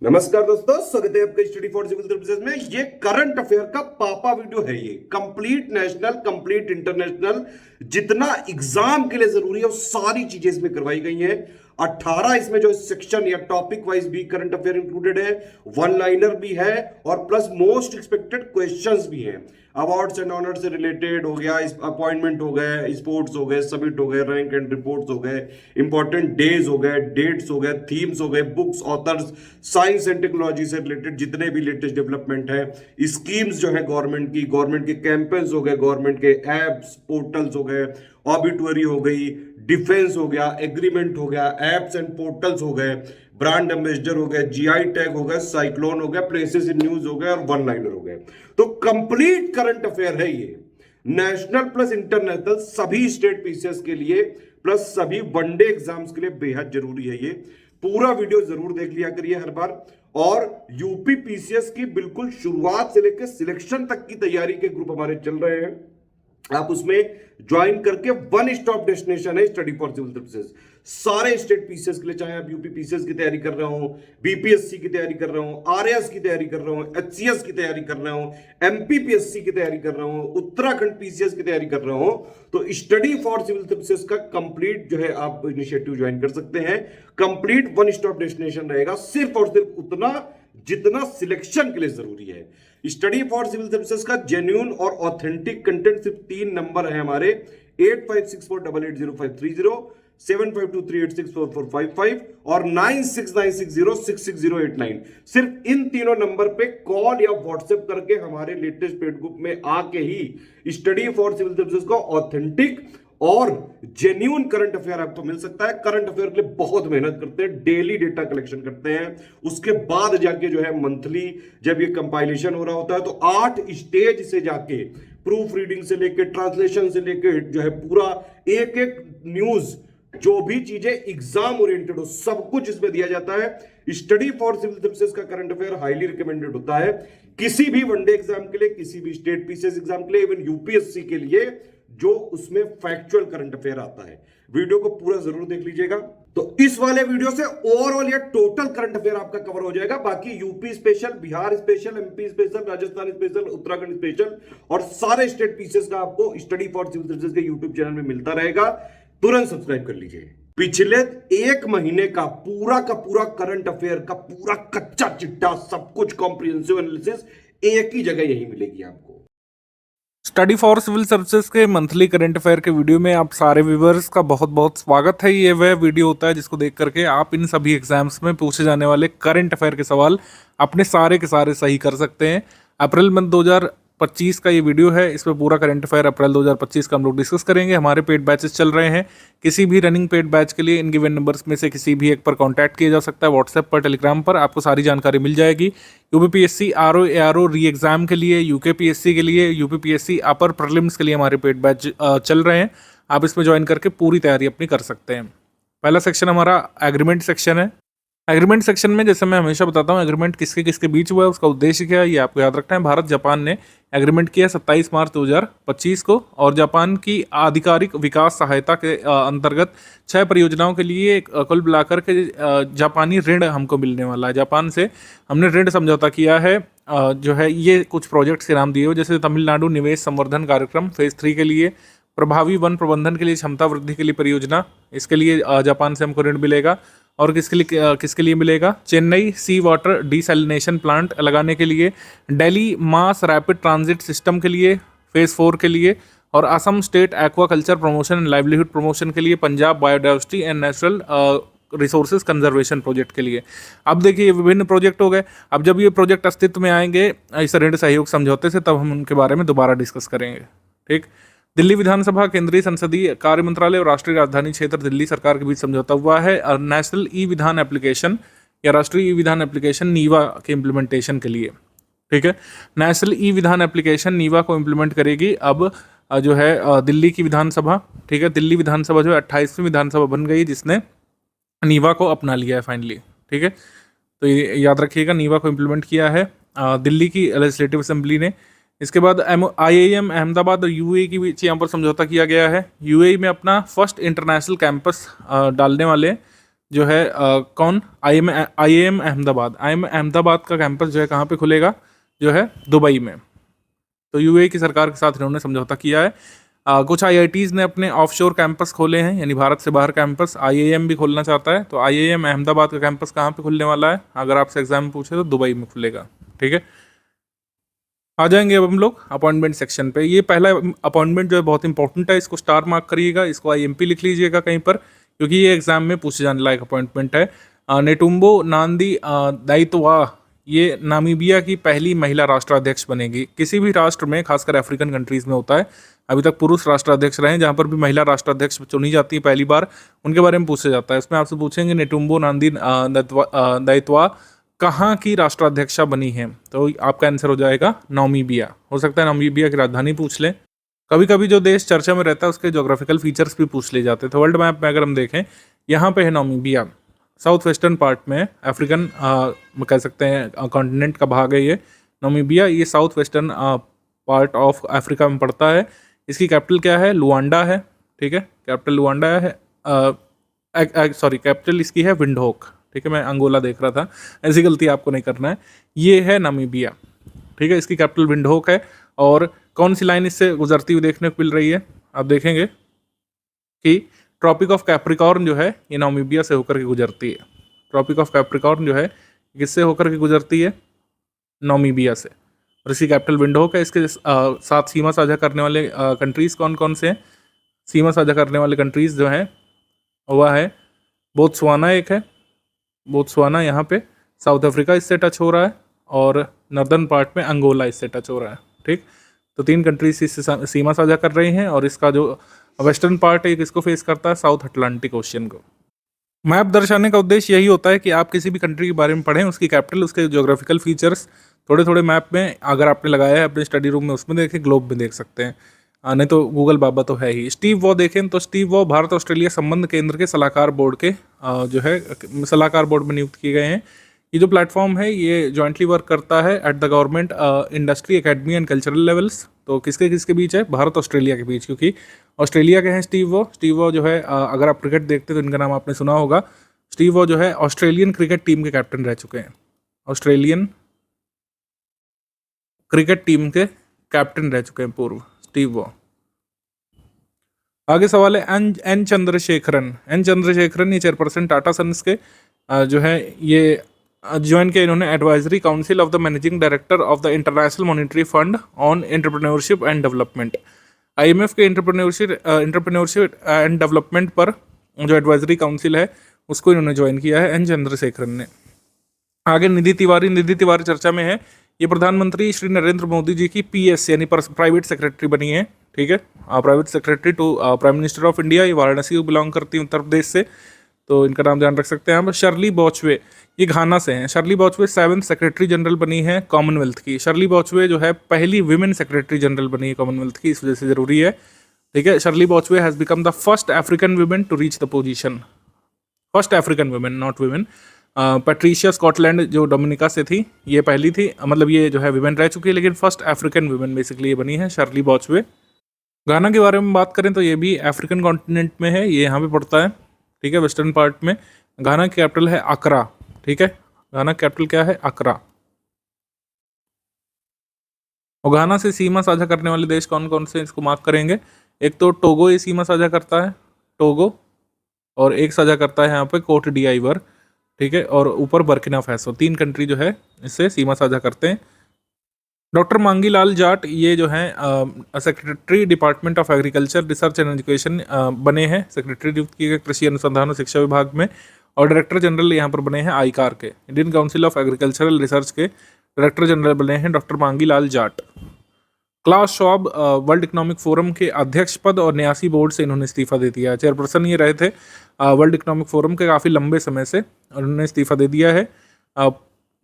नमस्कार दोस्तों, स्वागत है आपका स्टडी फॉर सिविल सर्विसेज में। ये करंट अफेयर का पापा वीडियो है। ये कंप्लीट नेशनल, कंप्लीट इंटरनेशनल, जितना एग्जाम के लिए जरूरी है वो सारी चीजें इसमें करवाई गई हैं। 18 इसमें जो सेक्शन या टॉपिक वाइज भी करंट अफेयर इंक्लूडेड है, वन लाइनर भी है और प्लस मोस्ट एक्सपेक्टेड क्वेश्चंस भी हैं। अवार्ड्स एंड ऑनर से रिलेटेड हो गया, अपॉइंटमेंट हो गए, स्पोर्ट्स हो गए, समिट हो गए, रैंक एंड रिपोर्ट्स हो गए, इंपॉर्टेंट डेज हो गए, डेट्स हो गए, थीम्स हो गए, books, authors, science and technology से रिलेटेड जितने भी लेटेस्ट डेवलपमेंट है, स्कीम्स जो है गवर्नमेंट के कैंपेन्स हो गए, गवर्नमेंट के एप्स, पोर्टल्स हो गए, ऑबिटुअरी हो गई, डिफेंस हो गया, एग्रीमेंट हो गया, एप्स एंड पोर्टल्स हो गए, ब्रांड एम्बेसडर हो गए, जीआई टैग हो गए, साइक्लोन हो गया, प्लेसेस इन न्यूज हो गए और वन लाइनर हो गए। तो कंप्लीट करंट अफेयर है ये, नेशनल प्लस इंटरनेशनल, सभी स्टेट पीसीएस के लिए प्लस सभी वनडे एग्जाम्स के लिए बेहद जरूरी है। ये पूरा वीडियो जरूर देख लिया करिए हर बार। और यूपी पीसीएस की बिल्कुल शुरुआत से लेकर सिलेक्शन तक की तैयारी के ग्रुप हमारे चल रहे हैं। आप उसमें ज्वाइन करके वन स्टॉप डेस्टिनेशन है स्टडी फॉर सिविल सर्विसेज। सारे स्टेट पीसीएस के लिए, चाहे आप यूपी पीसीएस की तैयारी कर रहे हो, बीपीएससी की तैयारी कर रहे हो, आरएएस की तैयारी कर रहे हो, एचसीएस की तैयारी कर रहे हो, एमपीपीएससी की तैयारी कर रहे हो, उत्तराखंड पीसीएस की तैयारी कर रहे हो, तो स्टडी फॉर सिविल सर्विसेज का कंप्लीट जो है आप इनिशिएटिव ज्वाइन कर सकते हैं। कंप्लीट वन स्टॉप डेस्टिनेशन रहेगा, सिर्फ और सिर्फ उतना जितना सिलेक्शन के लिए जरूरी है। स्टडी फॉर सिविल सर्विसेज का जेन्युइन और ऑथेंटिक कंटेंट सिर्फ 3 नंबर है हमारे, 8564880530, 7523864455 और 9696066089। सिर्फ इन तीनों नंबर पे कॉल या व्हाट्सएप करके हमारे लेटेस्ट पेड ग्रुप में आके ही स्टडी फॉर सिविल सर्विसेज का ऑथेंटिक और जेन्युइन करंट अफेयर आपको मिल सकता है। करंट अफेयर के लिए बहुत मेहनत करते हैं, डेली डेटा कलेक्शन करते हैं, उसके बाद जाके जो है मंथली जब ये कंपाइलेशन हो रहा होता है तो 8 स्टेज से जाके प्रूफ रीडिंग से लेके ट्रांसलेशन से लेके जो है पूरा एक एक न्यूज, जो भी चीजें एग्जाम ओरिएंटेड हो, सब कुछ इसमें दिया जाता है। स्टडी फॉर सिविल सर्विसेज का करंट अफेयर हाईली रिकमेंडेड होता है किसी भी वनडे एग्जाम के लिए, किसी भी स्टेट पीसीएस एग्जाम के लिए, इवन यूपीएससी के लिए, जो उसमें फैक्चुअल करंट अफेयर आता है। वीडियो को पूरा जरूर देख लीजिएगा। तो इस वाले वीडियो से ओवरऑल या टोटल करंट अफेयर आपका कवर हो जाएगा। बाकी UP special, Bihar special, MP special, Rajasthan special, Uttarakhand special और सारे स्टेट पीसीएस का आपको स्टडी फॉर सिविल सर्विसेज के यूट्यूब चैनल में मिलता रहेगा। तुरंत सब्सक्राइब कर लीजिए। पिछले 1 महीने का पूरा करंट अफेयर का पूरा कच्चा चिट्ठा, सब कुछ कॉम्प्रिहेंसिव एनालिसिस एक ही जगह यही मिलेगी आपको। स्टडी फॉर सिविल सर्विसेज के मंथली करंट अफेयर के वीडियो में आप सारे व्यूवर्स का बहुत बहुत स्वागत है। ये वह वीडियो होता है जिसको देख करके आप इन सभी एग्जाम्स में पूछे जाने वाले करंट अफेयर के सवाल अपने सारे के सारे सही कर सकते हैं। अप्रैल मंथ 2025 का ये वीडियो है, इसमें पूरा करंट अफेयर अप्रैल 2025 का हम लोग डिस्कस करेंगे। हमारे पेड बैचेस चल रहे हैं, किसी भी रनिंग पेड बैच के लिए इन गिवन नंबर्स में से किसी भी एक पर कांटेक्ट किया जा सकता है, व्हाट्सएप पर, टेलीग्राम पर, आपको सारी जानकारी मिल जाएगी। यूपीपीएससी आरओ एआरओ री एग्जाम के लिए, यूकेपीएससी के लिए, यूपीपीएससी अपर प्रीलिम्स के लिए हमारे पेड बैच चल रहे हैं। आप इसमें ज्वाइन करके पूरी तैयारी अपनी कर सकते हैं। पहला सेक्शन हमारा एग्रीमेंट सेक्शन है। एग्रीमेंट सेक्शन में जैसे मैं हमेशा बताता हूँ, एग्रीमेंट किसके किसके बीच हुआ है, उसका उद्देश्य क्या है, ये आपको याद रखना है। भारत जापान ने एग्रीमेंट किया 27 मार्च 2025 को, और जापान की आधिकारिक विकास सहायता के अंतर्गत 6 परियोजनाओं के लिए कुल मिलाकर के जापानी ऋण हमको मिलने वाला है। जापान से हमने ऋण समझौता किया है। जो है ये कुछ प्रोजेक्ट्स के नाम दिए हुए, जैसे तमिलनाडु निवेश संवर्धन कार्यक्रम फेज 3 के लिए, प्रभावी वन प्रबंधन के लिए क्षमता वृद्धि के लिए परियोजना, इसके लिए जापान से हमको ऋण मिलेगा। और किसके लिए मिलेगा, चेन्नई सी वाटर डिसैलिनेशन प्लांट लगाने के लिए, Delhi mass rapid transit system के लिए फेज 4 के लिए, और Assam state aquaculture promotion and livelihood promotion के लिए, Punjab biodiversity and natural resources conservation project के लिए। अब देखिए ये विभिन्न प्रोजेक्ट हो गए। अब जब ये प्रोजेक्ट अस्तित्व में आएंगे इस ऋण सहयोग समझौते से, तब हम उनके बारे में दोबारा डिस्कस करेंगे। ठीक। दिल्ली विधानसभा, केंद्रीय संसदीय कार्य मंत्रालय और राष्ट्रीय राजधानी क्षेत्र दिल्ली सरकार के बीच समझौता हुआ है और नेशनल ई विधान एप्लीकेशन या राष्ट्रीय ई विधान एप्लीकेशन नीवा के इम्प्लीमेंटेशन के लिए। ठीक है, नेशनल ई विधान एप्लीकेशन नीवा को इम्प्लीमेंट करेगी अब जो है दिल्ली की विधानसभा। ठीक है, दिल्ली विधानसभा जो है 28वीं विधानसभा बन गई जिसने नीवा को अपना लिया है फाइनली। ठीक है, तो ये याद रखिएगा, नीवा को इम्प्लीमेंट किया है दिल्ली की लेजिस्लेटिव असेंबली ने। इसके बाद IIM अहमदाबाद और यूएई के बीच यहाँ पर समझौता किया गया है। यूएई में अपना फर्स्ट इंटरनेशनल कैंपस डालने वाले, जो है कौन IIM अहमदाबाद, IIM अहमदाबाद का कैंपस जो है कहाँ पे खुलेगा, जो है दुबई में। तो यूएई की सरकार के साथ इन्होंने समझौता किया है। कुछ आईआईटीज़ ने अपने ऑफशोर कैंपस खोले हैं, यानी भारत से बाहर कैंपस। आईआईएम भी खोलना चाहता है, तो आईआईएम अहमदाबाद का कैंपस कहाँ पे खुलने वाला है, अगर आपसे एग्जाम में पूछे तो दुबई में खुलेगा। ठीक है, आ जाएंगे अब हम लोग अपॉइंटमेंट सेक्शन पे। ये पहला अपॉइंटमेंट जो है बहुत इंपॉर्टेंट है, इसको स्टार मार्क करिएगा, इसको IMP लिख लीजिएगा कहीं पर, क्योंकि ये एग्जाम में पूछे जाने लायक अपॉइंटमेंट है। नेटुम्बो नांदी दाइतवा ये नामीबिया की पहली महिला राष्ट्राध्यक्ष बनेगी। किसी भी राष्ट्र में, खासकर अफ्रीकन कंट्रीज़ में होता है, अभी तक पुरुष राष्ट्राध्यक्ष रहे हैं, जहाँ पर भी महिला राष्ट्राध्यक्ष चुनी जाती है पहली बार, उनके बारे में पूछा जाता है। इसमें आपसे पूछेंगे नेटुम्बो नांदी दाइतवा कहाँ की राष्ट्राध्यक्षा बनी है, तो आपका आंसर हो जाएगा नामीबिया। हो सकता है नामीबिया की राजधानी पूछ लें। कभी कभी जो देश चर्चा में रहता है उसके जोग्राफिकल फीचर्स भी पूछ लिए जाते हैं। तो वर्ल्ड मैप में अगर हम देखें, यहाँ पे है नामीबिया, साउथ वेस्टर्न पार्ट में, अफ्रीकन कह सकते हैं कॉन्टिनेंट का भाग है ये नामीबिया। ये south western part of Africa में पड़ता है। इसकी कैपिटल क्या है, लुआंडा है। ठीक है, कैपिटल लुआंडा है। सॉरी, कैपिटल इसकी है विंडहोक। ठीक है, मैं अंगोला देख रहा था, ऐसी गलती आपको नहीं करना है। ये है नामीबिया। ठीक है, इसकी कैपिटल विंडहोक है। और कौन सी लाइन इससे गुजरती हुई देखने को मिल रही है, आप देखेंगे कि ट्रॉपिक ऑफ कैप्रिकॉर्न जो है ये नामीबिया से होकर के गुजरती है। ट्रॉपिक ऑफ कैप्रिकॉर्न जो है किससे होकर के गुजरती है, नामीबिया से। और इसकी कैपिटल विंडहोक है। इसके साथ सीमा साझा करने वाले कंट्रीज़ कौन कौन से हैं, सीमा साझा करने वाले कंट्रीज़ जो हैं वह है बोत्सवाना, एक है बोत्सवाना, यहाँ पे साउथ अफ्रीका इससे टच हो रहा है, और नॉर्दर्न पार्ट में अंगोला इससे टच हो रहा है। ठीक, तो 3 कंट्रीज इससे सीमा साझा कर रही हैं, और इसका जो वेस्टर्न पार्ट है किसको फेस करता है, साउथ अटलांटिक ओशियन को। मैप दर्शाने का उद्देश्य यही होता है कि आप किसी भी कंट्री के बारे में पढ़ें, उसकी कैपिटल, उसके ज्योग्राफिकल फीचर्स थोड़े थोड़े मैप में अगर आपने लगाया है अपने स्टडी रूम में, उसमें देखें, ग्लोब में देख सकते हैं, नहीं तो गूगल बाबा तो है ही। स्टीव वॉ देखें तो स्टीव वॉ भारत ऑस्ट्रेलिया संबंध केंद्र के सलाहकार बोर्ड के जो है सलाहकार बोर्ड में नियुक्त किए गए हैं। ये जो प्लेटफॉर्म है ये जॉइंटली वर्क करता है at the government industry academy and cultural levels. तो किसके किसके बीच है, भारत ऑस्ट्रेलिया के बीच, क्योंकि ऑस्ट्रेलिया के हैं स्टीव वॉ। स्टीव वॉ जो है अगर आप क्रिकेट देखते तो इनका नाम आपने सुना होगा। स्टीव वॉ जो है ऑस्ट्रेलियन क्रिकेट टीम के कैप्टन रह चुके हैं, ऑस्ट्रेलियन क्रिकेट टीम के कैप्टन रह चुके हैं पूर्व स्टीव वॉ। आगे सवाल है एन चंद्रशेखरन। एन चंद्रशेखरन ये चेयरपर्सन टाटा सन्स के जो है ये ज्वाइन किया इन्होंने advisory council of the managing director of the international monetary fund on entrepreneurship and development. IMF के एंटरप्रेन्योरशिप एंड डेवलपमेंट पर जो एडवाइजरी काउंसिल है उसको इन्होंने ज्वाइन किया है एन चंद्रशेखरन ने। आगे निधि तिवारी। निधि तिवारी चर्चा में है, ये प्रधानमंत्री श्री नरेंद्र मोदी जी की PS यानी प्राइवेट सेक्रेटरी बनी है। ठीक है, private secretary to prime minister of India. ये वाराणसी को बिलोंग करती है, उत्तर प्रदेश से, तो इनका नाम ध्यान रख सकते हैं हम। शर्ली बॉचवे, ये घाना से हैं। शर्ली बॉचवे 7th सेक्रेटरी जनरल बनी है कॉमनवेल्थ की। शर्ली बॉचवे जो है पहली विमेन सेक्रेटरी जनरल बनी है कॉमनवेल्थ की, इस वजह से जरूरी है। ठीक है, Shirley Botchwey has become the first African women to reach the position. First African women, not women. Patricia Scotland जो डोमिनिका से थी, ये पहली थी, मतलब ये जो है विमेन रह चुकी है, लेकिन फर्स्ट अफ्रीकन वुमेन बेसिकली ये बनी है शर्ली बॉचवे। घाना के बारे में बात करें तो ये भी अफ्रीकन कॉन्टिनेंट में है, ये यहाँ पे पड़ता है। ठीक है, वेस्टर्न पार्ट में। घाना की कैपिटल है अकरा। ठीक है, घाना की कैपिटल क्या है, अकरा। और घाना से सीमा साझा करने वाले देश कौन कौन से, इसको मार्क करेंगे। एक तो टोगो ये सीमा साझा करता है, टोगो, और एक साझा करता है यहाँ पे कोट डी आइवर। ठीक है, और ऊपर बर्किना फैसो। 3 कंट्री जो है इससे सीमा साझा करते हैं। डॉक्टर मांगी लाल जाट ये जो है secretary department of agriculture research and education बने हैं, सेक्रेटरी नियुक्त किए गए कृषि अनुसंधान और शिक्षा विभाग में। और डायरेक्टर जनरल यहाँ पर बने हैं आईकार के, Indian council of agricultural research के डायरेक्टर जनरल बने हैं doctor Mangi Lal Jat. Klaus Schwab world economic forum के अध्यक्ष पद और न्यासी बोर्ड से इन्होंने इस्तीफा दे दिया है। चेयरपर्सन ये रहे थे वर्ल्ड इकोनॉमिक फोरम के काफ़ी लंबे समय से, और उन्होंने इस्तीफा दे दिया है।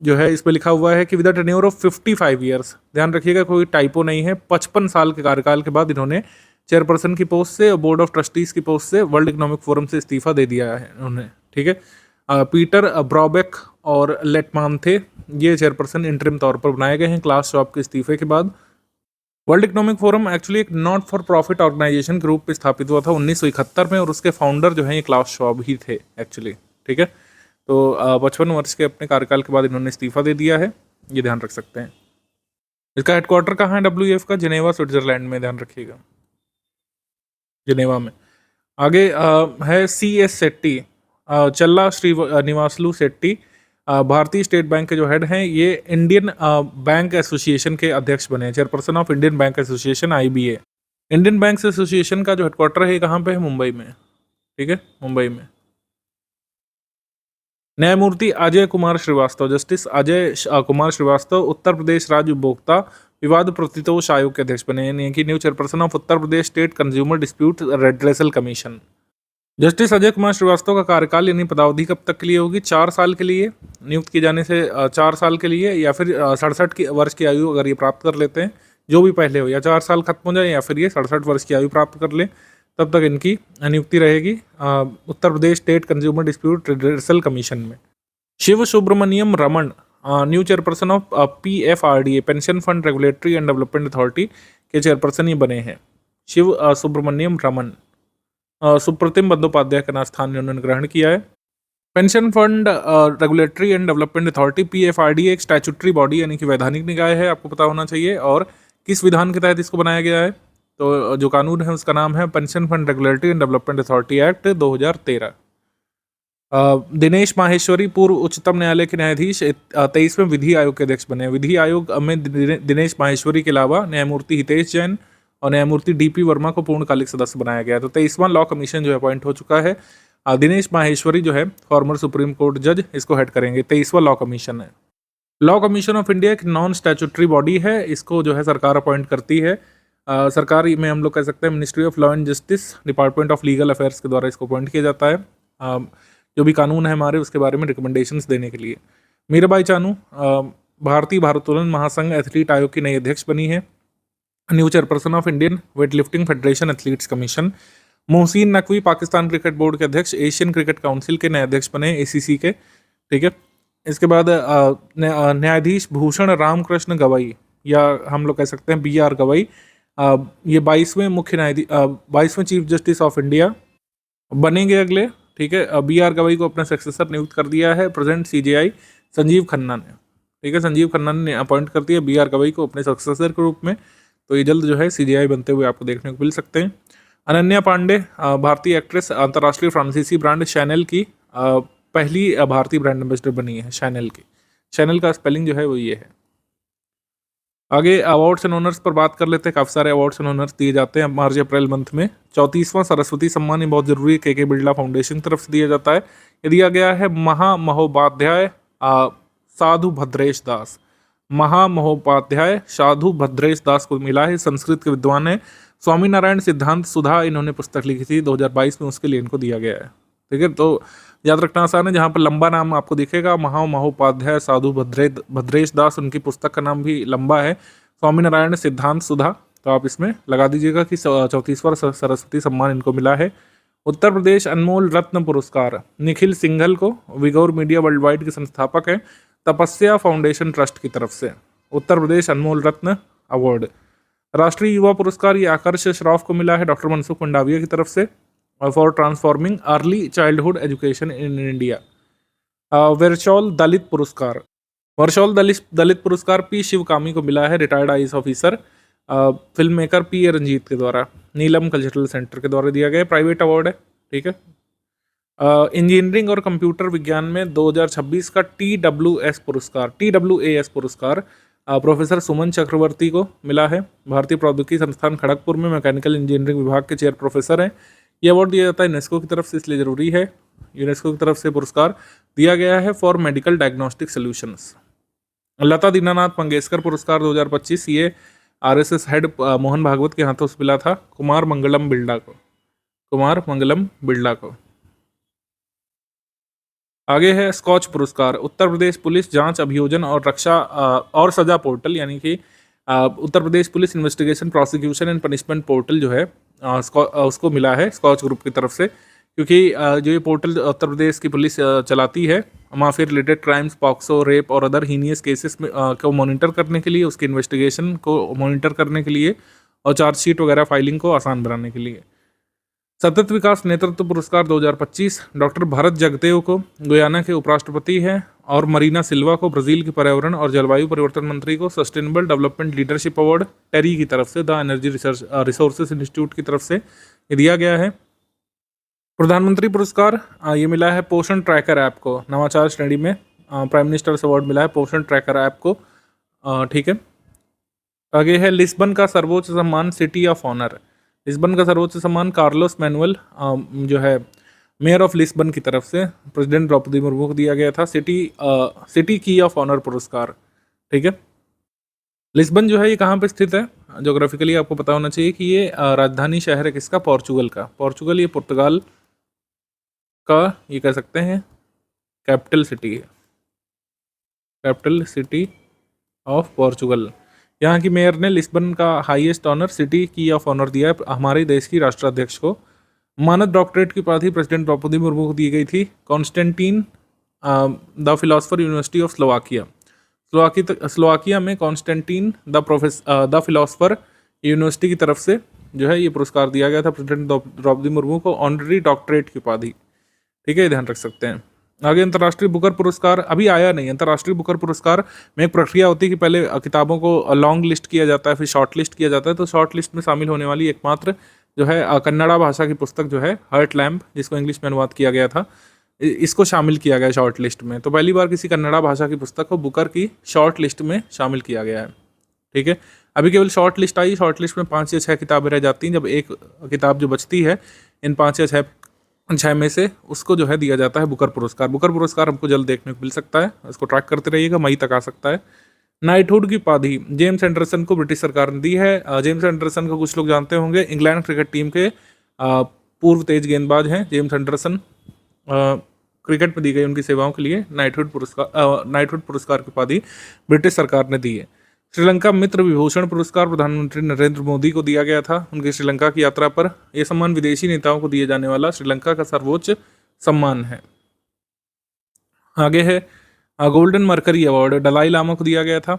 जो है इसमें लिखा हुआ है कि with a tenure of 55 years, ध्यान रखिएगा कोई टाइपो नहीं है, 55 साल के कार्यकाल के बाद इन्होंने चेयरपर्सन की पोस्ट से और बोर्ड ऑफ ट्रस्टीज़ की पोस्ट से वर्ल्ड इकोनॉमिक फोरम से इस्तीफा दे दिया है उन्होंने। ठीक है, पीटर ब्रॉबेक और लेटमान थे, ये चेयरपर्सन इंटरिम तौर पर बनाए गए हैं क्लास शॉब के इस्तीफे के बाद। वर्ल्ड इकोनॉमिक फोरम एक्चुअली एक नॉट फॉर प्रॉफिट ऑर्गेनाइजेशन के रूप में स्थापित हुआ था 1971 में, और उसके फाउंडर जो हैं ये क्लास शॉब ही थे एक्चुअली। ठीक है। तो 55 वर्ष के अपने कार्यकाल के बाद इन्होंने इस्तीफा दे दिया है, ये ध्यान रख सकते हैं। इसका हेडक्वार्टर कहाँ है WEF का? जिनेवा स्विट्जरलैंड में, ध्यान रखिएगा, जिनेवा में। आगे है CS शेट्टी, चल्ला श्रीनिवासलू शेट्टी, भारतीय स्टेट बैंक के जो हेड हैं, ये इंडियन बैंक एसोसिएशन के अध्यक्ष बने हैं, chairperson of Indian bank association IBA। Indian bank association का जो हेडक्वार्टर है ये कहाँ पे है? मुंबई में, ठीक है, मुंबई में। न्यायमूर्ति अजय कुमार श्रीवास्तव, जस्टिस अजय कुमार श्रीवास्तव उत्तर प्रदेश राज्य उपभोक्ता विवाद प्रतितोष आयोग के अध्यक्ष बने, यानी कि new chairperson of Uttar Pradesh state consumer dispute redressal commission. Justice Ajay Kumar Srivastava का कार्यकाल यानी पदावधि कब तक के लिए होगी? 4 साल के लिए, नियुक्त किए जाने से 4 साल के लिए, या फिर 67 वर्ष की आयु अगर ये प्राप्त कर लेते हैं, जो भी पहले हो, या 4 साल खत्म हो जाए या फिर ये 67 वर्ष की आयु प्राप्त कर ले, तब तक इनकी नियुक्ति रहेगी Uttar Pradesh state consumer dispute redressal commission में। Shiv Subramaniam Raman, new chairperson of PFRDA pension fund regulatory and development authority के चेयरपर्सन ये बने हैं, शिव सुब्रमण्यम रमन। सुप्रतिम बंदोपाध्याय का स्थान इन्होंने ग्रहण किया है। Pension fund regulatory and development authority PFRDA एक स्टैट्यूटरी बॉडी यानी कि वैधानिक निकाय है, आपको पता होना चाहिए। और किस विधान के तहत इसको बनाया गया है? तो जो कानून है उसका नाम है pension fund regulatory and development authority act 2013। Dinesh Maheshwari पूर्व उच्चतम न्यायालय के न्यायाधीश 23वें विधि आयोग के अध्यक्ष बने। विधि आयोग में दिनेश माहेश्वरी के अलावा न्यायमूर्ति हितेश जैन और न्यायमूर्ति DP वर्मा को पूर्णकालिक सदस्य बनाया गया। तो 23वां लॉ कमीशन जो है अपॉइंट हो चुका है। दिनेश माहेश्वरी जो है फॉर्मर सुप्रीम कोर्ट जज, इसको हेड करेंगे। 23वां लॉ कमीशन है। लॉ कमीशन ऑफ इंडिया एक नॉन स्टैट्यूटरी बॉडी है, इसको जो है सरकार अपॉइंट करती है। सरकार में हम लोग कह सकते हैं ministry of law and justice, department of legal affairs के द्वारा इसको अपॉइंट किया जाता है। जो भी कानून है हमारे उसके बारे में रिकमेंडेशंस देने के लिए। मीराबाई चानू भारतीय भारोत्तोलन महासंघ एथलीट आयोग की नई अध्यक्ष बनी है, new chairperson of Indian weight lifting federation athletes commission. Mohsin Naqvi Pakistan cricket board के अध्यक्ष, एशियन क्रिकेट काउंसिल के नए अध्यक्ष बने, ACC के, ठीक है। इसके बाद न्यायाधीश भूषण रामकृष्ण गवई, या हम लोग कह सकते हैं BR गवई, ये 22वें मुख्य न्यायाधीश 22वें चीफ जस्टिस ऑफ इंडिया बनेंगे अगले, ठीक है। BR गवई को अपना सक्सेसर नियुक्त कर दिया है प्रेजेंट CJI संजीव खन्ना ने, ठीक है। संजीव खन्ना ने अपॉइंट कर दिया BR गवई को अपने सक्सेसर के रूप में, तो ये जल्द जो है CJI बनते हुए आपको देखने को मिल सकते हैं। अनन्या पांडे भारतीय एक्ट्रेस, अंतर्राष्ट्रीय फ्रांसीसी ब्रांड शैनल की पहली भारतीय ब्रांड एम्बेसडर बनी है, शैनल की। शैनल का स्पेलिंग जो है वो ये है। आगे अवार्ड्स एंड ऑनर्स पर बात कर लेते हैं। काफ़ी सारे अवार्ड्स एंड ऑनर्स दिए जाते हैं मार्च अप्रैल मंथ में। 34वां सरस्वती सम्मान, ये बहुत जरूरी है, KK बिरला फाउंडेशन की तरफ से दिया जाता है। ये दिया गया है महामहोपाध्याय साधु भद्रेश दास, महामहोपाध्याय साधु भद्रेश दास को मिला है। संस्कृत के विद्वान है। स्वामी नारायण सिद्धांत सुधा इन्होंने पुस्तक लिखी थी 2022 में, उसके लिए इनको दिया गया है, ठीक है। तो याद रखना आसान है, जहाँ पर लंबा नाम आपको दिखेगा महामहोपाध्याय साधु भद्रेश दास, उनकी पुस्तक का नाम भी लंबा है, स्वामी नारायण सिद्धांत सुधा, तो आप इसमें लगा दीजिएगा कि 34वां सरस्वती सम्मान इनको मिला है। उत्तर प्रदेश अनमोल रत्न पुरस्कार निखिल सिंघल को, विगौर मीडिया वर्ल्ड वाइड के संस्थापक हैं, तपस्या फाउंडेशन ट्रस्ट की तरफ से उत्तर प्रदेश अनमोल रत्न अवार्ड। राष्ट्रीय युवा पुरस्कार ये आकर्ष श्रॉफ को मिला है डॉक्टर मनसुख मंडाविया की तरफ से, for transforming early childhood education in India. वर्चौल दलित पुरस्कार, वर्चौल दलित पुरस्कार P शिवकामी को मिला है, retired IAS officer, film maker PA Ranjith के द्वारा, नीलम कल्चरल सेंटर के द्वारा दिया गया, प्राइवेट अवार्ड है, ठीक है। इंजीनियरिंग और कंप्यूटर विज्ञान में 2026 का TWAS पुरस्कार प्रोफेसर सुमन चक्रवर्ती को मिला है। भारतीय प्रौद्योगिकी संस्थान खड़गपुर में मैकेनिकल इंजीनियरिंग विभाग के चेयर प्रोफेसर हैं। ये अवार्ड दिया जाता है यूनेस्को की तरफ से, इसलिए ज़रूरी है। यूनेस्को की तरफ से पुरस्कार दिया गया है फॉर मेडिकल डायग्नोस्टिक सॉल्यूशंस। लता दीनानाथ मंगेशकर पुरस्कार 2025, ये RSS हेड मोहन भागवत के हाथों से मिला था कुमार मंगलम बिरला को। आगे है स्कॉच पुरस्कार, उत्तर प्रदेश पुलिस जांच अभियोजन और रक्षा और सजा पोर्टल, यानी कि Uttar Pradesh police investigation prosecution and punishment portal जो है उसको मिला है स्कॉच ग्रुप की तरफ से, क्योंकि जो ये पोर्टल उत्तर प्रदेश की पुलिस चलाती है mafia related crimes, POCSO, rape और अदर हीनियस केसेस में को मॉनिटर करने के लिए, उसकी इन्वेस्टिगेशन को मॉनिटर करने के लिए और चार्जशीट वगैरह फाइलिंग को आसान बनाने के लिए। सतत विकास नेतृत्व पुरस्कार 2025 डॉक्टर भारत जगदेव को गुयाना के उपराष्ट्रपति हैं, और मरीना सिल्वा को ब्राजील के पर्यावरण और जलवायु परिवर्तन मंत्री को सस्टेनेबल डेवलपमेंट लीडरशिप अवार्ड टेरी की तरफ से, द एनर्जी रिसोर्सेज इंस्टीट्यूट की तरफ से ये दिया गया है। प्रधानमंत्री पुरस्कार ये मिला है पोषण ट्रैकर ऐप को, नवाचार श्रेणी में प्राइम मिनिस्टर अवार्ड मिला है पोषण ट्रैकर ऐप को। ठीक है, आगे है लिस्बन का सर्वोच्च सम्मान सिटी ऑफ ऑनर। लिस्बन का सर्वोच्च सम्मान कार्लोस मैनुअल जो है मेयर ऑफ लिस्बन की तरफ से प्रेसिडेंट द्रौपदी मुर्मू को दिया गया था, सिटी की ऑफ ऑनर पुरस्कार। ठीक है, लिस्बन जो है ये कहाँ पे स्थित है, ज्योग्राफिकली आपको पता होना चाहिए कि ये राजधानी शहर है किसका, पोर्चुगल का। पोर्चुगल ये पुर्तगाल का ये कह सकते हैं कैपिटल सिटी है, कैपिटल सिटी ऑफ पोर्चुगल। यहाँ की मेयर ने लिस्बन का हाईएस्ट ऑनर सिटी की ऑफ ऑनर दिया है हमारे देश की राष्ट्राध्यक्ष को। मानद डॉक्टरेट की उपाधि प्रेसिडेंट द्रौपदी मुर्मू को दी गई थी। Constantine the philosopher university of Slovakia, Slovakia में कॉन्स्टेंटीन द फिलोसफर यूनिवर्सिटी की तरफ से जो है ये पुरस्कार दिया गया था प्रेसिडेंट द्रौपदी मुर्मू को, ऑनररी डॉक्टरेट की उपाधि। ठीक है, ध्यान रख सकते हैं। आगे अंतर्राष्ट्रीय बुकर पुरस्कार अभी आया नहीं। अंतर्राष्ट्रीय बुकर पुरस्कार में एक प्रक्रिया होती है कि पहले किताबों को लॉन्ग लिस्ट किया जाता है, फिर शॉर्ट लिस्ट किया जाता है। तो शॉर्ट लिस्ट में शामिल होने वाली एकमात्र जो है कन्नड़ा भाषा की पुस्तक जो है हर्ट लैम्प, जिसको इंग्लिश में अनुवाद किया गया था, इसको शामिल किया गया शॉर्ट लिस्ट में। तो पहली बार किसी कन्नड़ा भाषा की पुस्तक को बुकर की शॉर्ट लिस्ट में शामिल किया गया है। ठीक है, अभी केवल शॉर्ट लिस्ट आई, शॉर्ट लिस्ट में 5 या 6 किताबें रह जाती हैं। जब एक किताब जो बचती है इन 5 या 6 में से, उसको जो है दिया जाता है बुकर पुरस्कार। बुकर पुरस्कार हमको जल्द देखने को मिल सकता है, इसको ट्रैक करते रहिएगा, मई तक आ सकता है। नाइटहुड की उपाधि जेम्स एंडरसन को ब्रिटिश सरकार ने दी है। जेम्स एंडरसन को कुछ लोग जानते होंगे, इंग्लैंड क्रिकेट टीम के पूर्व तेज गेंदबाज हैं जेम्स एंडरसन। क्रिकेट में दी गई उनकी सेवाओं के लिए नाइटहुड पुरस्कार की उपाधि ब्रिटिश सरकार ने दी है। श्रीलंका मित्र विभूषण पुरस्कार प्रधानमंत्री नरेंद्र मोदी को दिया गया था उनकी श्रीलंका की यात्रा पर। यह सम्मान विदेशी नेताओं को दिए जाने वाला श्रीलंका का सर्वोच्च सम्मान है। आगे है golden mercury award, Dalai Lama को दिया गया था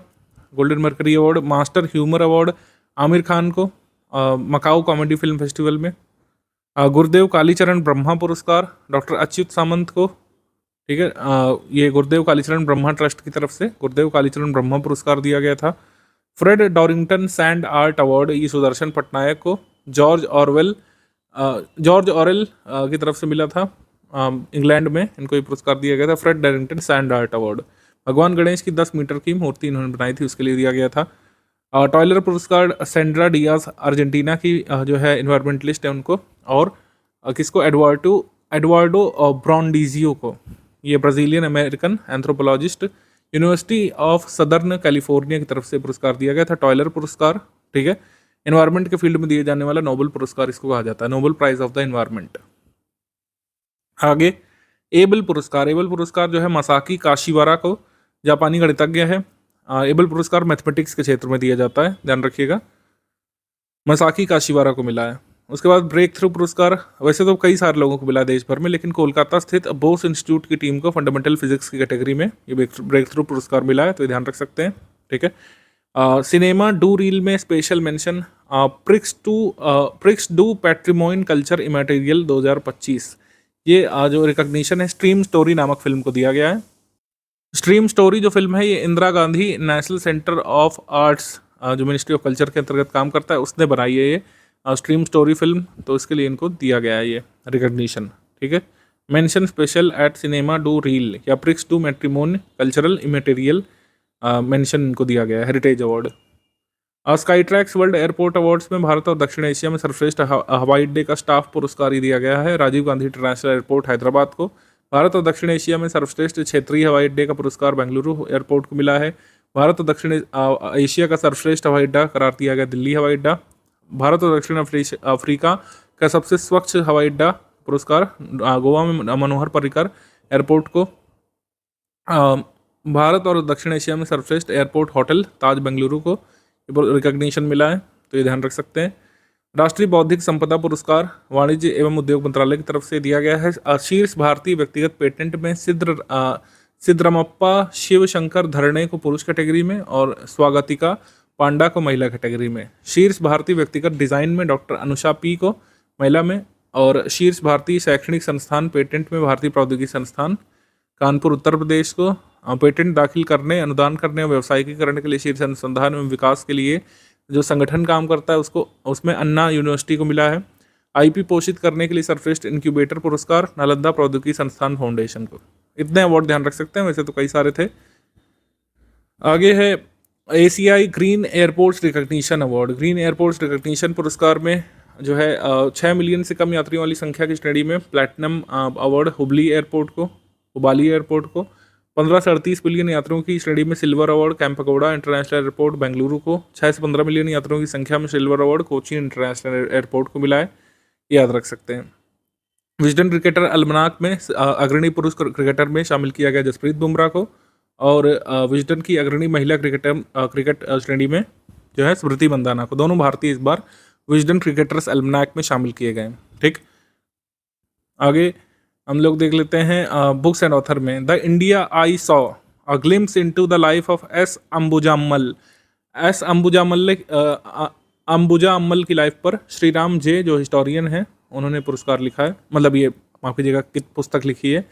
golden mercury award. Master humour award Aamir Khan को मकाऊ कॉमेडी फिल्म फेस्टिवल में। गुरुदेव कालीचरण ब्रह्मा पुरस्कार डॉक्टर अच्युत सामंत को। ठीक है, ये गुरुदेव कालीचरण ब्रह्मा ट्रस्ट की तरफ से गुरुदेव कालीचरण ब्रह्मा पुरस्कार दिया गया था। फ्रेड डॉरिंगटन सैंड आर्ट अवार्ड ये सुदर्शन पटनायक को। जॉर्ज ऑरवेल की तरफ से मिला था, इंग्लैंड में इनको ये पुरस्कार दिया गया था, फ्रेड डॉरिंगटन सैंड आर्ट अवार्ड। भगवान गणेश की 10 मीटर की मूर्ति इन्होंने बनाई थी, उसके लिए दिया गया था। टॉयलर पुरस्कार सेंड्रा डियाज अर्जेंटीना की जो है इन्वायरमेंटलिस्ट है उनको, और किसको, एडवार्डो ब्रॉन्डीजियो को, ये Brazilian American anthropologist, university of southern California की तरफ से पुरस्कार दिया गया था, टॉयलर पुरस्कार। ठीक है, एनवायरनमेंट के फील्ड में दिए जाने वाला नोबेल पुरस्कार इसको कहा जाता है, Nobel prize of the environment. आगे एबल पुरस्कार जो है मसाकी काशीवारा को, जापानी गणितज्ञ है। एबल पुरस्कार मैथमेटिक्स के क्षेत्र में दिया जाता है, ध्यान रखिएगा, मसाकी काशीवारा को मिला है। उसके बाद ब्रेक थ्रू पुरस्कार, वैसे तो कई सारे लोगों को मिला देश भर में, लेकिन कोलकाता स्थित बोस इंस्टीट्यूट की टीम को फंडामेंटल फिजिक्स की कैटेगरी में ये ब्रेक थ्रू पुरस्कार मिला है, तो ये ध्यान रख सकते हैं। ठीक है, सिनेमा डू रील में special mention prix du patrimoine culture immaterial 2025, ये जो रिकॉग्निशन है स्ट्रीम स्टोरी नामक फिल्म को दिया गया है। स्ट्रीम स्टोरी जो फिल्म है ये Indira Gandhi national centre of arts जो मिनिस्ट्री ऑफ कल्चर के अंतर्गत काम करता है उसने बनाई है ये स्ट्रीम स्टोरी फिल्म, तो इसके लिए इनको दिया गया है ये रिकॉग्निशन। ठीक है, mention special at cinema du reel या prix du patrimoine cultural immaterial mention इनको दिया गया है, heritage award. Skytrax world airport awards में भारत और दक्षिण एशिया में सर्वश्रेष्ठ हवाई अड्डे का स्टाफ पुरस्कार ही दिया गया है राजीव गांधी इंटरनेशनल एयरपोर्ट हैदराबाद को। भारत और दक्षिण एशिया में सर्वश्रेष्ठ क्षेत्रीय हवाई अड्डे का पुरस्कार बेंगलुरु एयरपोर्ट को मिला है। भारत और दक्षिण एशिया का सर्वश्रेष्ठ हवाई अड्डा करार दिया गया दिल्ली हवाई अड्डा। भारत और दक्षिण अफ्रीका का सबसे स्वच्छ हवाई अड्डा पुरस्कार गोवा में मनोहर पर्रिकर एयरपोर्ट को। भारत और दक्षिण एशिया में सर्वश्रेष्ठ एयरपोर्ट होटल ताज बेंगलुरु को रिकॉग्निशन मिला है, तो ये ध्यान रख सकते हैं। राष्ट्रीय बौद्धिक संपदा पुरस्कार वाणिज्य एवं उद्योग मंत्रालय की तरफ से दिया गया है। शीर्ष भारतीय व्यक्तिगत पेटेंट में सिद्धरामप्पा शिवशंकर धरणे को पुरुष कैटेगरी में और स्वागतिका पांडा को महिला कैटेगरी में। शीर्ष भारतीय व्यक्तिगत डिजाइन में डॉक्टर अनुषा पी को महिला में और शीर्ष भारतीय शैक्षणिक संस्थान पेटेंट में भारतीय प्रौद्योगिकी संस्थान कानपुर उत्तर प्रदेश को पेटेंट दाखिल करने, अनुदान करने और व्यावसायिकीकरण के लिए शीर्ष अनुसंधान एवं विकास के लिए जो संगठन काम करता है उसको, उसमें अन्ना यूनिवर्सिटी को मिला है। आईपी पोषित करने के लिए सर्वश्रेष्ठ इंक्यूबेटर पुरस्कार नालंदा प्रौद्योगिकी संस्थान फाउंडेशन को। इतने अवार्ड ध्यान रख सकते हैं, वैसे तो कई सारे थे। आगे है एशियाई green airports recognition award. Green airports recognition पुरस्कार में जो है 6 मिलियन से कम यात्रियों वाली संख्या की श्रेणी में प्लैटिनम अवार्ड हुबली एयरपोर्ट को, हुबाली एयरपोर्ट को। 15 से 38 मिलियन यात्रियों की श्रेणी में silver award Kempegowda international airport Bengaluru को। 6 से 15 मिलियन यात्रियों की संख्या में silver award Kochi international airport को मिला है, याद रख सकते हैं। विजडन क्रिकेटर अलमनाक में अग्रणी पुरुष क्रिकेटर में शामिल किया गया जसप्रीत बुमराह को, और विजडन की अग्रणी महिला क्रिकेट श्रेणी में जो है स्मृति मंदाना को। दोनों भारतीय इस बार विजडन क्रिकेटर्स अलमनाक में शामिल किए गए। ठीक, आगे हम लोग देख लेते हैं बुक्स एंड ऑथर में। The India I saw a glimpse into the life of S Ambujammal. S Ambuja Ammal की लाइफ पर श्री राम जे जो हिस्टोरियन है उन्होंने पुरस्कार लिखा है, मतलब ये माफ कीजिएगा कित पुस्तक लिखी है।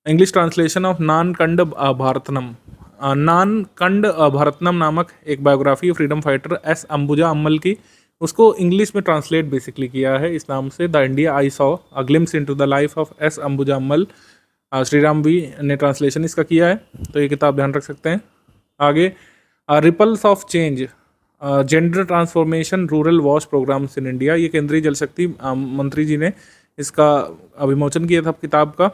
English translation of Nankanda Bharatham. Nankanda Bharatham नामक एक biography freedom fighter S Ambuja Ammal की, उसको इंग्लिश में ट्रांसलेट बेसिकली किया है इस नाम से, the India I saw a glimpse into the life of S Ambuja Ammal. Shri Ram V ने ट्रांसलेशन इसका किया है, तो ये किताब ध्यान रख सकते हैं। आगे ripples of change gender transformation rural wash programmes in India. ये केंद्रीय जल शक्ति मंत्री जी ने इसका विमोचन किया था किताब का।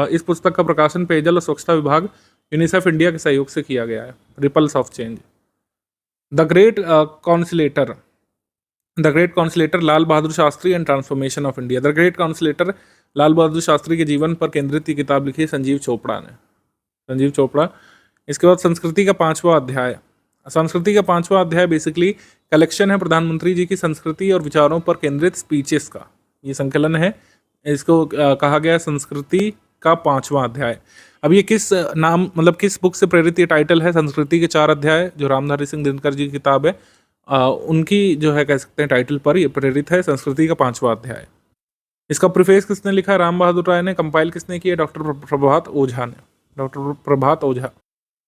इस पुस्तक का प्रकाशन पेयजल और स्वच्छता विभाग यूनिसेफ इंडिया के सहयोग से किया गया है। Ripples of change. The great consolidator Lal Bahadur Shastri and transformation of India. The great consolidator Lal Bahadur Shastri के जीवन पर केंद्रित ये किताब लिखी है संजीव चोपड़ा ने, संजीव चोपड़ा। इसके बाद संस्कृति का 5वां अध्याय। संस्कृति का 5वां अध्याय बेसिकली कलेक्शन है प्रधानमंत्री जी की संस्कृति और विचारों पर केंद्रित स्पीचेस का, ये संकलन है। इसको कहा गया संस्कृति का 5वां अध्याय। अब ये किस नाम, मतलब किस बुक से प्रेरित ये टाइटल है? संस्कृति के 4 अध्याय जो रामधारी सिंह दिनकर जी की किताब है, उनकी जो है कह सकते हैं टाइटल पर ये प्रेरित है, संस्कृति का 5वां अध्याय। इसका प्रीफेस किसने लिखा है? राम बहादुर राय ने। कंपाइल किसने किया? डॉक्टर प्रभात ओझा ने, डॉक्टर प्रभात ओझा।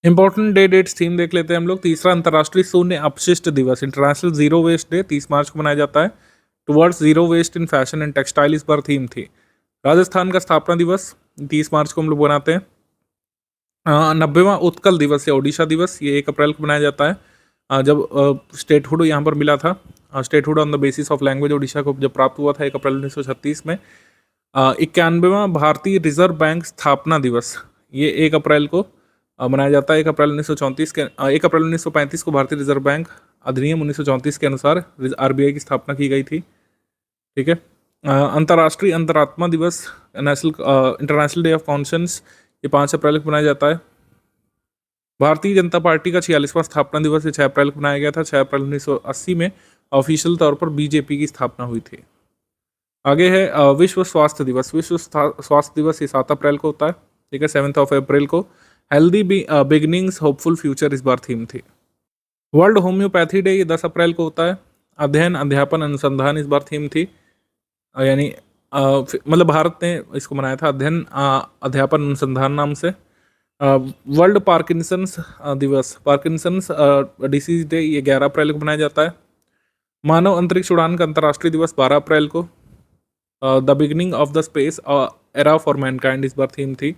इंपॉर्टेंट डेट्स थीम देख लेते हैं हम लोग। तीसरा अंतर्राष्ट्रीय शून्य अपशिष्ट दिवस, इंटरनेशनल जीरो वेस्ट डे 30 मार्च को मनाया जाता है। Towards zero waste in fashion and textile इस बार थीम थी। राजस्थान का स्थापना दिवस 30 मार्च को हम लोग मनाते हैं। 90वां उत्कल दिवस या ओडिशा दिवस, ये 1 अप्रैल को मनाया जाता है, जब स्टेटहुड यहाँ पर मिला था। Statehood on the basis of language Odisha को जब प्राप्त हुआ था 1 अप्रैल 1936 में। 91वां भारतीय रिजर्व बैंक स्थापना दिवस, ये 1 अप्रैल को मनाया जाता है। 1 अप्रैल 1935 को भारतीय रिजर्व बैंक अधिनियम 1934 के अनुसार आरबीआई की स्थापना की गई थी। ठीक है। अंतर्राष्ट्रीय अंतरात्मा दिवस, इंटरनेशनल डे ऑफ कॉन्शियंस, ये 5 अप्रैल को मनाया जाता है। भारतीय जनता पार्टी का 46वां स्थापना दिवस 6 अप्रैल को मनाया गया था। 6 अप्रैल 1980 में ऑफिशियल तौर पर बीजेपी की स्थापना हुई थी। आगे है विश्व स्वास्थ्य दिवस। विश्व स्वास्थ्य दिवस ये 7 अप्रैल को होता है। ठीक है। 7 अप्रैल को हेल्दी बिगिनिंग्स होपफुल फ्यूचर इस बार थीम थी। वर्ल्ड होम्योपैथी डे ये 10 अप्रैल को होता है। अध्ययन अध्यापन अनुसंधान इस बार थीम थी, यानी मतलब भारत ने इसको मनाया था अध्ययन अध्यापन अनुसंधान नाम से। वर्ल्ड पार्किंसंस दिवस, पार्किंसंस डिसीज डे, ये 11 अप्रैल को मनाया जाता है। मानव अंतरिक्ष उड़ान का अंतर्राष्ट्रीय दिवस 12 अप्रैल को। The beginning of the space era for Mankind इस बार थीम थी।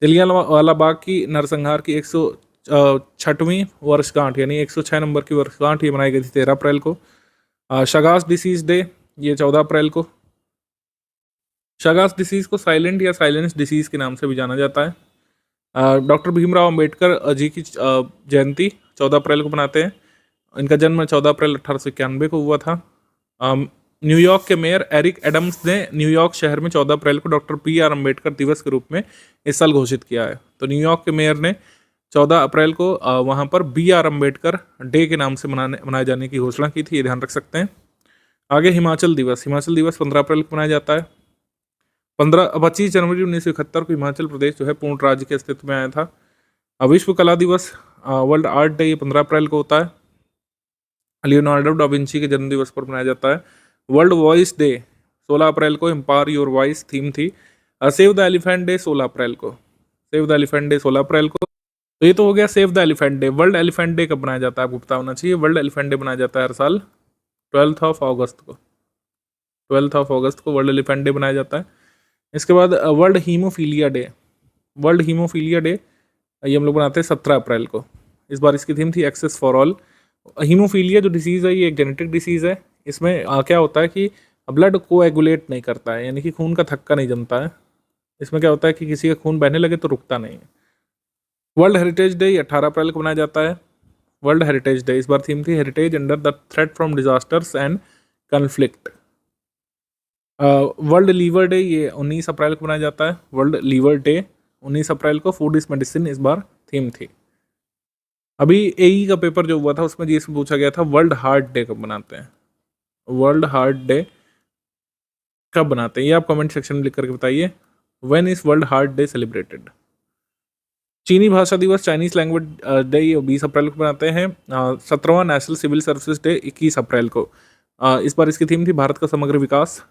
जलियांवाला बाग की नरसंहार की 106वीं वर्षगांठ यानी 106 नंबर की वर्षगांठ ये मनाई गई थी 13 अप्रैल को। शगास डिसीज डे ये 14 अप्रैल को। शगास डिसीज को साइलेंट या साइलेंस डिसीज के नाम से भी जाना जाता है। डॉक्टर भीमराव अंबेडकर जी की जयंती 14 अप्रैल को मनाते हैं। इनका जन्म 14 अप्रैल 1891 को हुआ था। न्यूयॉर्क के मेयर एरिक एडम्स ने न्यूयॉर्क शहर में 14 अप्रैल को डॉक्टर पी.आर. अंबेडकर दिवस के रूप में इस साल घोषित किया है। तो न्यूयॉर्क के मेयर ने 14 अप्रैल को वहाँ पर बी.आर. अंबेडकर डे के नाम से मनाए जाने की घोषणा की थी, ये ध्यान रख सकते हैं। आगे हिमाचल दिवस। हिमाचल दिवस 15 अप्रैल को मनाया जाता है। 25 जनवरी 1971 को हिमाचल प्रदेश जो है पूर्ण राज्य के अस्तित्व में आया था। विश्व कला दिवस वर्ल्ड आर्ट डे ये 15 अप्रैल को होता है। लियोनार्डो डा विंची के जन्म दिवस पर मनाया जाता है। वर्ल्ड वॉइस डे 16 अप्रैल को एम्पावर योर वॉइस थीम थी। सेव द एलिफेंट डे 16 अप्रैल को, सेव द एलिफेंट डे 16 अप्रैल को। तो ये तो हो गया save the elephant day. World elephant day कब मनाया जाता है आपको पता होना चाहिए। वर्ल्ड एलिफेंट डे मनाया जाता है हर साल 12 अगस्त को, 12 अगस्त को वर्ल्ड एलिफेंट डे मनाया जाता है। इसके बाद world haemophilia day, world haemophilia day ये हम लोग बनाते हैं 17 अप्रैल को। इस बार इसकी थीम थी एक्सेस फॉर ऑल। हीमोफीलिया जो डिसीज़ है ये एक जेनेटिक डिसीज़ है। इसमें क्या होता है कि ब्लड कोएगुलेट नहीं करता है, यानी कि खून का थक्का नहीं जमता है। इसमें क्या होता है कि किसी का खून बहने लगे तो रुकता नहीं है। वर्ल्ड हेरिटेज डे 18 अप्रैल को मनाया जाता है। वर्ल्ड हेरिटेज डे, इस बार थीम थी heritage under the threat from disasters and conflict. World liver day ये 19 अप्रैल को मनाया जाता है। वर्ल्ड लीवर डे 19 अप्रैल को। फूड इज मेडिसिन इस बार थीम थी। अभी एई का पेपर जो हुआ था उसमें जी इसमें पूछा गया था वर्ल्ड हार्ट डे कब मनाते हैं। वर्ल्ड हार्ट डे कब बनाते हैं ये आप कमेंट सेक्शन में लिख करके बताइए। When is world heart day celebrated. चीनी भाषा दिवस चाइनीज लैंग्वेज डे ये 20 अप्रैल को मनाते हैं। 17वां नेशनल सिविल सर्विसेज डे 21 अप्रैल को। इस बार इसकी थीम थी भारत का समग्र विकास।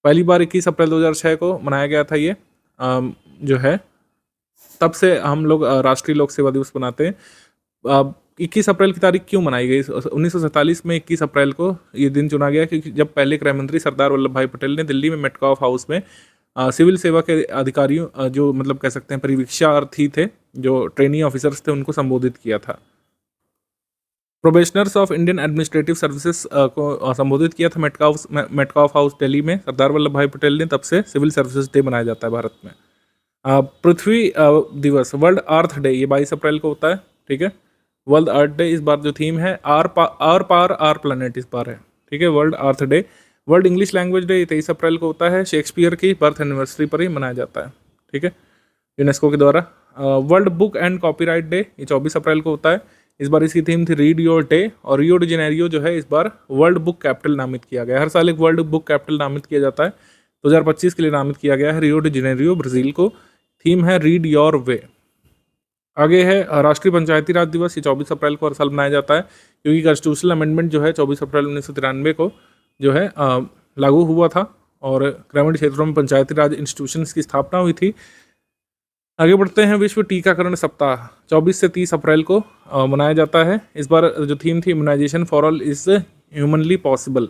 पहली बार 21 अप्रैल 2006 को मनाया गया था ये जो है, तब से हम लोग राष्ट्रीय लोक सेवा दिवस मनाते हैं। 21 अप्रैल की तारीख क्यों मनाई गई? 1947 में 21 अप्रैल को ये दिन चुना गया क्योंकि जब पहले गृह मंत्री सरदार वल्लभ भाई पटेल ने दिल्ली में मेटकाफ हाउस में सिविल सेवा के अधिकारियों जो मतलब कह सकते हैं परिवीक्षार्थी थे, जो ट्रेनी ऑफिसर्स थे, उनको संबोधित किया था। Probationers of Indian administrative services को संबोधित किया था मेटकाफ हाउस दिल्ली में सरदार वल्लभ भाई पटेल ने। तब से सिविल सर्विसेज डे मनाया जाता है भारत में। पृथ्वी दिवस वर्ल्ड अर्थ डे ये 22 अप्रैल को होता है। ठीक है, वर्ल्ड अर्थ डे इस बार जो थीम है आर पार आर प्लैनेट इस बार है। ठीक है, world earth day. World English language day 23 अप्रैल को होता है। शेक्सपियर की बर्थ एनिवर्सरी पर ही मनाया जाता है। ठीक है, यूनेस्को के द्वारा। World book and copyright day ये 24 अप्रैल को होता है। इस बार इसकी थीम थी रीड योर डे। और रियो डी जेनेरियो जो है इस बार वर्ल्ड बुक कैपिटल नामित किया गया है। हर साल एक वर्ल्ड बुक कैपिटल नामित किया जाता है। 2025 के लिए नामित किया गया है रियो डी जेनेरियो ब्राज़ील को। थीम है रीड योर वे। आगे है राष्ट्रीय पंचायती राज दिवस ये 24 अप्रैल को हर साल मनाया जाता है क्योंकि कॉन्स्टिट्यूशनल अमेंडमेंट जो है 24 अप्रैल 1993 को जो है लागू हुआ था और ग्रामीण क्षेत्रों में पंचायती राज इंस्टीट्यूशंस की स्थापना हुई थी। आगे बढ़ते हैं। विश्व टीकाकरण सप्ताह 24 से 30 अप्रैल को मनाया जाता है। इस बार जो थीम थी immunization for all is humanly possible.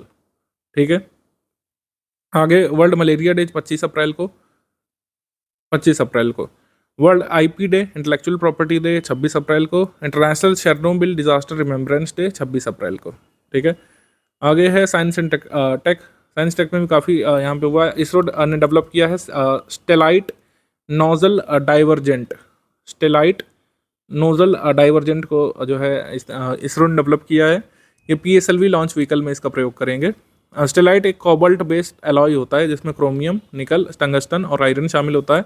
ठीक है, आगे वर्ल्ड मलेरिया डे 25 अप्रैल को, 25 अप्रैल को। World IP day intellectual property day 26 अप्रैल को। International Chernobyl disaster remembrance day 26 अप्रैल को। ठीक है, आगे है science and tech. Science tech में भी काफ़ी यहाँ पे हुआ है। इसरो ने डेवलप किया है stellite nozzle divergent. Stellite nozzle divergent को जो है इसरो ने डेवलप किया है। ये PSLV लॉन्च व्हीकल में इसका प्रयोग करेंगे। स्टेलाइट एक कोबाल्ट बेस्ड एलॉय होता है जिसमें क्रोमियम, निकल, टंगस्टन और आयरन शामिल होता है।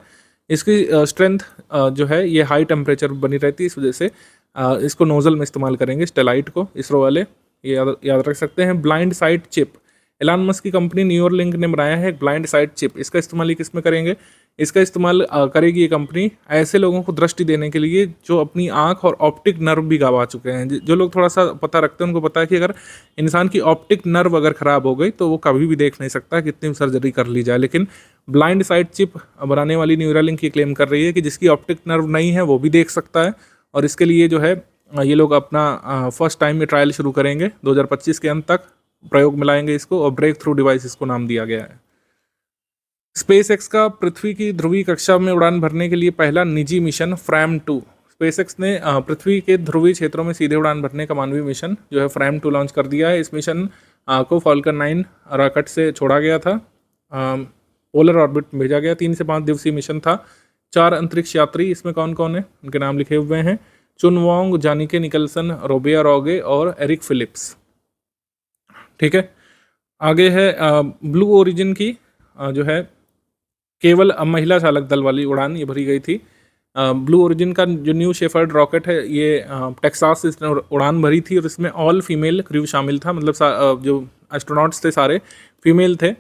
इसकी स्ट्रेंथ जो है ये हाई टेम्परेचर बनी रहती है, इस वजह से इसको नोजल में इस्तेमाल करेंगे स्टेलाइट को इसरो वाले, ये याद रख सकते हैं। Blind sight chip, Elon Musk की कंपनी न्यूरलिंक ने बनाया है एक ब्लाइंड साइट चिप। इसका इस्तेमाल ये किस में करेंगे? इसका इस्तेमाल करेगी ये कंपनी ऐसे लोगों को दृष्टि देने के लिए जो अपनी आंख और ऑप्टिक नर्व भी गंवा चुके हैं। जो लोग थोड़ा सा पता रखते हैं उनको पता है कि अगर इंसान की ऑप्टिक नर्व अगर ख़राब हो गई तो वो कभी भी देख नहीं सकता, कितनी सर्जरी कर ली जाए। लेकिन ब्लाइंड साइट चिप बनाने वाली न्यूरालिंक ये क्लेम कर रही है कि जिसकी ऑप्टिक नर्व नहीं है वो भी देख सकता है। और इसके लिए जो है ये लोग अपना फर्स्ट टाइम में ट्रायल शुरू करेंगे 2025 के अंत तक, प्रयोग में लाएंगे इसको और ब्रेक थ्रू डिवाइस इसको नाम दिया गया है। स्पेसएक्स का पृथ्वी की ध्रुवीय कक्षा में उड़ान भरने के लिए पहला निजी मिशन फ्रैम 2। स्पेसएक्स ने पृथ्वी के ध्रुवीय क्षेत्रों में सीधे उड़ान भरने का मानवीय मिशन जो है फ्रैम 2 लॉन्च कर दिया है। इस मिशन को फॉल्कन 9 रॉकेट से छोड़ा गया था, पोलर ऑर्बिट में भेजा गया। 3 से 5 दिवसीय मिशन था। 4 अंतरिक्ष यात्री इसमें कौन कौन है उनके नाम लिखे हुए हैं। चुन वोंग, जानिके निकलसन, रोबिया रॉगे और एरिक फिलिप्स। ठीक है, आगे है ब्लू ओरिजिन की जो है केवल महिला चालक दल वाली उड़ान ये भरी गई थी। ब्लू ओरिजिन का जो न्यू शेफर्ड रॉकेट है ये टेक्सास से इसने उड़ान भरी थी और इसमें ऑल फीमेल क्रू शामिल था, मतलब जो एस्ट्रोनॉट्स थे सारे फीमेल थे।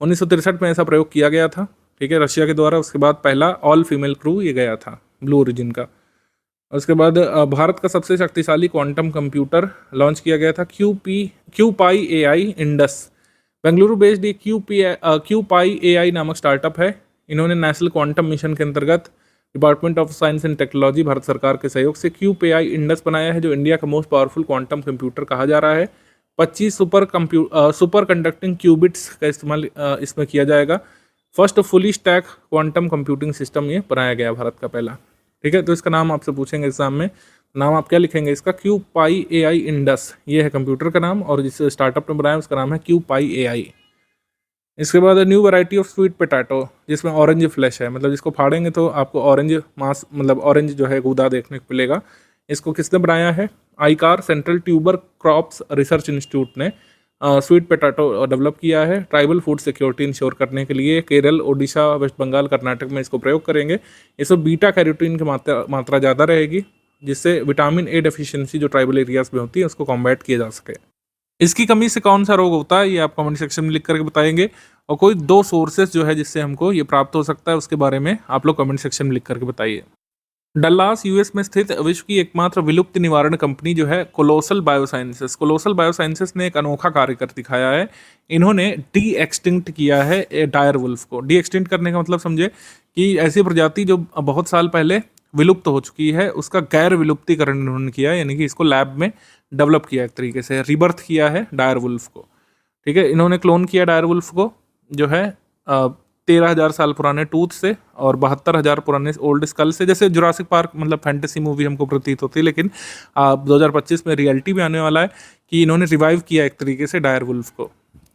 1963 में ऐसा प्रयोग किया गया था, ठीक है, रशिया के द्वारा। उसके बाद पहला ऑल फीमेल क्रू ये गया था ब्लू ओरिजिन का। उसके बाद भारत का सबसे शक्तिशाली क्वांटम कंप्यूटर लॉन्च किया गया था क्यूपाई AI इंडस। बेंगलुरु बेस्ड ये क्यूपाई एआई नामक स्टार्टअप है। इन्होंने नेशनल क्वांटम मिशन के अंतर्गत department of science and technology Bharat सरकार के सहयोग से क्यूपीआई इंडस बनाया है, जो इंडिया का मोस्ट पावरफुल क्वांटम कंप्यूटर कहा जा रहा है। 25 सुपर कंडक्टिंग क्यूबिट्स का इस्तेमाल इसमें किया जाएगा। First fully stack quantum computing system ये बनाया गया भारत का पहला। ठीक है, तो इसका नाम आपसे पूछेंगे एग्जाम में, नाम आप क्या लिखेंगे इसका? क्यूपाई एआई इंडस, ये है कंप्यूटर का नाम, और जिस स्टार्टअप ने बनाया उसका नाम है क्यूपाई एआई। इसके बाद new variety of sweet potato, जिसमें ऑरेंज फ्लैश है, मतलब जिसको फाड़ेंगे तो आपको ऑरेंज मास, मतलब ऑरेंज जो है गूदा देखने को मिलेगा। इसको किसने बनाया है? आईकार central tuber crops research institute ने स्वीट पोटैटो डेवलप किया है। ट्राइबल फूड सिक्योरिटी इंश्योर करने के लिए केरल, ओडिशा, वेस्ट बंगाल, कर्नाटक में इसको प्रयोग करेंगे। इसमें बीटा कैरोटीन की मात्रा ज़्यादा रहेगी, जिससे विटामिन ए डेफिशिएंसी जो ट्राइबल एरियाज में होती है उसको कॉम्बैट किया जा सके। इसकी कमी से कौन सा रोग होता है ये आप कमेंट सेक्शन में लिख करके बताएंगे, और कोई 2 सोर्सेस जो है जिससे हमको ये प्राप्त हो सकता है उसके बारे में आप लोग कमेंट सेक्शन में लिख करके बताइए। डल्लास यूएस में स्थित विश्व की एकमात्र विलुप्त निवारण कंपनी जो है कोलोसल बायोसाइंसेस ने एक अनोखा कार्य कर दिखाया है। इन्होंने डी एक्सटिंक्ट किया है डायर वुल्फ को। डी एक्सटिंक्ट करने का मतलब समझे कि ऐसी प्रजाति जो बहुत साल पहले विलुप्त हो चुकी है उसका गैर विलुप्तीकरण इन्होंने किया, यानी कि इसको लैब में डेवलप किया, एक तरीके से रिबर्थ किया है डायर वुल्फ को। ठीक है, इन्होंने क्लोन किया डायर वुल्फ को जो है 13,000 साल पुराने टूथ से और 72,000 पुराने ओल्ड स्कल से। जैसे जुरासिक पार्क मतलब फैंटेसी मूवी हमको प्रतीत होती है, लेकिन 2025 में रियलिटी में आने वाला है कि इन्होंने रिवाइव किया एक तरीके से डायर वुल्फ को।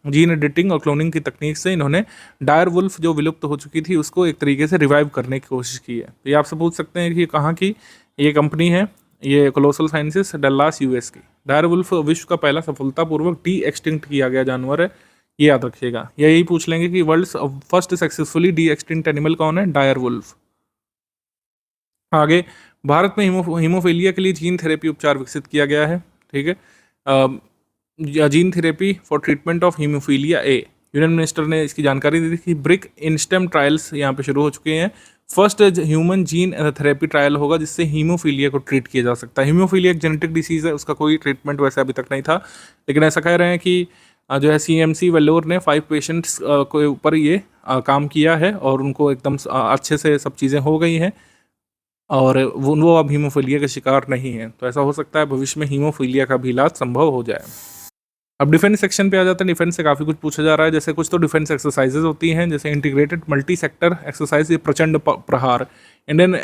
जीन एडिटिंग और क्लोनिंग की तकनीक से इन्होंने डायर वुल्फ जो विलुप्त हो चुकी थी उसको एक तरीके से रिवाइव करने की कोशिश की है। तो ये आपसे पूछ सकते हैं कि कहाँ की ये कंपनी है? ये कोलोसल साइंसेस, डल्लास यूएस की। डायर वुल्फ विश्व का पहला सफलतापूर्वक डी एक्सटिंक्ट किया गया जानवर है, ये याद रखिएगा। यही पूछ लेंगे कि world first successfully de extinct animal कौन है? Dire wolf. आगे, भारत में हीमोफीलिया के लिए जीन थेरेपी उपचार विकसित किया गया है। ठीक है, gene therapy for treatment of haemophilia A, union minister ने इसकी जानकारी दी थी कि ब्रिक इंस्टेम ट्रायल्स यहाँ पे शुरू हो चुके हैं। First human gene therapy trial होगा जिससे हीमोफीलिया को ट्रीट किया जा सकता है। हीमोफीलिया एक जेनेटिक डिसीज़ है, उसका कोई ट्रीटमेंट वैसे अभी तक नहीं था, लेकिन ऐसा कह रहे हैं कि जो है CMC वेल्लोर ने 5 पेशेंट्स के ऊपर ये काम किया है और उनको एकदम अच्छे से सब चीज़ें हो गई हैं और वो अब हीमोफीलिया के शिकार नहीं है। तो ऐसा हो सकता है भविष्य में हीमोफीलिया का भी इलाज संभव हो जाए। अब डिफेंस सेक्शन पे आ जाते हैं। डिफेंस से काफ़ी कुछ पूछा जा रहा है, जैसे कुछ तो डिफेंस एक्सरसाइजेज होती हैं, जैसे इंटीग्रेटेड मल्टी सेक्टर एक्सरसाइज, ये प्रचंड प्रहार इंडियन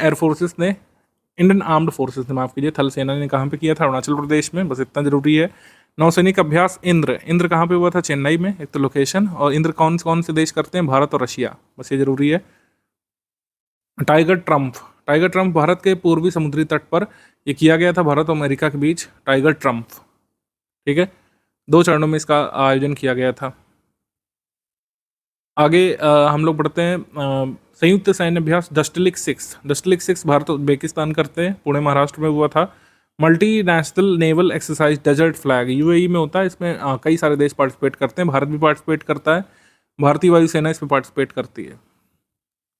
आर्म्ड फोर्सेस ने, माफ़ कीजिए, थल सेना ने कहाँ पे किया था? अरुणाचल प्रदेश में, बस इतना जरूरी है। नौसैनिक अभ्यास इंद्र कहाँ पे हुआ था? चेन्नई में, एक तो लोकेशन, और इंद्र कौन से देश करते हैं? भारत और रशिया, बस ये जरूरी है। टाइगर ट्रम्प भारत के पूर्वी समुद्री तट पर ये किया गया था, भारत और अमेरिका के बीच टाइगर ट्रम्प। ठीक है, 2 चरणों में इसका आयोजन किया गया था। आगे हम लोग बढ़ते हैं। संयुक्त सैन्य अभ्यास डस्टलिक 6 भारत और उज्बेकिस्तान करते हैं, पुणे महाराष्ट्र में हुआ था। Multi national naval exercise desert flag UAE में होता है, इसमें कई सारे देश पार्टिसिपेट करते हैं, भारत भी पार्टिसिपेट करता है, भारतीय वायुसेना इसमें पार्टिसिपेट करती है।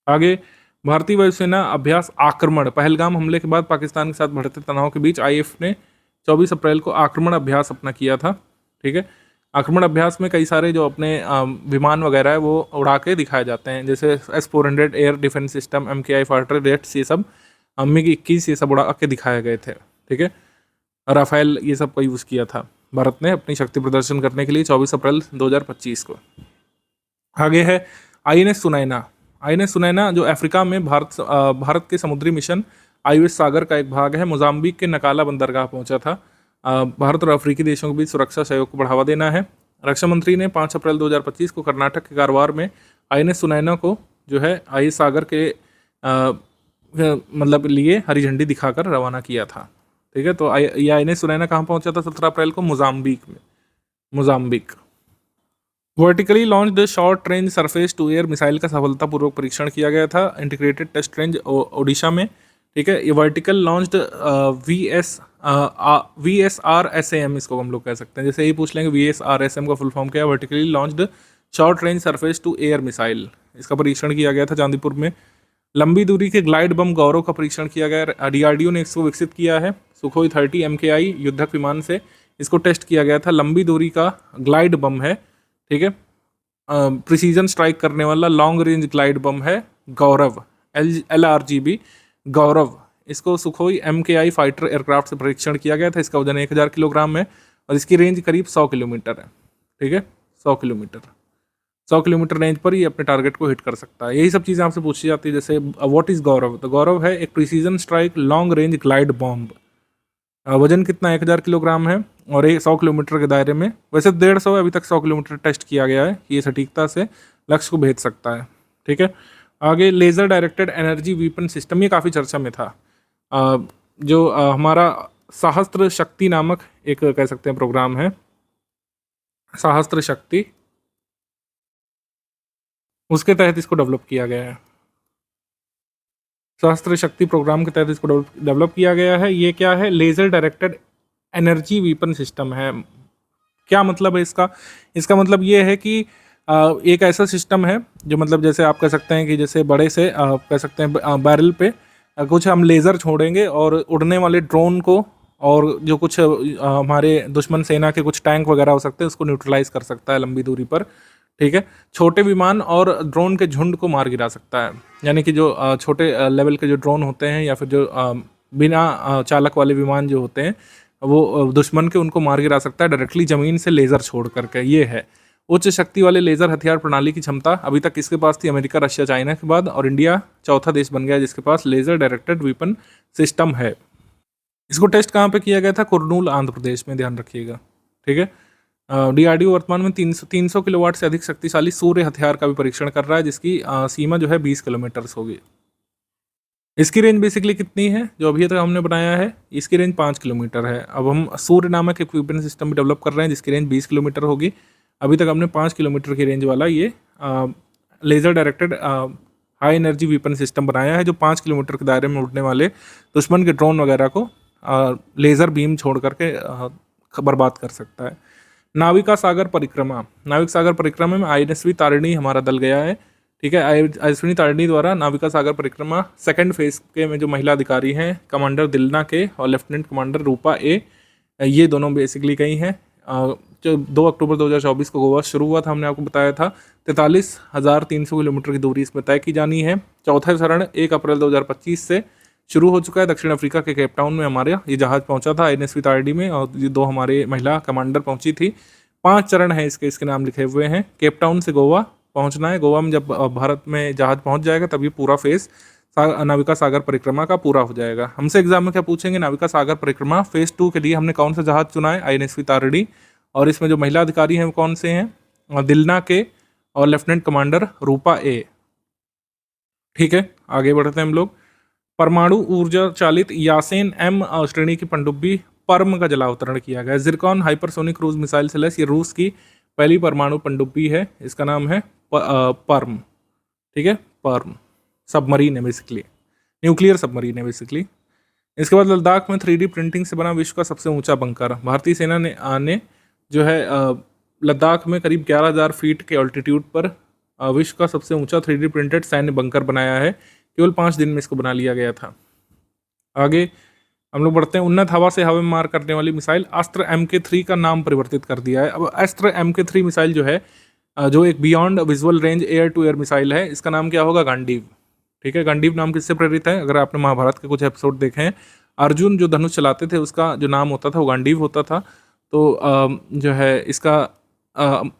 आगे, भारतीय वायुसेना अभ्यास आक्रमण, पहलगाम हमले के बाद पाकिस्तान के साथ बढ़ते तनाव के बीच IF ने 24 अप्रैल को आक्रमण अभ्यास अपना किया था। ठीक है, आक्रमण अभ्यास में कई सारे जो अपने विमान वगैरह है वो उड़ा के दिखाए जाते हैं, जैसे S-400 air defence system, MKI fighter jets, ये सब MiG-21 ये सब उड़ा के दिखाए गए थे। ठीक है, राफेल ये सब का यूज़ किया था भारत ने अपनी शक्ति प्रदर्शन करने के लिए 24 अप्रैल 2025 को। आगे है INS सुनैना जो अफ्रीका में भारत के समुद्री मिशन IOS सागर का एक भाग है, मोजाम्बिक के नकाला बंदरगाह पहुंचा था। भारत और अफ्रीकी देशों के बीच सुरक्षा सहयोग को बढ़ावा देना है। रक्षा मंत्री ने 5 अप्रैल 2025 को कर्नाटक के कारवार में INS सुनैना को जो है IOS सागर के मतलब लिए हरी झंडी दिखाकर रवाना किया था। ठीक है, तो ये INS सुनैना कहाँ पहुंचा था 17 अप्रैल को? Mozambique. Vertically launched short range surface to air missile का सफलतापूर्वक परीक्षण किया गया था इंटीग्रेटेड टेस्ट रेंज ओडिशा में। ठीक है, ये वर्टिकल लॉन्च्ड VSRSAM इसको हम लोग कह सकते हैं। जैसे ये पूछ लेंगे VSRSAM का फुल फॉर्म क्या है? Vertically launched short range surface to air missile, इसका परीक्षण किया गया था चांदीपुर में। लंबी दूरी के ग्लाइड बम गौरव का परीक्षण किया गया, DRDO ने इसको विकसित किया है। सुखोई 30 MKI युद्धक विमान से इसको टेस्ट किया गया था। लंबी दूरी का ग्लाइड बम है, ठीक है, प्रिसीजन स्ट्राइक करने वाला लॉन्ग रेंज ग्लाइड बम है गौरव, LRGB गौरव। इसको सुखोई MKI फाइटर एयरक्राफ्ट से परीक्षण किया गया था। इसका वजन 1000 किलोग्राम है और इसकी रेंज करीब 100 किलोमीटर है। ठीक है, 100 किलोमीटर रेंज पर ही अपने टारगेट को हिट कर सकता है। यही सब चीज़ें आपसे पूछी जाती है, जैसे व्हाट इज़ गौरव। तो गौरव है एक precision strike long range glide bomb. वजन कितना 1000 किलोग्राम है और ये 100 किलोमीटर के दायरे में, वैसे 150 अभी तक 100 किलोमीटर टेस्ट किया गया है कि ये सटीकता से लक्ष्य को भेज सकता है। ठीक है, आगे laser directed energy weapon system, ये काफ़ी चर्चा में था। जो हमारा सहस्त्र शक्ति नामक एक कह सकते हैं प्रोग्राम है, सहस्त्र शक्ति, उसके तहत इसको डेवलप किया गया है। सहस्त्र शक्ति प्रोग्राम के तहत इसको डेवलप किया गया है। ये क्या है, laser directed energy weapon system है। क्या मतलब है इसका? इसका मतलब ये है कि एक ऐसा सिस्टम है जो मतलब जैसे आप कह सकते हैं कि जैसे बड़े से कह सकते हैं बैरल पे कुछ हम लेज़र छोड़ेंगे और उड़ने वाले ड्रोन को और जो कुछ हमारे दुश्मन सेना के कुछ टैंक वगैरह हो सकते हैं उसको न्यूट्रलाइज कर सकता है लंबी दूरी पर। ठीक है, छोटे विमान और ड्रोन के झुंड को मार गिरा सकता है। यानी कि जो छोटे लेवल के जो ड्रोन होते हैं या फिर जो बिना चालक वाले विमान जो होते हैं वो दुश्मन के उनको मार गिरा सकता है डायरेक्टली ज़मीन से लेज़र छोड़ करके। ये है उच्च शक्ति वाले लेज़र हथियार प्रणाली की क्षमता अभी तक किसके पास थी? अमेरिका, रशिया, चाइना के बाद, और इंडिया चौथा देश बन गया जिसके पास लेज़र डायरेक्टेड वेपन सिस्टम है। इसको टेस्ट कहाँ पे किया गया था? कुर्नूल, आंध्र प्रदेश में, ध्यान रखिएगा। ठीक है, DRDO वर्तमान में 300 किलोवाट से अधिक शक्तिशाली सूर्य हथियार का भी परीक्षण कर रहा है जिसकी सीमा जो है 20 किलोमीटर होगी। इसकी रेंज बेसिकली कितनी है जो अभी तक हमने बनाया है? इसकी रेंज 5 किलोमीटर है। अब हम सूर्य नामक एक वेपन सिस्टम भी डेवलप कर रहे हैं जिसकी रेंज 20 किलोमीटर होगी। अभी तक हमने 5 किलोमीटर की रेंज वाला ये laser directed high energy weapon system बनाया है जो 5 किलोमीटर के दायरे में उड़ने वाले दुश्मन के ड्रोन वगैरह को लेज़र बीम छोड़ करके बर्बाद कर सकता है। नाविका सागर परिक्रमा, नाविक सागर परिक्रमा में INSV तारिणी हमारा दल गया है। ठीक है, INSV तारिणी द्वारा नाविका सागर परिक्रमा सेकंड फेज के में जो महिला अधिकारी हैं कमांडर दिलना के और लेफ्टिनेंट कमांडर रूपा ए, ये दोनों बेसिकली गई हैं। जो 2 अक्टूबर 2024 को गोवा शुरू हुआ था, हमने आपको बताया था। 43,300 किलोमीटर की दूरी इसमें तय की जानी है। चौथा चरण 1 अप्रैल 2025 से शुरू हो चुका है। दक्षिण अफ्रीका के केप टाउन में हमारे ये जहाज़ पहुंचा था INSV तारिणी में और ये 2 हमारे महिला कमांडर पहुंची थी। 5 चरण है इसके नाम लिखे हुए हैं। केप टाउन से गोवा पहुंचना है। गोवा में जब भारत में जहाज़ पहुंच जाएगा तब ये पूरा फेज़ नाविका सागर परिक्रमा का पूरा हो जाएगा। हमसे एग्जाम में क्या पूछेंगे? नाविका सागर परिक्रमा फेज़ 2 के लिए हमने कौन सा जहाज़ चुना है? INSV तारिणी। और इसमें जो महिला अधिकारी हैं वो कौन से हैं? दिलना के और लेफ्टिनेंट कमांडर रूपा ए। ठीक है, आगे बढ़ते हैं हम लोग। परमाणु ऊर्जा चालित यासेन M श्रेणी की पनडुब्बी पर्म का जलावतरण किया गया। जिरकॉन हाइपरसोनिक क्रूज मिसाइल से लैस ये रूस की पहली परमाणु पनडुब्बी है। इसका नाम है पर्म। ठीक है, पर्म सबमरीन है बेसिकली, न्यूक्लियर सबमरीन है बेसिकली। इसके बाद लद्दाख में 3D प्रिंटिंग से बना विश्व का सबसे ऊंचा बंकर। भारतीय सेना ने जो है लद्दाख में करीब 11,000 फीट के ऑल्टीट्यूड पर विश्व का सबसे ऊंचा 3D प्रिंटेड सैन्य बंकर बनाया है। केवल 5 दिन में इसको बना लिया गया था। आगे हम लोग बढ़ते हैं। उन्नत हवा से हवा में मार करने वाली मिसाइल अस्त्र MK3 का नाम परिवर्तित कर दिया है। अब अस्त्र MK3 मिसाइल जो है जो एक beyond visual range air to air missile है, इसका नाम क्या होगा? गांडीव। ठीक है, गांडीव नाम किससे प्रेरित है? अगर आपने महाभारत के कुछ एपिसोड देखे हैं, अर्जुन जो धनुष चलाते थे उसका जो नाम होता था वो गांडीव होता था। तो जो है इसका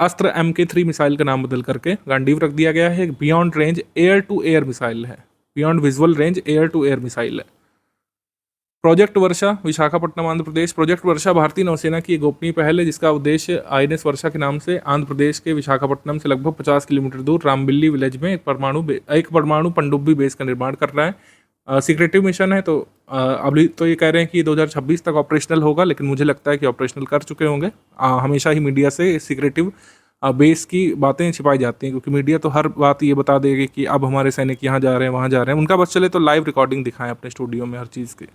अस्त्र MK3 मिसाइल का नाम बदल करके गांडीव रख दिया गया है। एक beyond range air to air missile है, beyond visual range air to air missile है। प्रोजेक्ट वर्षा, विशाखापट्टनम, आंध्र प्रदेश। प्रोजेक्ट वर्षा भारतीय नौसेना की एक गोपनीय पहल है जिसका उद्देश्य INS वर्षा के नाम से आंध्र प्रदेश के विशाखापट्टनम से लगभग 50 किलोमीटर दूर रामबिल्ली विलेज में एक परमाणु पनडुब्बी बेस का निर्माण करना है। सीक्रेटिव मिशन है, तो अभी तो ये कह रहे हैं कि 2026 तक ऑपरेशनल होगा, लेकिन मुझे लगता है कि ऑपरेशनल कर चुके होंगे। हमेशा ही मीडिया से सीक्रेटिव बेस की बातें छिपाई जाती हैं क्योंकि मीडिया तो हर बात ये बता देगी कि अब हमारे सैनिक यहाँ जा रहे हैं, वहाँ जा रहे हैं। उनका बस चले तो लाइव रिकॉर्डिंग दिखाएं अपने स्टूडियो में हर चीज़ के।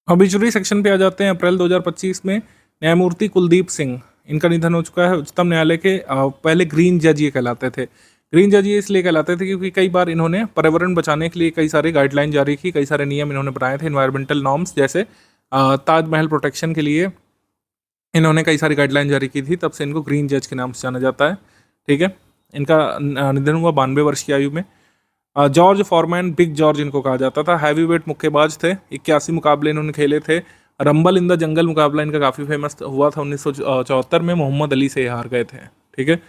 ऑब्ituary सेक्शन पे आ जाते हैं। अप्रैल 2025 में न्यायमूर्ति कुलदीप सिंह, इनका निधन हो चुका है। उच्चतम न्यायालय के पहले ग्रीन जज ये कहलाते थे। ग्रीन जज ये इसलिए कहलाते थे क्योंकि कई बार इन्होंने पर्यावरण बचाने के लिए कई सारे गाइडलाइन जारी की, कई सारे नियम इन्होंने बनाए थे, इन्वायरमेंटल नॉर्म्स। जैसे ताजमहल प्रोटेक्शन के लिए इन्होंने कई सारी गाइडलाइन जारी की थी, तब से इनको ग्रीन जज के नाम से जाना जाता है। ठीक है। इनका निधन हुआ 92 वर्ष की आयु में। जॉर्ज फॉरमैन, बिग जॉर्ज इनको कहा जाता था, हैवी वेट मुक्केबाज थे, 81 मुकाबले इन्होंने खेले थे। रंबल इन द जंगल मुकाबला इनका काफ़ी फेमस हुआ था 1974 में, मोहम्मद अली से हार गए थे, ठीक है।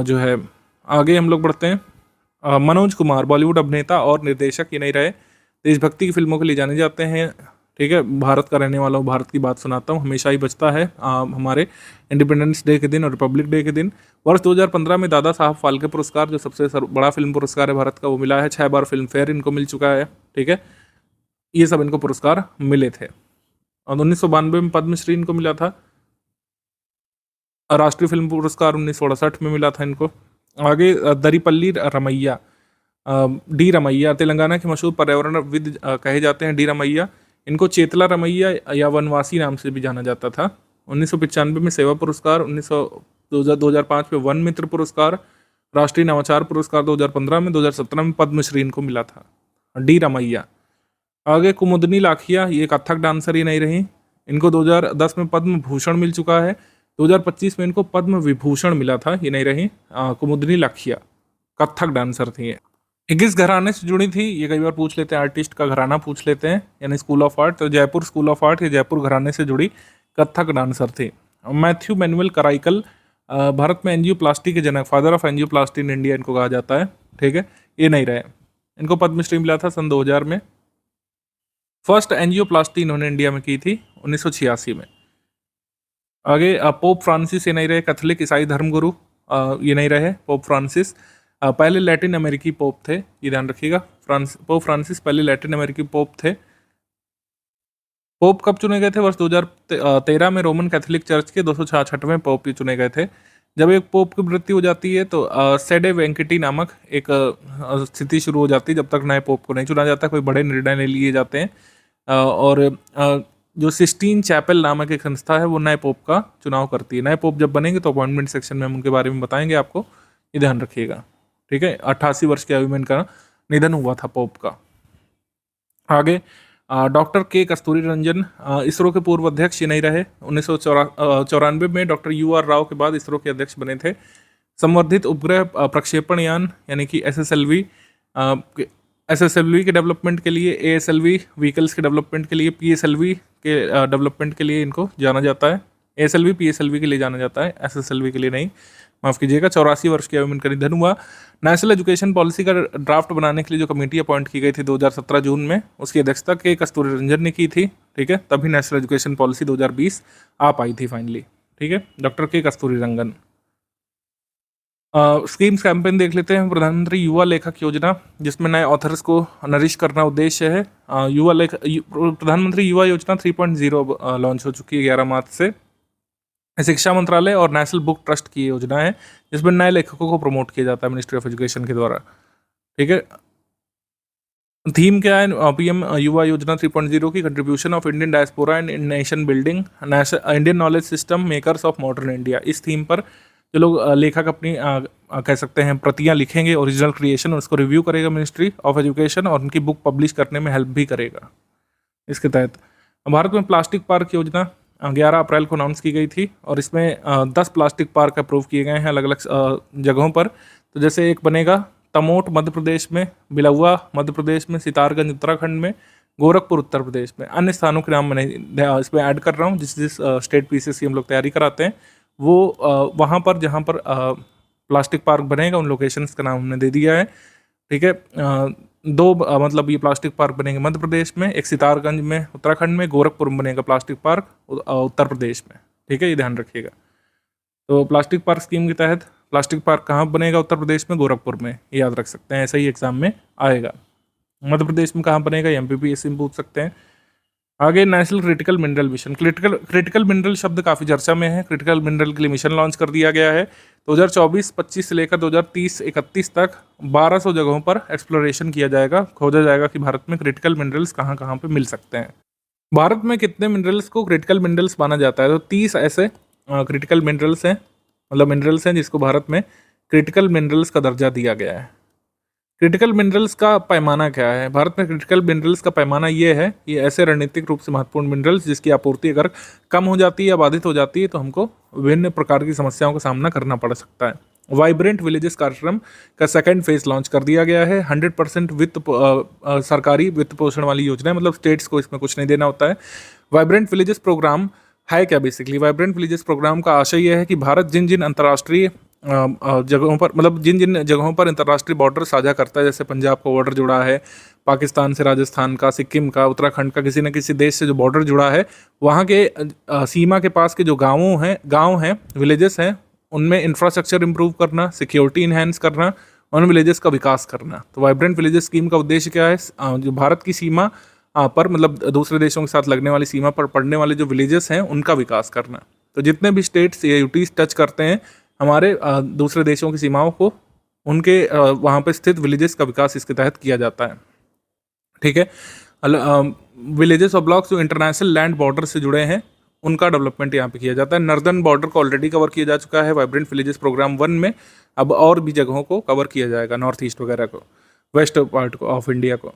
जो है आगे हम लोग बढ़ते हैं। मनोज कुमार, बॉलीवुड अभिनेता और निर्देशक, ये नहीं रहे। देशभक्ति की फिल्मों के लिए जाने जाते हैं, ठीक है। भारत का रहने वाला हूँ, भारत की बात सुनाता हूँ, हमेशा ही बचता है हमारे इंडिपेंडेंस डे के दिन और रिपब्लिक डे के दिन। वर्ष 2015 में दादा साहब फाल्के पुरस्कार, जो सबसे बड़ा फिल्म पुरस्कार है भारत का, वो मिला है। 6 बार फिल्म फेयर इनको मिल चुका है, ठीक है। ये सब इनको पुरस्कार मिले थे। और 1992 में पद्मश्री इनको मिला था। राष्ट्रीय फिल्म पुरस्कार 1968 में मिला था इनको। आगे दरीपल्ली रमैया, डी रमैया, तेलंगाना के मशहूर पर्यावरणविद कहे जाते हैं डी रमैया। इनको चेतला रमैया या वनवासी नाम से भी जाना जाता था। 1995 में सेवा पुरस्कार, 2005 में वन मित्र पुरस्कार, राष्ट्रीय नवाचार पुरस्कार 2015 में, 2017 में पद्मश्री इनको मिला था, डी रमैया। आगे कुमुदनी लाखिया, ये कथक डांसर ही नहीं रही, इनको 2010 में पद्म भूषण मिल चुका है। 2025 में इनको पद्म विभूषण मिला था, ये नहीं रही। कुमुदनी लाखिया कथक डांसर थी ये। किस घराने से जुड़ी थी, ये कई बार पूछ लेते हैं, आर्टिस्ट का घराना पूछ लेते हैं, यानी स्कूल ऑफ आर्ट। तो जयपुर स्कूल ऑफ आर्ट, ये जयपुर घराने से जुड़ी कथक डांसर थे। मैथ्यू मैनुअल कराइकल, भारत में एंजियोप्लास्टी के जनक, father of angioplasty in India इनको कहा जाता है, ठीक है। ये नहीं रहे, इनको पद्मश्री मिला था सन 2000 में। फर्स्ट एंजियोप्लास्टी इन्होंने इंडिया में की थी 1986 में। आगे पोप फ्रांसिस, ये नहीं रहे, कैथोलिक ईसाई धर्मगुरु, ये नहीं रहे पोप फ्रांसिस। पहले लैटिन अमेरिकी पोप थे, ये ध्यान रखिएगा। पोप फ्रांसिस पहले लैटिन अमेरिकी पोप थे। पोप कब चुने गए थे? वर्ष 2013 में रोमन कैथोलिक चर्च के 266वें पोप ही चुने गए थे। जब एक पोप की मृत्यु हो जाती है तो सेडे वेंकटी नामक एक स्थिति शुरू हो जाती है, जब तक नए पोप को नहीं चुना जाता, कोई बड़े निर्णय ले लिए जाते हैं। और जो सिस्टीन चैपल नामक एक संस्था है, वो नए पोप का चुनाव करती है। नए पोप जब बनेंगे तो अपॉइंटमेंट सेक्शन में हम उनके बारे में बताएंगे आपको, ये ध्यान रखिएगा, ठीक है। 88 वर्ष की आयु में इनका निधन हुआ था पोप का। आगे डॉक्टर के कस्तूरी रंजन, इसरो के पूर्व अध्यक्ष, ये नहीं रहे। 1994 में डॉक्टर UR राव के बाद इसरो के अध्यक्ष बने थे। संवर्धित उपग्रह प्रक्षेपण यान यानी कि SSLV के डेवलपमेंट के लिए, ASLV व्हीकल्स के डेवलपमेंट के लिए, PSLV के डेवलपमेंट के लिए इनको जाना जाता है। ASLV PSLV के लिए जाना जाता है, SSLV के लिए नहीं, माफ़ कीजिएगा। 84 वर्ष की आयु में इनका निधन हुआ। नेशनल एजुकेशन पॉलिसी का ड्राफ्ट बनाने के लिए जो कमेटी अपॉइंट की गई थी 2017 जून में, उसकी अध्यक्षता के कस्तूरी रंजन ने की थी, ठीक है। तभी नेशनल एजुकेशन पॉलिसी 2020 आ पाई थी फाइनली, ठीक है, डॉक्टर के कस्तूरी रंगन। स्कीम्स कैंपेन देख लेते हैं। प्रधानमंत्री युवा लेखक योजना, जिसमें नए ऑथर्स को नरिश करना उद्देश्य है। प्रधानमंत्री युवा योजना 3.0 लॉन्च हो चुकी है 11 मार्च से। शिक्षा मंत्रालय और नेशनल बुक ट्रस्ट की योजना है, जिसमें नए लेखकों को प्रमोट किया जाता है मिनिस्ट्री ऑफ एजुकेशन के द्वारा, ठीक है। थीम क्या है? PM युवा योजना 3.0 की contribution of Indian diaspora and nation building, Indian knowledge system, makers of modern India. इस थीम पर जो लोग लेखक अपनी कह सकते हैं प्रतियां लिखेंगे, ओरिजिनल क्रिएशन, उसको रिव्यू करेगा मिनिस्ट्री ऑफ एजुकेशन और उनकी बुक पब्लिश करने में हेल्प भी करेगा। इसके तहत भारत में प्लास्टिक पार्क योजना 11 अप्रैल को अनाउंस की गई थी और इसमें 10 प्लास्टिक पार्क अप्रूव किए गए हैं अलग अलग जगहों पर। तो जैसे एक बनेगा तमोट मध्य प्रदेश में, बिलौआ मध्य प्रदेश में, सितारगंज उत्तराखंड में, गोरखपुर उत्तर प्रदेश में। अन्य स्थानों के नाम मैंने इसमें ऐड कर रहा हूँ, जिस स्टेट पीसेस की हम लोग तैयारी कराते हैं, वो वहाँ पर जहाँ पर प्लास्टिक पार्क बनेगा उन लोकेशंस का नाम हमने दे दिया है, ठीक है। दो मतलब ये प्लास्टिक पार्क बनेंगे मध्य प्रदेश में, एक सितारगंज में उत्तराखंड में, गोरखपुर में बनेगा प्लास्टिक पार्क उत्तर प्रदेश में, ठीक है, ये ध्यान रखिएगा। तो प्लास्टिक पार्क स्कीम के तहत प्लास्टिक पार्क कहाँ बनेगा? उत्तर प्रदेश में, गोरखपुर में, ये याद रख सकते हैं, ऐसा ही एग्जाम में आएगा। मध्य प्रदेश में कहाँ बनेगा? MPPSC में पूछ सकते हैं। आगे national critical mineral mission. Critical mineral शब्द काफ़ी चर्चा में है। क्रिटिकल मिनरल के लिए मिशन लॉन्च कर दिया गया है। 2024-25 से लेकर 2030-31 तक 1200 जगहों पर एक्सप्लोरेशन किया जाएगा, खोजा जाएगा कि भारत में क्रिटिकल मिनरल्स कहाँ कहाँ पे मिल सकते हैं। भारत में कितने मिनरल्स को क्रिटिकल मिनरल्स माना जाता है? तो 30 ऐसे क्रिटिकल मिनरल्स हैं, मतलब मिनरल्स हैं जिसको भारत में क्रिटिकल मिनरल्स का दर्जा दिया गया है। क्रिटिकल मिनरल्स का पैमाना क्या है? भारत में क्रिटिकल मिनरल्स का पैमाना ये है कि ऐसे रणनीतिक रूप से महत्वपूर्ण मिनरल्स जिसकी आपूर्ति अगर कम हो जाती है या बाधित हो जाती है तो हमको विभिन्न प्रकार की समस्याओं का सामना करना पड़ सकता है। वाइब्रेंट विलेजेस कार्यक्रम का सेकंड फेज लॉन्च कर दिया गया है। 100% सरकारी वित्त पोषण वाली योजना है, मतलब स्टेट्स को इसमें कुछ नहीं देना होता है। वाइब्रेंट विलेजेस प्रोग्राम है क्या? बेसिकली वाइब्रेंट विलेजेस प्रोग्राम का आशय यह है कि भारत जिन जिन अंतर्राष्ट्रीय जगहों पर, मतलब जिन जिन जगहों पर अंतर्राष्ट्रीय बॉर्डर साझा करता है, जैसे पंजाब का बॉर्डर जुड़ा है पाकिस्तान से, राजस्थान का, सिक्किम का, उत्तराखंड का, किसी न किसी देश से जो बॉर्डर जुड़ा है, वहाँ के सीमा के पास के जो गाँव हैं, विलेजेस हैं, उनमें इंफ्रास्ट्रक्चर इंप्रूव करना, सिक्योरिटी इन्हेंस करना, उन विलेजेस का विकास करना। तो वाइब्रेंट विलेजेस स्कीम का उद्देश्य क्या है? जो भारत की सीमा पर, मतलब दूसरे देशों के साथ लगने वाली सीमा पर पड़ने वाले जो विलेजेस हैं उनका विकास करना। तो जितने भी स्टेट्स या यूटीज टच करते हैं हमारे दूसरे देशों की सीमाओं को, उनके वहाँ पर स्थित विलेजेस का विकास इसके तहत किया जाता है। ठीक है। विलेजेस और ब्लॉक्स जो इंटरनेशनल लैंड बॉर्डर से जुड़े हैं उनका डेवलपमेंट यहाँ पे किया जाता है। नॉर्दर्न बॉर्डर को ऑलरेडी कवर किया जा चुका है वाइब्रेंट विलेजेस प्रोग्राम 1 में। अब और भी जगहों को कवर किया जाएगा, नॉर्थ ईस्ट वगैरह को, वेस्ट पार्ट को ऑफ इंडिया को।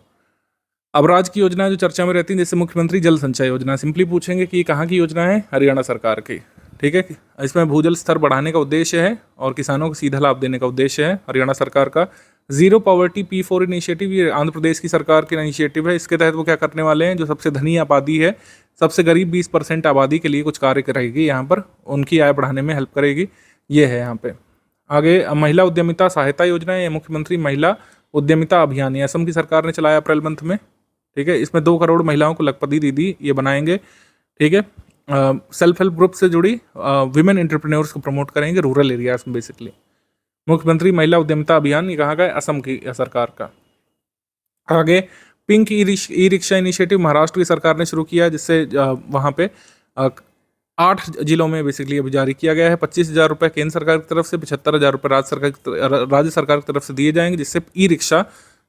अब राज्य की योजना जो चर्चा में रहती है, जैसे मुख्यमंत्री जल संचय योजना, सिंपली पूछेंगे कि ये कहाँ की योजना है? हरियाणा सरकार की। ठीक है। इसमें भूजल स्तर बढ़ाने का उद्देश्य है और किसानों को सीधा लाभ देने का उद्देश्य है हरियाणा सरकार का। जीरो पॉवर्टी P4 इनिशिएटिव, ये आंध्र प्रदेश की सरकार की इनिशिएटिव है। इसके तहत वो क्या करने वाले हैं? जो सबसे धनी आबादी है, सबसे गरीब 20% आबादी के लिए कुछ कार्य करेगी यहाँ पर, उनकी आय बढ़ाने में हेल्प करेगी। ये है यहाँ पे। आगे महिला उद्यमिता सहायता योजना है, मुख्यमंत्री महिला उद्यमिता अभियान, ये असम की सरकार ने चलाया अप्रैल मंथ में। ठीक है। इसमें 2 करोड़ महिलाओं को लखपति दीदी ये बनाएंगे। ठीक है। सेल्फ हेल्प ग्रुप से जुड़ी विमेन एंटरप्रेन्योर्स को प्रमोट करेंगे रूरल एरियाज में। बेसिकली मुख्यमंत्री महिला उद्यमिता अभियान, ये कहाँ का है? असम की सरकार का। आगे pink e rickshaw initiative Maharashtra की सरकार ने शुरू किया, जिससे वहाँ पे 8 जिलों में बेसिकली अभी जारी किया गया है। 25,000 रुपये केंद्र सरकार की तरफ से, 75,000 रुपये राज्य सरकार की तरफ से दिए जाएंगे, जिससे ई रिक्शा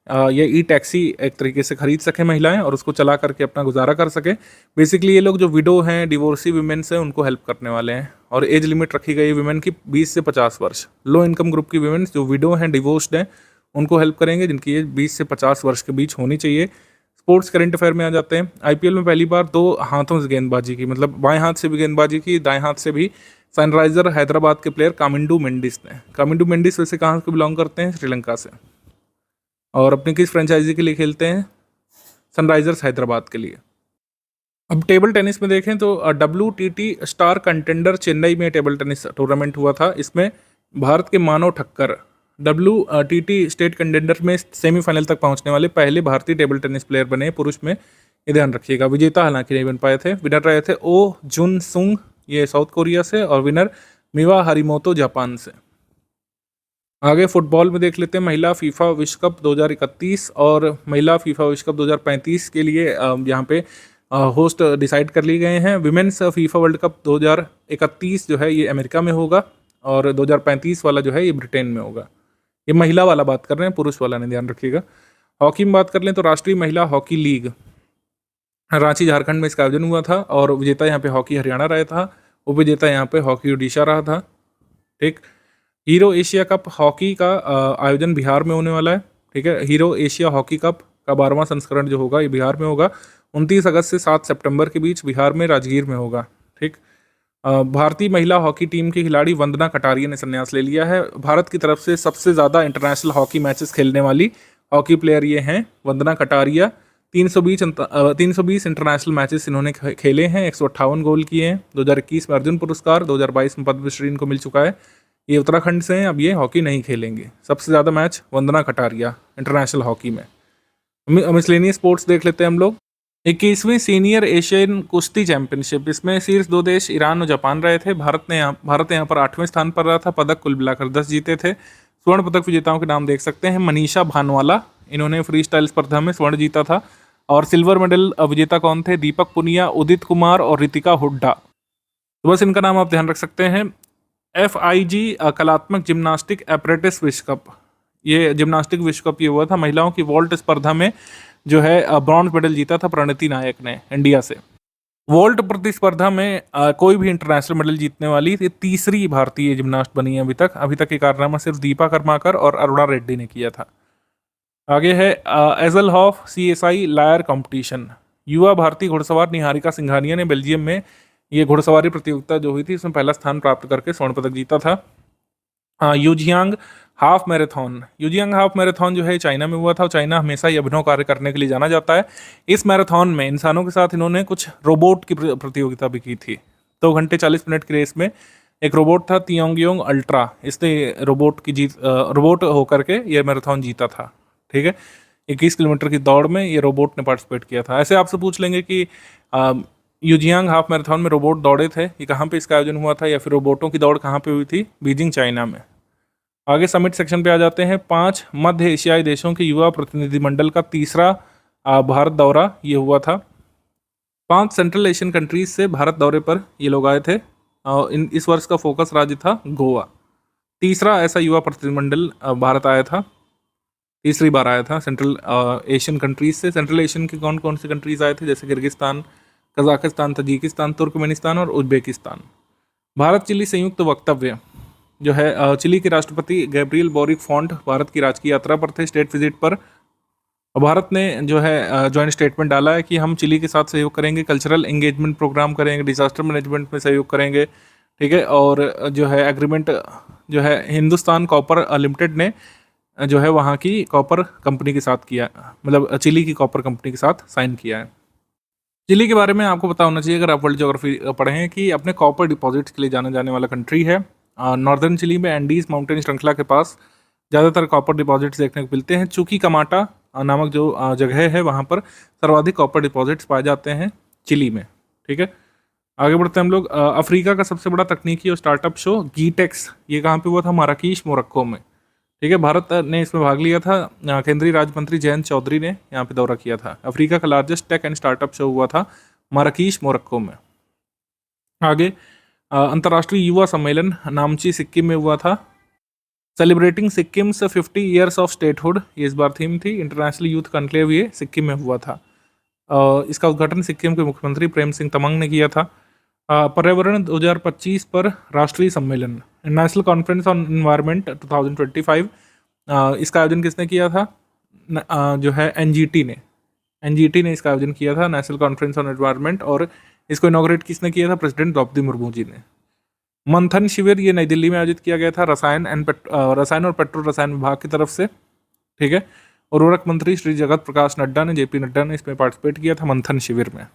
या ई टैक्सी एक तरीके से खरीद सके महिलाएं और उसको चला करके अपना गुजारा कर सके। बेसिकली ये लोग जो विडो हैं, डिवोर्सी वीमेंस हैं, उनको हेल्प करने वाले हैं। और एज लिमिट रखी गई है विमेन की 20 से 50 वर्ष। लो इनकम ग्रुप की विमेन जो विडो हैं, डिवोर्स्ड हैं, उनको हेल्प करेंगे, जिनकी एज 20 से 50 वर्ष के बीच होनी चाहिए। स्पोर्ट्स करंट अफेयर में आ जाते हैं। आईपीएल में पहली बार 2 हाथों से गेंदबाजी की, मतलब बाएं हाथ से भी गेंदबाजी की, दाएं हाथ से भी, सनराइजर हैदराबाद के प्लेयर कामिंडू मेंडिस ने। कामिंडू मेंडिस वैसे कहाँ से बिलोंग करते हैं? श्रीलंका से। और अपनी किस फ्रेंचाइजी के लिए खेलते हैं? सनराइजर्स हैदराबाद के लिए। अब टेबल टेनिस में देखें तो WTT स्टार कंटेंडर चेन्नई में टेबल टेनिस टूर्नामेंट हुआ था। इसमें भारत के मानव ठक्कर WTT स्टेट कंटेंडर में सेमीफाइनल तक पहुंचने वाले पहले भारतीय टेबल टेनिस प्लेयर बने पुरुष में, ये ध्यान रखिएगा। विजेता हालांकि नहीं बन पाए थे। विनर रहे थे ओ जुन सुंग, ये साउथ कोरिया से, और विनर मिवा हरिमोतो जापान से। आगे फुटबॉल में देख लेते हैं। महिला फीफा विश्व कप 2031 और महिला फीफा विश्व कप 2035 के लिए यहाँ पे होस्ट डिसाइड कर लिए गए हैं। विमेंस फीफा वर्ल्ड कप 2031 जो है ये अमेरिका में होगा, और 2035 वाला जो है ये ब्रिटेन में होगा। ये महिला वाला बात कर रहे हैं, पुरुष वाला नहीं, ध्यान रखिएगा। हॉकी में बात कर लें तो राष्ट्रीय महिला हॉकी लीग रांची झारखंड में इसका आयोजन हुआ था, और विजेता यहाँ पे हॉकी हरियाणा रहा था, उपविजेता यहाँ पे हॉकी उड़ीसा रहा था। ठीक। हीरो एशिया कप हॉकी का आयोजन बिहार में होने वाला है। ठीक है। हीरो एशिया हॉकी कप का 12वां संस्करण जो होगा ये बिहार में होगा। 29 अगस्त से 7 सितंबर के बीच बिहार में राजगीर में होगा। ठीक। भारतीय महिला हॉकी टीम की खिलाड़ी वंदना कटारिया ने संन्यास ले लिया है। भारत की तरफ से सबसे ज़्यादा इंटरनेशनल हॉकी मैचेस खेलने वाली हॉकी प्लेयर ये हैं, वंदना कटारिया। 320 इंटरनेशनल मैचेस इन्होंने खेले हैं, 158 गोल किए हैं। 2021 में अर्जुन पुरस्कार, 2022 में पद्मश्री इनको मिल चुका है। ये उत्तराखंड से हैं, अब ये हॉकी नहीं खेलेंगे। सबसे ज़्यादा match Vandana Kataria international hockey में। मिसलेनियस स्पोर्ट्स देख लेते हैं हम लोग। 21वीं सीनियर एशियन कुश्ती चैंपियनशिप, इसमें शीर्ष 2 देश ईरान और जापान रहे थे। भारत यहाँ पर 8वें स्थान पर रहा था। पदक कुल मिलाकर 10 जीते थे। स्वर्ण पदक विजेताओं के नाम देख सकते हैं। मनीषा भानवाला, इन्होंने फ्री स्टाइल स्पर्धा में स्वर्ण जीता था। और सिल्वर मेडल विजेता कौन थे? दीपक पुनिया, उदित कुमार और रितिका हुड्डा। तो बस इनका नाम आप ध्यान रख सकते हैं। FIG कलात्मक जिम्नास्टिक एपरेटिस विश्व कप, ये जिम्नास्टिक विश्व कप ये हुआ था। महिलाओं की वॉल्ट स्पर्धा में जो है ब्रॉन्ज मेडल जीता था प्रणति नायक ने इंडिया से। वॉल्ट प्रतिस्पर्धा में कोई भी इंटरनेशनल मेडल जीतने वाली ये तीसरी भारतीय जिम्नास्ट बनी है अभी तक ये कारनामा सिर्फ दीपा कर्माकर और अरुणा रेड्डी ने किया था। आगे है एजलहॉफ CSI लायर कॉम्पिटिशन। युवा भारतीय घुड़सवार निहारिका सिंघानिया ने बेल्जियम में ये घुड़सवारी प्रतियोगिता जो हुई थी उसमें पहला स्थान प्राप्त करके स्वर्ण पदक जीता था। यूजियांग हाफ मैराथन। यूजियांग हाफ मैराथन जो है चाइना में हुआ था, और चाइना हमेशा ही अभिनव कार्य करने के लिए जाना जाता है। इस मैराथन में इंसानों के साथ इन्होंने कुछ रोबोट की प्रतियोगिता भी की थी। 2 घंटे 40 मिनट की रेस में एक रोबोट था तियोंगयोंग अल्ट्रा, इसने रोबोट होकर के ये मैराथन जीता था। ठीक है, 21 किलोमीटर की दौड़ में ये रोबोट ने पार्टिसिपेट किया था। ऐसे आपसे पूछ लेंगे कि यूजियांग हाफ मैराथन में रोबोट दौड़े थे, ये कहाँ पे इसका आयोजन हुआ था, या फिर रोबोटों की दौड़ कहाँ पे हुई थी? बीजिंग चाइना में। आगे समिट सेक्शन पे आ जाते हैं। 5 मध्य एशियाई देशों के युवा प्रतिनिधिमंडल का तीसरा भारत दौरा ये हुआ था। 5 सेंट्रल एशियन कंट्रीज से भारत दौरे पर ये लोग आए थे। इस वर्ष का फोकस राज्य था गोवा। तीसरा ऐसा युवा प्रतिनिधिमंडल भारत आया था, तीसरी बार आया था सेंट्रल एशियन कंट्रीज से। सेंट्रल एशियन के कौन कौन से कंट्रीज आए थे? जैसे किर्गिस्तान, कजाकिस्तान, तजिकिस्तान, तुर्कमेनिस्तान और उज्बेकिस्तान। भारत चिली संयुक्त वक्तव्य जो है, चिली के राष्ट्रपति गैब्रियल बोरिक फॉन्ट भारत की राजकीय यात्रा पर थे, स्टेट विजिट पर। भारत ने जो है जॉइंट स्टेटमेंट डाला है कि हम चिली के साथ सहयोग करेंगे, कल्चरल एंगेजमेंट प्रोग्राम करेंगे, डिजास्टर मैनेजमेंट में सहयोग करेंगे। ठीक है, और जो है एग्रीमेंट जो है हिंदुस्तान कॉपर लिमिटेड ने जो है वहाँ की कॉपर कंपनी के साथ किया, मतलब चिली की कॉपर कंपनी के साथ साइन किया है। चिली के बारे में आपको पता होना चाहिए अगर आप वर्ल्ड ज्योग्राफी पढ़े हैं कि अपने कॉपर डिपॉजिट्स के लिए जाना जाने वाला कंट्री है। नॉर्दर्न चिली में एंडीज माउंटेन श्रृंखला के पास ज़्यादातर कॉपर डिपॉजिट्स देखने को मिलते हैं। चूकी कमाटा नामक जो जगह है वहाँ पर सर्वाधिक कॉपर डिपॉजिट्स पाए जाते हैं चिली में। ठीक है, आगे बढ़ते हैं हम लोग। अफ्रीका का सबसे बड़ा तकनीकी और स्टार्टअप शो गीटेक्स, ये कहाँ पे हुआ था? माराकीश, मोरक्को में। ठीक है, भारत ने इसमें भाग लिया था। केंद्रीय राज्य मंत्री जयंत चौधरी ने यहाँ पे दौरा किया था। अफ्रीका का largest tech and startup show हुआ था माराकीश, मोरक्को में। आगे अंतर्राष्ट्रीय युवा सम्मेलन नामची, सिक्किम में हुआ था। Celebrating Sikkim's 50 years of statehood, ये इस बार थीम थी। इंटरनेशनल यूथ कॉन्क्लेव ये सिक्किम में हुआ था। इसका उद्घाटन सिक्किम के मुख्यमंत्री प्रेम सिंह तमंग ने किया था। पर्यावरण 2025 पर राष्ट्रीय सम्मेलन, नेशनल कॉन्फ्रेंस ऑन एनवायरनमेंट 2025, इसका आयोजन किसने किया था? जो है एनजीटी ने इसका आयोजन किया था, नेशनल कॉन्फ्रेंस ऑन एनवायरनमेंट। और इसको इनॉग्रेट किसने किया था? प्रेसिडेंट द्रौपदी मुर्मू जी ने। मंथन शिविर ये नई दिल्ली में आयोजित किया गया था रसायन और पेट्रो रसायन विभाग की तरफ से। ठीक है, उर्वरक मंत्री श्री जगत प्रकाश नड्डा ने, जेपी नड्डा ने इसमें पार्टिसिपेट किया था मंथन शिविर में।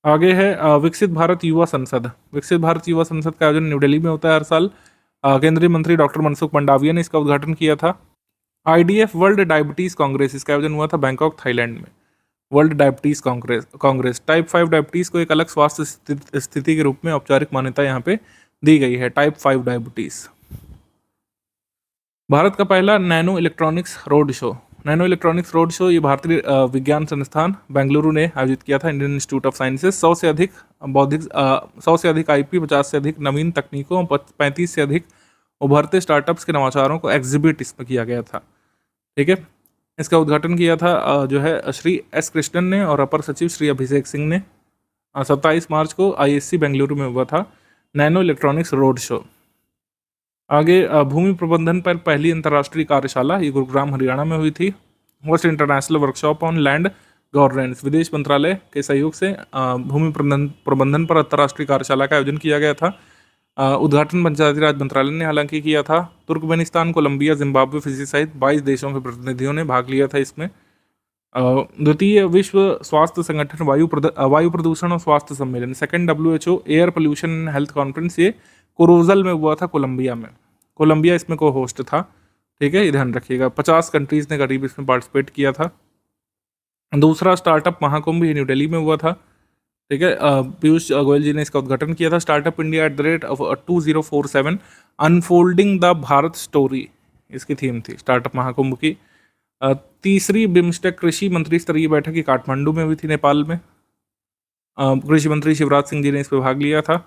आगे है विकसित भारत युवा संसद। विकसित भारत युवा संसद का आयोजन न्यू दिल्ली में होता है हर साल। केंद्रीय मंत्री डॉक्टर मनसुख मंडाविया ने इसका उद्घाटन किया था। आईडीएफ वर्ल्ड डायबिटीज कांग्रेस, इसका आयोजन हुआ था बैंकॉक, थाईलैंड में। World diabetes Congress type 5 diabetes को एक अलग स्वास्थ्य स्थिति के रूप में औपचारिक मान्यता यहाँ पे दी गई है, टाइप 5 डायबिटीज। भारत का पहला nano electronics road show. Nano electronics road show ये भारतीय विज्ञान संस्थान बेंगलुरु ने आयोजित किया था, इंडियन इंस्टीट्यूट ऑफ साइंसेज। 100 से अधिक आईपी, 50 से अधिक नवीन तकनीकों, 35 से अधिक उभरते स्टार्टअप्स के नवाचारों को एग्जिबिट इसमें किया गया था। ठीक है, इसका उद्घाटन किया था जो है श्री एस कृष्णन ने, और अपर सचिव श्री अभिषेक सिंह ने। 27 मार्च को आईएससी बेंगलुरु में हुआ था नैनो इलेक्ट्रॉनिक्स रोड शो। आगे भूमि प्रबंधन पर पहली अंतर्राष्ट्रीय कार्यशाला ये गुरुग्राम हरियाणा में हुई थी। First international workshop on land governance, विदेश मंत्रालय के सहयोग से भूमि प्रबंधन पर अंतर्राष्ट्रीय कार्यशाला का आयोजन किया गया था। उद्घाटन पंचायती राज मंत्रालय ने हालांकि किया था। तुर्कमेनिस्तान, कोलंबिया, जिम्बाब्वे, फिजी सहित 22 देशों के प्रतिनिधियों ने भाग लिया था इसमें। द्वितीय विश्व स्वास्थ्य संगठन वायु प्रदूषण और स्वास्थ्य सम्मेलन, second WHO air pollution and health conference, ये कोरोजल में हुआ था, कोलंबिया में। कोलंबिया इसमें को होस्ट था। ठीक है, ये ध्यान रखिएगा। 50 कंट्रीज ने करीब इसमें पार्टिसिपेट किया था। दूसरा स्टार्टअप महाकुंभ न्यू दिल्ली में हुआ था। ठीक है, पीयूष गोयल जी ने इसका उद्घाटन किया था। Startup India @2047 unfolding the Bharat story इसकी थीम थी स्टार्टअप महाकुंभ की। तीसरी बिम्स्टेक कृषि मंत्री स्तरीय बैठक काठमांडू में हुई थी, नेपाल में। कृषि मंत्री शिवराज सिंह जी ने इस पर भाग लिया था।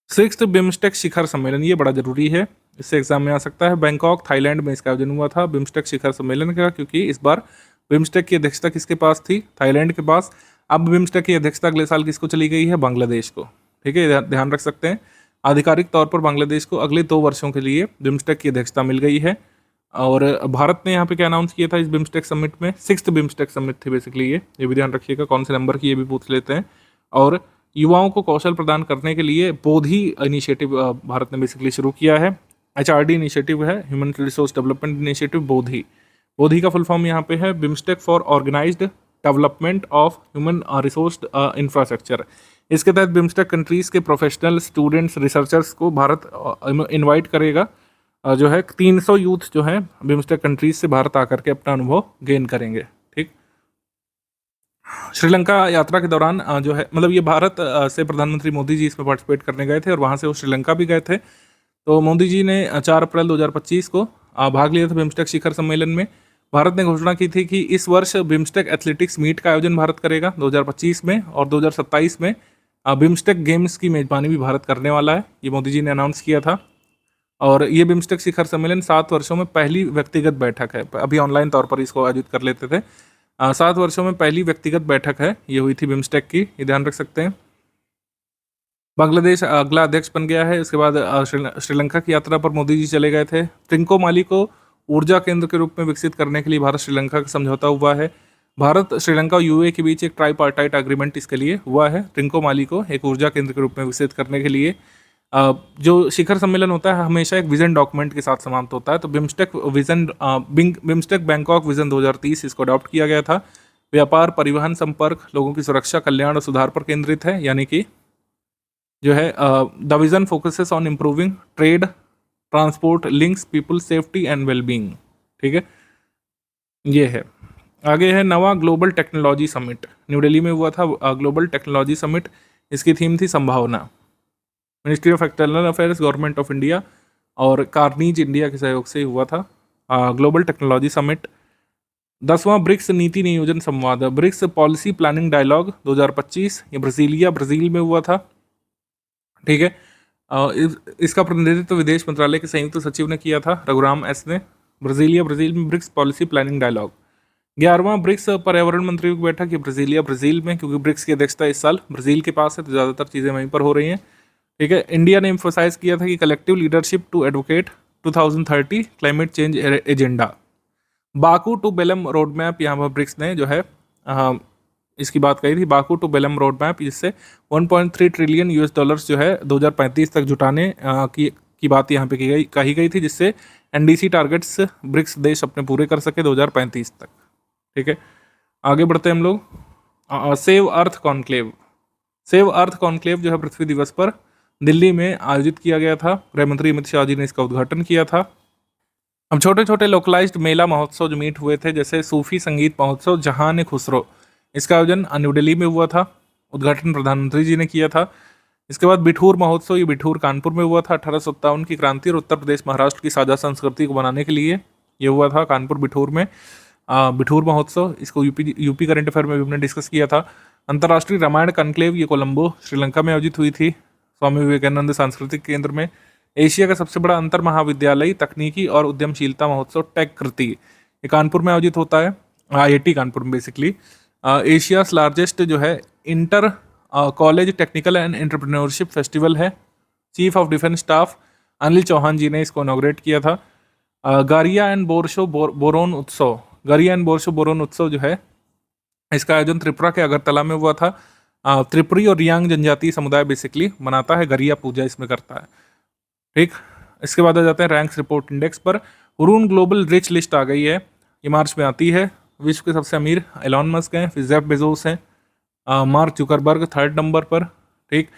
6th बिम्स्टेक शिखर सम्मेलन, ये बड़ा जरूरी है, इससे एग्जाम में आ सकता है। बैंकॉक, थाईलैंड में इसका आयोजन हुआ था बिम्स्टेक शिखर सम्मेलन का, क्योंकि इस बार बिम्स्टेक की अध्यक्षता किसके पास थी? थाईलैंड के पास। अब बिम्स्टेक की अध्यक्षता अगले साल किसको चली गई है? बांग्लादेश को। ठीक है, ध्यान रख सकते हैं। आधिकारिक तौर पर बांग्लादेश को अगले 2 वर्षों के लिए बिम्स्टेक की अध्यक्षता मिल गई है। और भारत ने यहाँ पे क्या अनाउंस किया था इस बिम्स्टेक समिट में? 6th बिम्स्टेक समिट थी बेसिकली ये भी ध्यान रखिएगा। कौन से नंबर की, ये भी पूछ लेते हैं। और युवाओं को कौशल प्रदान करने के लिए बोधि इनिशिएटिव भारत ने बेसिकली शुरू किया है। HRD इनिशिएटिव है, human resource development initiative Bodhi. Bodhi का फुल फॉर्म यहाँ पे है BIMSTEC for organised development of human resource infrastructure. इसके तहत बिम्स्टेक कंट्रीज के प्रोफेशनल स्टूडेंट्स रिसर्चर्स को भारत इनवाइट करेगा। जो है 300 यूथ जो है बिम्स्टेक कंट्रीज से भारत आकर के अपना अनुभव गेन करेंगे। ठीक, श्रीलंका यात्रा के दौरान जो है मतलब ये भारत से प्रधानमंत्री मोदी जी इसमें पार्टिसिपेट करने गए थे और वहाँ से वो श्रीलंका भी गए थे। तो मोदी जी ने 4 अप्रैल 2025 को भाग लिया था बिम्स्टेक शिखर सम्मेलन में। भारत ने घोषणा की थी कि इस वर्ष बिम्स्टेक एथलेटिक्स मीट का आयोजन भारत करेगा 2025 में, और 2027 में बिम्स्टेक गेम्स की मेजबानी भी भारत करने वाला है। ये मोदी जी ने अनाउंस किया था। और ये बिम्स्टेक शिखर सम्मेलन 7 वर्षों में पहली व्यक्तिगत बैठक है। अभी ऑनलाइन तौर पर इसको आयोजित कर लेते थे। 7 वर्षों में पहली व्यक्तिगत बैठक है ये हुई थी बिम्स्टेक की, ये ध्यान रख सकते हैं। बांग्लादेश अगला अध्यक्ष बन गया है। उसके बाद श्रीलंका की यात्रा पर मोदी जी चले गए थे। ट्रिंकोमाली को ऊर्जा केंद्र के रूप में विकसित करने के लिए भारत श्रीलंका का समझौता हुआ है। भारत श्रीलंका और यूए के बीच एक ट्राईपार्टाइट एग्रीमेंट इसके लिए हुआ है, ट्रिंकोमाली को एक ऊर्जा केंद्र के रूप में विकसित करने के लिए। जो शिखर सम्मेलन होता है हमेशा एक विजन डॉक्यूमेंट के साथ समाप्त होता है। तो बिम्स्टेक बैंकॉक विजन 2030 इसको अडॉप्ट किया गया था। व्यापार, परिवहन, संपर्क, लोगों की सुरक्षा, कल्याण और सुधार पर केंद्रित है। यानी कि जो है the vision focuses on improving trade, transport, links, people, safety and wellbeing. ठीक है, ये है। आगे है नवा global technology summit, new Delhi में हुआ था ग्लोबल टेक्नोलॉजी समिट। इसकी थीम थी संभावना। Ministry of external affairs, government of India और कार्नीज इंडिया के सहयोग से हुआ था ग्लोबल टेक्नोलॉजी समिट। 10वां ब्रिक्स नीति नियोजन संवाद, ब्रिक्स पॉलिसी प्लानिंग डायलॉग 2025, ये ब्राज़ील में हुआ था। ठीक है, इसका प्रतिनिधित्व विदेश मंत्रालय के संयुक्त सचिव ने किया था, रघुराम एस ने। ब्राज़ील में ब्रिक्स पॉलिसी प्लानिंग डायलॉग। 11वां ब्रिक्स पर्यावरण मंत्रियों की बैठक, ये ब्राज़ील में, क्योंकि ब्रिक्स की अध्यक्षता इस साल ब्राज़ील के पास है तो ज़्यादातर चीज़ें वहीं पर हो रही हैं। ठीक है, इंडिया ने एम्फोसाइज किया था कि collective leadership to advocate 2030 climate change agenda. Baku to Belem road map, यहाँ पर ब्रिक्स ने जो है इसकी बात कही थी, Baku to Belem road map, जिससे 1.3 ट्रिलियन US डॉलर्स जो है 2035 तक जुटाने की बात यहाँ पे कही गई थी, जिससे NDC टारगेट्स ब्रिक्स देश अपने पूरे कर सके 2035 तक। ठीक है, आगे बढ़ते हैं हम लोग। सेव अर्थ कॉन्क्लेव जो है पृथ्वी दिवस पर दिल्ली में आयोजित किया गया था। गृह मंत्री अमित शाह जी ने इसका उद्घाटन किया था। अब छोटे छोटे लोकलाइज्ड मेला महोत्सव जो मीट हुए थे, जैसे सूफी संगीत महोत्सव जहान खुसरो, इसका आयोजन न्यू दिल्ली में हुआ था। उद्घाटन प्रधानमंत्री जी ने किया था। इसके बाद बिठूर महोत्सव, ये बिठूर कानपुर में हुआ था। 1857 की क्रांति और उत्तर प्रदेश महाराष्ट्र की साझा संस्कृति को बनाने के लिए ये हुआ था कानपुर बिठूर में बिठूर महोत्सव। इसको यूपी करंट अफेयर में भी हमने डिस्कस किया था। अंतर्राष्ट्रीय रामायण कॉन्क्लेव, ये कोलंबो श्रीलंका में आयोजित हुई थी, स्वामी विवेकानंद सांस्कृतिक केंद्र में। एशिया का सबसे बड़ा अंतर महाविद्यालय तकनीकी और उद्यमशीलता महोत्सव टेक कृति, ये कानपुर में आयोजित होता है, IIT कानपुर में बेसिकली। एशियाज लार्जेस्ट जो है inter college technical and entrepreneurship festival है। Chief of defence staff Anil Chauhan ji ने इसको इनॉग्रेट किया था। गारिया एंड बोरोन उत्सव जो है, इसका आयोजन त्रिपुरा के अगरतला में हुआ था। त्रिपुरी और रियांग जनजातीय समुदाय बेसिकली मनाता है, गरिया पूजा इसमें करता है। ठीक, इसके बाद आ जाते हैं रैंक्स रिपोर्ट इंडेक्स पर। हुरून ग्लोबल रिच लिस्ट आ गई है, ये मार्च में आती है। विश्व के सबसे अमीर एलॉन मस्क हैं, फिर जेफ बेजोस हैं, मार्क जुकरबर्ग 3rd नंबर पर। ठीक,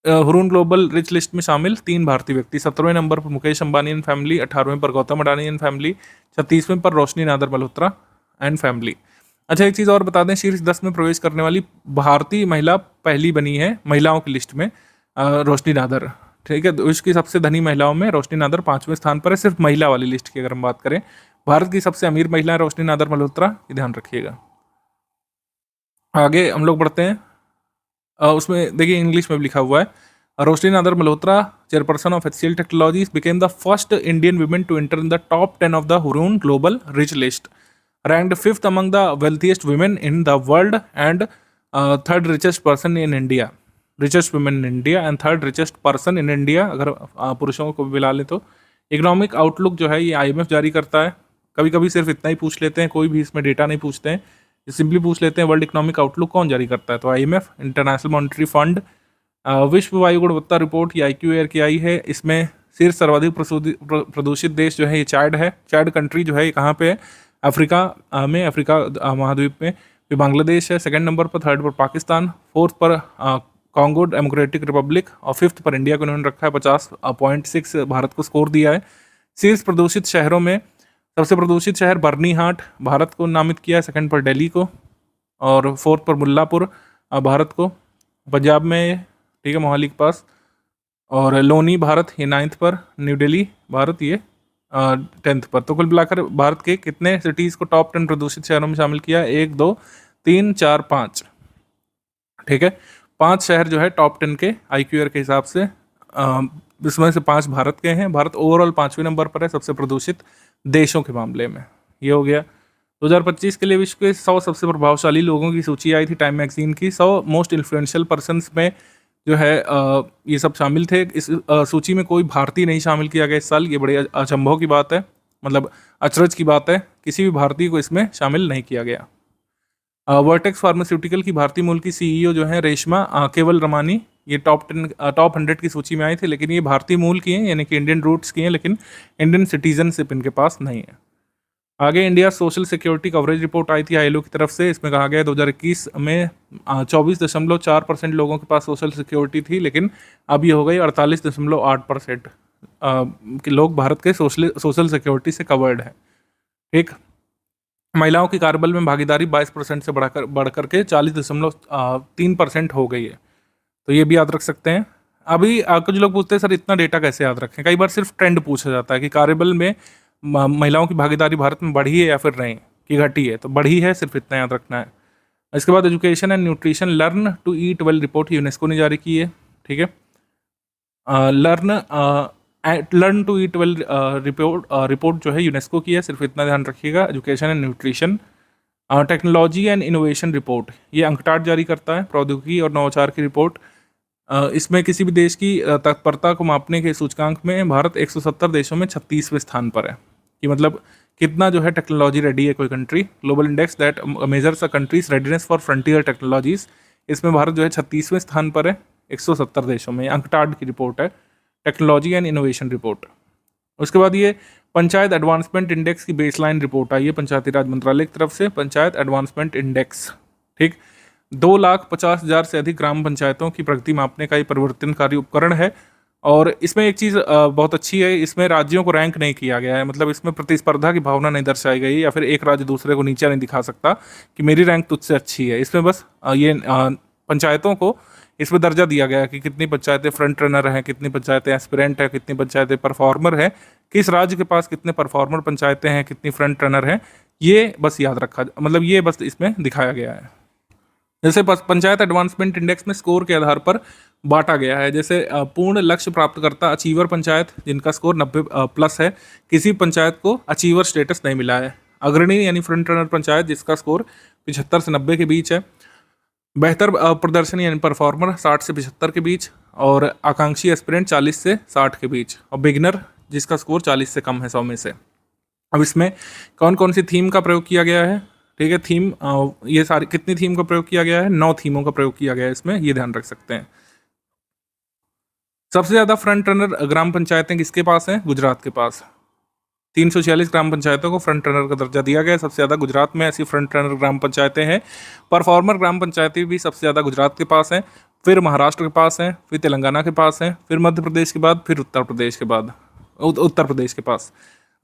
हुरून ग्लोबल रिच लिस्ट में शामिल 3 भारतीय व्यक्ति। 17वें नंबर पर मुकेश अंबानी एंड फैमिली, 18वें पर गौतम अडानी एंड फैमिली, 36वें पर रोशनी नादर मल्होत्रा एंड फैमिली। अच्छा, एक चीज़ और बता दें, शीर्ष 10 में प्रवेश करने वाली भारतीय महिला पहली बनी है महिलाओं की लिस्ट में, रोशनी नादर। ठीक है, विश्व की सबसे धनी महिलाओं में रोशनी नादर 5वें स्थान पर है, सिर्फ महिला वाली लिस्ट की अगर हम बात करें। भारत की सबसे अमीर महिला रोशनी नादर मल्होत्रा, ये ध्यान रखिएगा। आगे हम लोग बढ़ते हैं, उसमें देखिए इंग्लिश में भी लिखा हुआ है, Roshni Nadar Malhotra, chairperson of HCL technologies, became the first Indian women to enter in the top 10 of the Hurun global rich list, ranked 5th among the wealthiest women in the world and 3rd richest person in India, richest women in India and 3rd richest person in India, अगर पुरुषों को भी मिला लें तो। Economic outlook जो है ये IMF जारी करता है, कभी कभी सिर्फ इतना ही पूछ लेते हैं, कोई भी इसमें डेटा नहीं पूछते हैं। सिंपली पूछ लेते हैं वर्ल्ड इकोनॉमिक आउटलुक कौन जारी करता है, तो IMF, इंटरनेशनल मॉनेटरी फंड। विश्व वायु गुणवत्ता रिपोर्ट ये IQAir की आई है। इसमें शीर्ष सर्वाधिक प्रदूषित देश जो है ये चाड है। चाड कंट्री जो है ये कहाँ पे है, अफ्रीका में, अफ्रीका महाद्वीप में। फिर बांग्लादेश है सेकंड नंबर पर, थर्ड पर पाकिस्तान, फोर्थ पर कॉन्गो डेमोक्रेटिक रिपब्लिक और फिफ्थ पर इंडिया को इन्होंने रखा है। 50.6 भारत को स्कोर दिया है। शीर्ष प्रदूषित शहरों में सबसे प्रदूषित शहर बर्नीहाट भारत को नामित किया है, सेकंड पर दिल्ली को, और फोर्थ पर मुल्लापुर भारत को, पंजाब में, ठीक है, मोहाली के पास। और लोनी भारत ये 9th पर, न्यू दिल्ली भारत ये 10th पर। तो कुल मिलाकर भारत के कितने सिटीज़ को टॉप 10 प्रदूषित शहरों में शामिल किया, 1 2 3 4 5, ठीक है। 5 शहर जो है टॉप 10 के IQAir के हिसाब से, इसमें से 5 भारत के हैं। भारत ओवरऑल 5वें नंबर पर है सबसे प्रदूषित देशों के मामले में। ये हो गया। 2025 के लिए विश्व के 100 सबसे प्रभावशाली लोगों की सूची आई थी टाइम मैगजीन की। 100 मोस्ट इन्फ्लुएंशियल पर्सन्स में जो है ये सब शामिल थे। इस सूची में कोई भारतीय नहीं शामिल किया गया इस साल। ये बड़ी अचंभव की बात है, मतलब अचरज की बात है, किसी भी भारतीय को इसमें शामिल नहीं किया गया। वर्टेक्स फार्मास्यूटिकल की भारतीय मूल की CEO जो है रेशमा केवल रमानी, ये टॉप 100 की सूची में आई थी, लेकिन ये भारतीय मूल की हैं, यानी कि इंडियन रूट्स की हैं, लेकिन इंडियन सिटीजनशिप इनके पास नहीं है। आगे India social security coverage report आई थी ILO की तरफ से। इसमें कहा गया 2021 में 24.4% लोगों के पास सोशल सिक्योरिटी थी, लेकिन अब ये हो गई 48.8% के लोग भारत के सोशल सिक्योरिटी से कवर्ड है, ठीक। महिलाओं की कार्यबल में भागीदारी 22% से बढ़कर के 40.3% हो गई है, तो ये भी याद रख सकते हैं। अभी कुछ लोग पूछते हैं सर इतना डेटा कैसे याद रखें। कई बार सिर्फ ट्रेंड पूछा जाता है कि कार्यबल में महिलाओं की भागीदारी भारत में बढ़ी है या फिर नहीं कि घटी है, तो बढ़ी है, सिर्फ इतना याद रखना है। इसके बाद education and nutrition learn to eat well report UNESCO ने जारी की है, ठीक है। Learn to eat well report जो है यूनेस्को की है, सिर्फ इतना ध्यान रखिएगा। Education and nutrition. Technology and innovation report ये अंकटाड जारी करता है, प्रौद्योगिकी और नवाचार की रिपोर्ट। इसमें किसी भी देश की तत्परता को मापने के सूचकांक में भारत 170 देशों में 36वें स्थान पर है, कि मतलब कितना जो है टेक्नोलॉजी रेडी है कोई country. Global index that measures a countries readiness for frontier technologies, इसमें भारत जो है 36वें स्थान पर है 170 देशों में। अंकटाड की रिपोर्ट है, टेक्नोलॉजी एंड इनोवेशन रिपोर्ट। उसके बाद ये पंचायत एडवांसमेंट इंडेक्स की बेसलाइन रिपोर्ट आई है पंचायती राज मंत्रालय की तरफ से, पंचायत एडवांसमेंट इंडेक्स, ठीक। 2,50,000 से अधिक ग्राम पंचायतों की प्रगति मापने का ये परिवर्तनकारी उपकरण है। और इसमें एक चीज़ बहुत अच्छी है, इसमें राज्यों को रैंक नहीं किया गया है, मतलब इसमें प्रतिस्पर्धा की भावना नहीं दर्शाई गई, या फिर एक राज्य दूसरे को नीचा नहीं दिखा सकता कि मेरी रैंक तुझसे अच्छी है। इसमें बस ये पंचायतों को इसमें दर्जा दिया गया है कि कितनी पंचायतें फ्रंट रनर हैं, कितनी पंचायतें एस्पिरेंट हैं, कितनी पंचायतें परफॉर्मर हैं, किस राज्य के पास कितने परफॉर्मर पंचायतें हैं, कितनी फ्रंट रनर हैं, ये बस याद रखा, मतलब ये बस इसमें दिखाया गया है। जैसे पंचायत एडवांसमेंट इंडेक्स में स्कोर के आधार पर बांटा गया है। जैसे पूर्ण लक्ष्य प्राप्तकर्ता अचीवर पंचायत जिनका स्कोर 90+ है, किसी पंचायत को अचीवर स्टेटस नहीं मिला है। अग्रणी यानी फ्रंट रनर पंचायत जिसका स्कोर 75 से 90 के बीच है। बेहतर प्रदर्शन यानी परफॉर्मर 60 से 75 के बीच, और आकांक्षी एस्पिरेंट 40 से 60 के बीच, और बिगिनर जिसका स्कोर 40 से कम है 100 में से। अब इसमें कौन कौन सी थीम का प्रयोग किया गया है, ठीक है। थीम ये सारी कितनी थीम का प्रयोग किया गया है, 9 थीमों का प्रयोग किया गया है इसमें, ये ध्यान रख सकते हैं। सबसे ज़्यादा फ्रंट रनर ग्राम पंचायतें किसके पास हैं, गुजरात के पास। 346 ग्राम पंचायतों को फ्रंट रनर का दर्जा दिया गया है। सबसे ज़्यादा गुजरात में ऐसी फ्रंट रनर ग्राम पंचायतें हैं। परफॉर्मर ग्राम पंचायतें भी सबसे ज़्यादा गुजरात के पास हैं, फिर महाराष्ट्र के पास हैं, फिर तेलंगाना के पास हैं, फिर मध्य प्रदेश के बाद, फिर उत्तर प्रदेश के बाद, उत्तर प्रदेश के पास।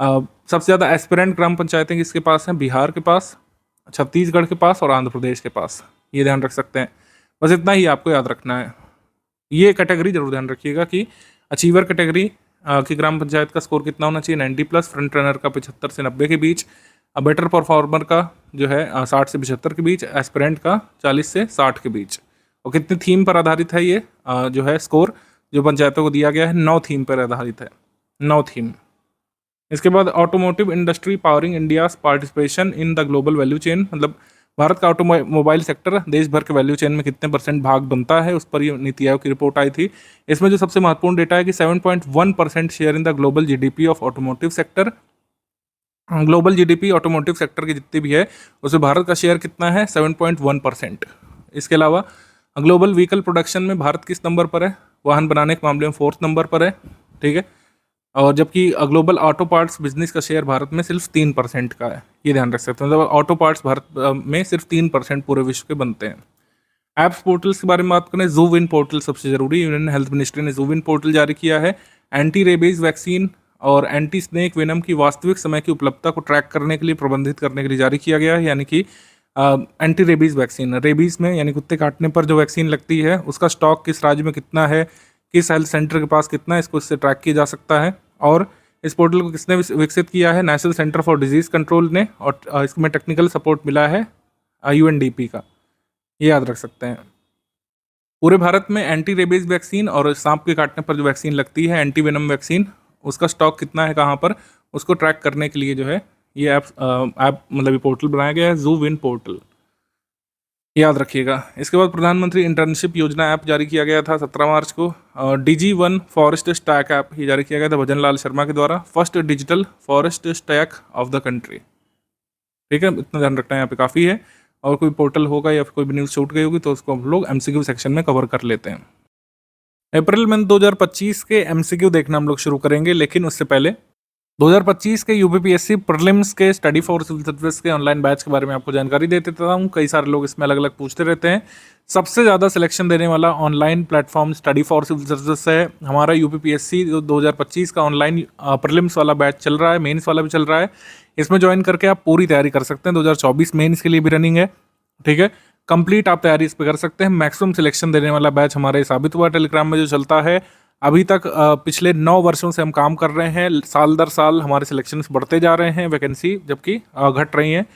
सबसे ज़्यादा एस्पिरेंट ग्राम पंचायतें किसके पास हैं, बिहार के पास, छत्तीसगढ़ के पास और आंध्र प्रदेश के पास, ये ध्यान रख सकते हैं। बस इतना ही आपको याद रखना है। ये कैटेगरी जरूर ध्यान रखिएगा कि अचीवर कैटेगरी की ग्राम पंचायत का स्कोर कितना होना चाहिए, 90+, फ्रंट रनर का 75 से 90 के बीच, बेटर परफॉर्मर का जो है 60 से 75 के बीच, एस्पिरेंट का 40 से 60 के बीच। और कितनी थीम पर आधारित है ये जो है स्कोर जो पंचायतों को दिया गया है, 9 थीम पर आधारित है, 9 थीम। इसके बाद automotive industry powering India's participation in the global value chain, मतलब भारत का ऑटोमोबाइल सेक्टर देश भर के वैल्यू चेन में कितने % भाग बनता है, उस पर ये नीति आयोग की रिपोर्ट आई थी। इसमें जो सबसे महत्वपूर्ण डेटा है कि 7.1% share in the global GDP of automotive sector, global GDP automotive sector की जितनी भी है उसमें भारत का शेयर कितना है 7.1%। इसके अलावा ग्लोबल व्हीकल प्रोडक्शन में भारत किस नंबर पर है, वाहन बनाने के मामले में 4th नंबर पर है, ठीक है। और जबकि ग्लोबल ऑटो पार्ट्स बिजनेस का शेयर भारत में सिर्फ 3% का है, ये ध्यान रख सकते हैं। मतलब ऑटो पार्ट्स भारत में सिर्फ 3% पूरे विश्व के बनते हैं। ऐप्स पोर्टल्स के बारे में बात करें, ज़ूविन पोर्टल सबसे जरूरी, यूनियन हेल्थ मिनिस्ट्री ने ज़ूविन पोर्टल जारी किया है। एंटी रेबीज वैक्सीन और एंटी स्नेक वेनम की वास्तविक समय की उपलब्धता को ट्रैक करने के लिए, प्रबंधित करने के लिए जारी किया गया है। यानी कि एंटी रेबीज वैक्सीन, रेबीज में यानी कुत्ते काटने पर जो वैक्सीन लगती है उसका स्टॉक किस राज्य में कितना है, किस हेल्थ सेंटर के पास कितना है, इसको इससे ट्रैक किया जा सकता है। और इस पोर्टल को किसने विकसित किया है, national centre for disease control ने, और इसमें टेक्निकल सपोर्ट मिला है यूएनडीपी का, ये याद रख सकते हैं। पूरे भारत में एंटी रेबीज वैक्सीन और सांप के काटने पर जो वैक्सीन लगती है एंटी वेनम वैक्सीन, उसका स्टॉक कितना है, कहाँ पर, उसको ट्रैक करने के लिए जो है ये ऐप मतलब ये पोर्टल बनाया गया है, ज़ूविन पोर्टल, याद रखिएगा। इसके बाद प्रधानमंत्री इंटर्नशिप योजना ऐप जारी किया गया था 17 मार्च को। DG1 फॉरेस्ट स्टैक ऐप ये जारी किया गया था भजन लाल शर्मा के द्वारा, first digital forest stack of the country, ठीक है। इतना ध्यान रखना है, यहाँ पे काफ़ी है। और कोई पोर्टल होगा या फिर कोई भी न्यूज़ छूट गई होगी तो उसको हम लोग MCQ सेक्शन में कवर कर लेते हैं। अप्रैल मंथ 2025 के MCQ देखना हम लोग शुरू करेंगे, लेकिन उससे पहले 2025 के यूपीपीएससी प्रीलिम्स के स्टडी फॉर सिविल सर्विस के ऑनलाइन बैच के बारे में आपको जानकारी दे देता हूँ। कई सारे लोग इसमें अलग अलग पूछते रहते हैं। सबसे ज़्यादा सिलेक्शन देने वाला online platform study for civil service है। हमारा यूपीपीएससी 2025 का ऑनलाइन प्रीलिम्स वाला बैच चल रहा है, मेंस वाला भी चल रहा है। इसमें ज्वाइन करके आप पूरी तैयारी कर सकते हैं। 2024 मेंस के लिए भी रनिंग है, ठीक है। कंप्लीट आप तैयारी इस पर कर सकते हैं। मैक्सिमम सिलेक्शन देने वाला बैच हमारे साबित हुआ टेलीग्राम में जो चलता है। अभी तक पिछले 9 वर्षों से हम काम कर रहे हैं। साल दर साल हमारे सिलेक्शंस बढ़ते जा रहे हैं, वैकेंसी जबकि घट रही हैं।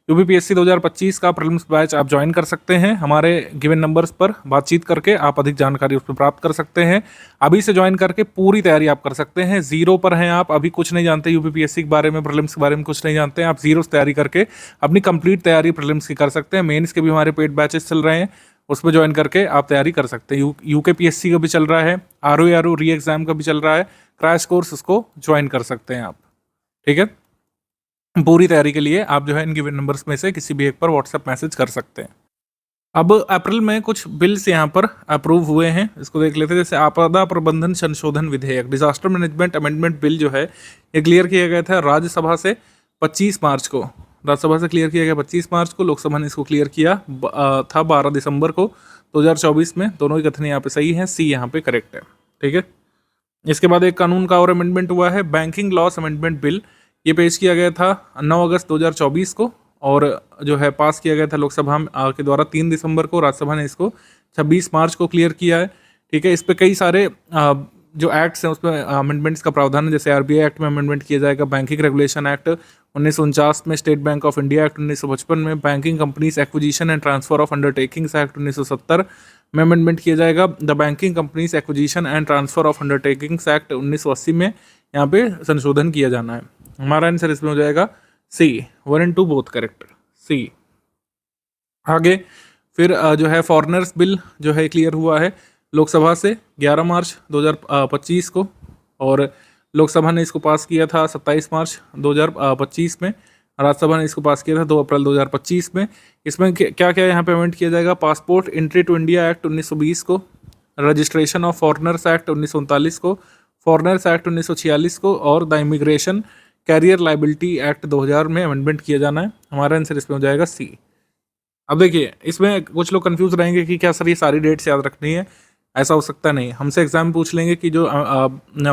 यूपीपीएससी 2025 का प्रीलिम्स बैच आप ज्वाइन कर सकते हैं। हमारे गिवन नंबर्स पर बातचीत करके आप अधिक जानकारी उस पर प्राप्त कर सकते हैं। अभी से ज्वाइन करके पूरी तैयारी आप कर सकते हैं। जीरो पर हैं आप, अभी कुछ नहीं जानते यूपीपीएससी के बारे में, प्रीलिम्स के बारे में कुछ नहीं जानते हैं, आप जीरो से तैयारी करके अपनी कंप्लीट तैयारी प्रीलिम्स की कर सकते हैं। मेंस के भी हमारे पेड बैचेस चल रहे हैं, उसमें ज्वाइन करके आप तैयारी कर सकते हैं। यूकेपीएससी का भी चल रहा है, आरओ री एग्जाम का भी चल रहा है, क्रैश कोर्स उसको ज्वाइन कर सकते हैं आप, ठीक है। पूरी तैयारी के लिए आप जो है इन गिवन नंबर्स में से किसी भी एक पर व्हाट्सएप मैसेज कर सकते हैं। अब अप्रैल में कुछ बिल्स यहाँ पर अप्रूव हुए हैं, इसको देख लेते हैं। जैसे आपदा प्रबंधन संशोधन विधेयक, डिजास्टर मैनेजमेंट अमेंडमेंट बिल जो है ये क्लियर किया गया था राज्यसभा से 25 मार्च को। राज्यसभा से क्लियर किया गया 25 मार्च को, लोकसभा ने इसको क्लियर किया था 12 दिसंबर को 2024 में। दोनों ही कथन यहाँ पे सही है, सी यहाँ पे करेक्ट है, ठीक है। इसके बाद एक कानून का और अमेंडमेंट हुआ है, बैंकिंग लॉस अमेंडमेंट बिल। ये पेश किया गया था 9 अगस्त 2024 को और जो है पास किया गया था लोकसभा के द्वारा 3 दिसंबर को। राज्यसभा ने इसको 26 मार्च को क्लियर किया है, ठीक है। इस पर कई सारे जो एक्ट्स हैं उसमें अमेंडमेंट्स का प्रावधान है। जैसे आरबीआई एक्ट में अमेंडमेंट किया जाएगा, बैंकिंग रेगुलेशन एक्ट 1949 में, state bank of India act 1955 में, banking companies acquisition and transfer of undertakings act 1970 में अमेंडमेंट किया जाएगा। The banking companies acquisition and transfer of undertakings act 1980 में यहाँ पे संशोधन किया जाना है। हमारा आंसर इसमें हो जाएगा सी, 1 and 2 बोथ करेक्ट, सी। आगे फिर जो है फॉरेनर्स बिल जो है क्लियर हुआ है लोकसभा से 11 मार्च 2025 को और लोकसभा ने इसको पास किया था 27 मार्च 2025 में। राज्यसभा ने इसको पास किया था 2 अप्रैल 2025 में। इसमें क्या क्या यहाँ पे अमेंड किया जाएगा, passport entry to India act 1920 को, रजिस्ट्रेशन ऑफ फॉरेनर्स एक्ट 1939 को, फॉरेनर्स एक्ट 1946 को और the immigration carrier liability act 2000 में अमेंडमेंट किया जाना है। हमारा आंसर इसमें हो जाएगा सी। अब देखिए इसमें कुछ लोग कंफ्यूज रहेंगे कि क्या सर ये सारी डेट्स याद रखनी है, ऐसा हो सकता नहीं। हमसे एग्जाम पूछ लेंगे कि जो